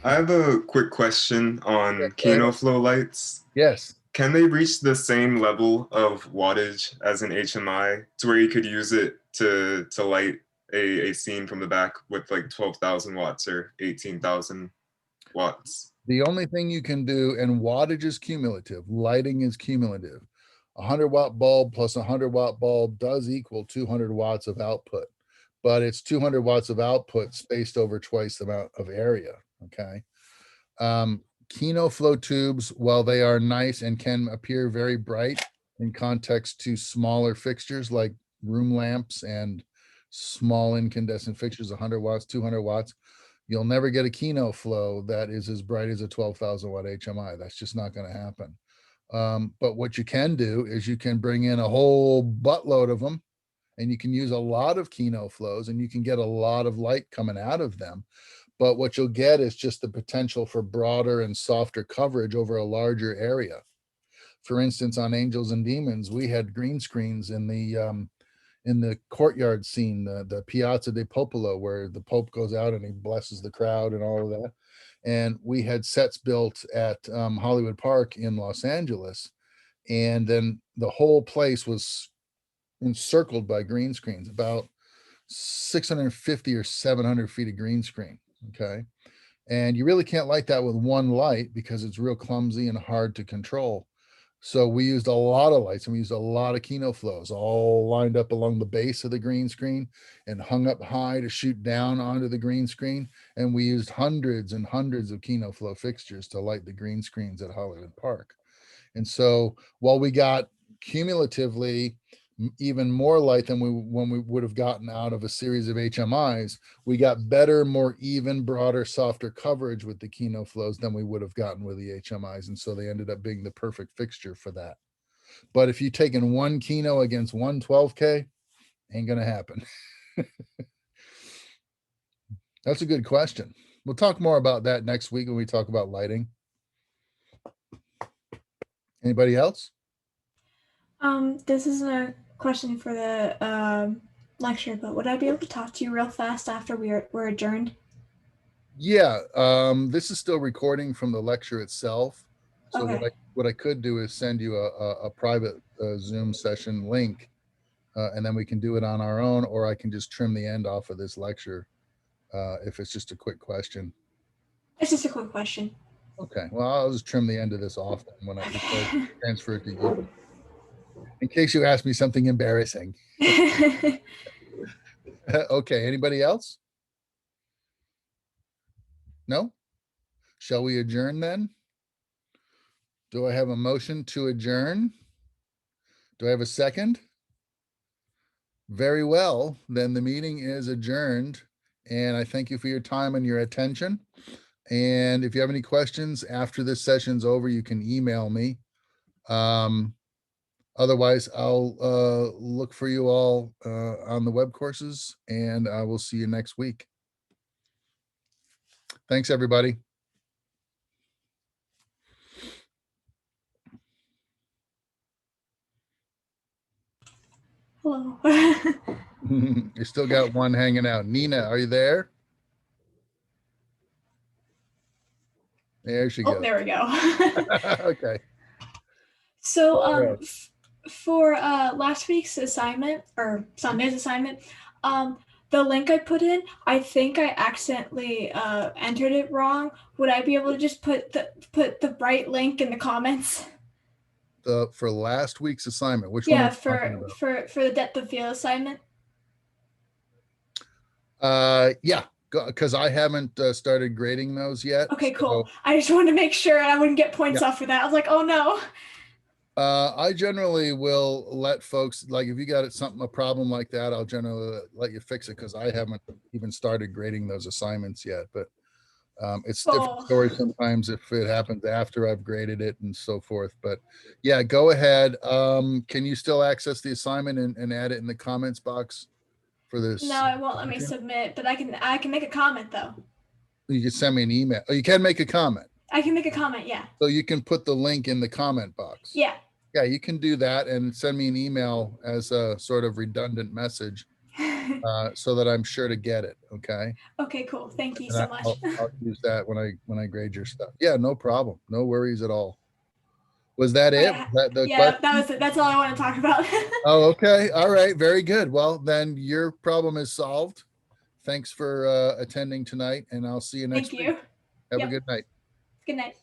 I have a quick question on Kino flow lights. Yes. Can they reach the same level of wattage as an HMI to where you could use it to light a scene from the back with like 12,000 watts or 18,000 watts? The only thing you can do, and wattage is cumulative, lighting is cumulative. A 100-watt bulb plus a 100-watt bulb does equal 200 watts of output, but it's 200 watts of output spaced over twice the amount of area. Okay. Kino flow tubes, while they are nice and can appear very bright in context to smaller fixtures like room lamps and small incandescent fixtures, 100 watts, 200 watts, you'll never get a Kino flow that is as bright as a 12,000 watt HMI. That's just not going to happen. But what you can do is you can bring in a whole buttload of them, and you can use a lot of Kino flows, and you can get a lot of light coming out of them. But what you'll get is just the potential for broader and softer coverage over a larger area. For instance, on Angels and Demons, we had green screens in the courtyard scene, the Piazza de Popolo, where the Pope goes out and he blesses the crowd and all of that. And we had sets built at Hollywood Park in Los Angeles. And then the whole place was encircled by green screens, about 650 or 700 feet of green screen. Okay. And you really can't light that with one light because it's real clumsy and hard to control. So we used a lot of lights, and we used a lot of Kino flows all lined up along the base of the green screen and hung up high to shoot down onto the green screen. And we used hundreds and hundreds of Kino flow fixtures to light the green screens at Hollywood Park. And so while we got cumulatively even more light than when we would have gotten out of a series of HMIs, we got better, more even, broader, softer coverage with the Kino flows than we would have gotten with the HMIs. And so they ended up being the perfect fixture for that. But if you're taking one Kino against 112K, ain't going to happen. That's a good question. We'll talk more about that next week when we talk about lighting. Anybody else? This isn't a question for the lecture, but would I be able to talk to you real fast after we're adjourned? Yeah, this is still recording from the lecture itself. So Okay. what I could do is send you a private Zoom session link, and then we can do it on our own, or I can just trim the end off of this lecture if it's just a quick question. It's just a quick question. Okay, well, I'll just trim the end of this off then when I transfer it to you, in case you ask me something embarrassing. Okay, anybody else? No? Shall we adjourn then? Do I have a motion to adjourn? Do I have a second? Very well, then the meeting is adjourned, and I thank you for your time and your attention. And if you have any questions after this session's over, you can email me. Otherwise, I'll look for you all on the web courses, and I will see you next week. Thanks, everybody. Hello. You still got one hanging out. Nina, are you there? There she Oh, goes. there we go. Okay. So, Alright. for last week's assignment or Sunday's assignment, the link I put in, I think I accidentally entered it wrong. Would I be able to just put the right link in the comments? For last week's assignment, which one are Yeah, you talking about? for the depth of field assignment. Yeah, because I haven't started grading those yet. Okay, so, cool. I just wanted to make sure I wouldn't get points off for that. I was like, oh no. I generally will let folks, like, if you got a problem like that, I'll generally let you fix it because I haven't even started grading those assignments yet. But it's a different story sometimes if it happens after I've graded it and so forth. But yeah, go ahead. Can you still access the assignment and add it in the comments box for this? No, it won't let me submit, but I can make a comment though. You can send me an email. Oh, you can make a comment. I can make a comment, yeah. So you can put the link in the comment box. Yeah. Yeah, you can do that and send me an email as a sort of redundant message so that I'm sure to get it. Okay. Okay, cool. Thank you And so much. I'll use that when I grade your stuff. Yeah, no problem. No worries at all. Was that it? Was that the question? That was it. That's all I want to talk about. Oh, okay. All right. Very good. Well, then your problem is solved. Thanks for attending tonight, and I'll see you next week. Thank you. Have a good night. Good night.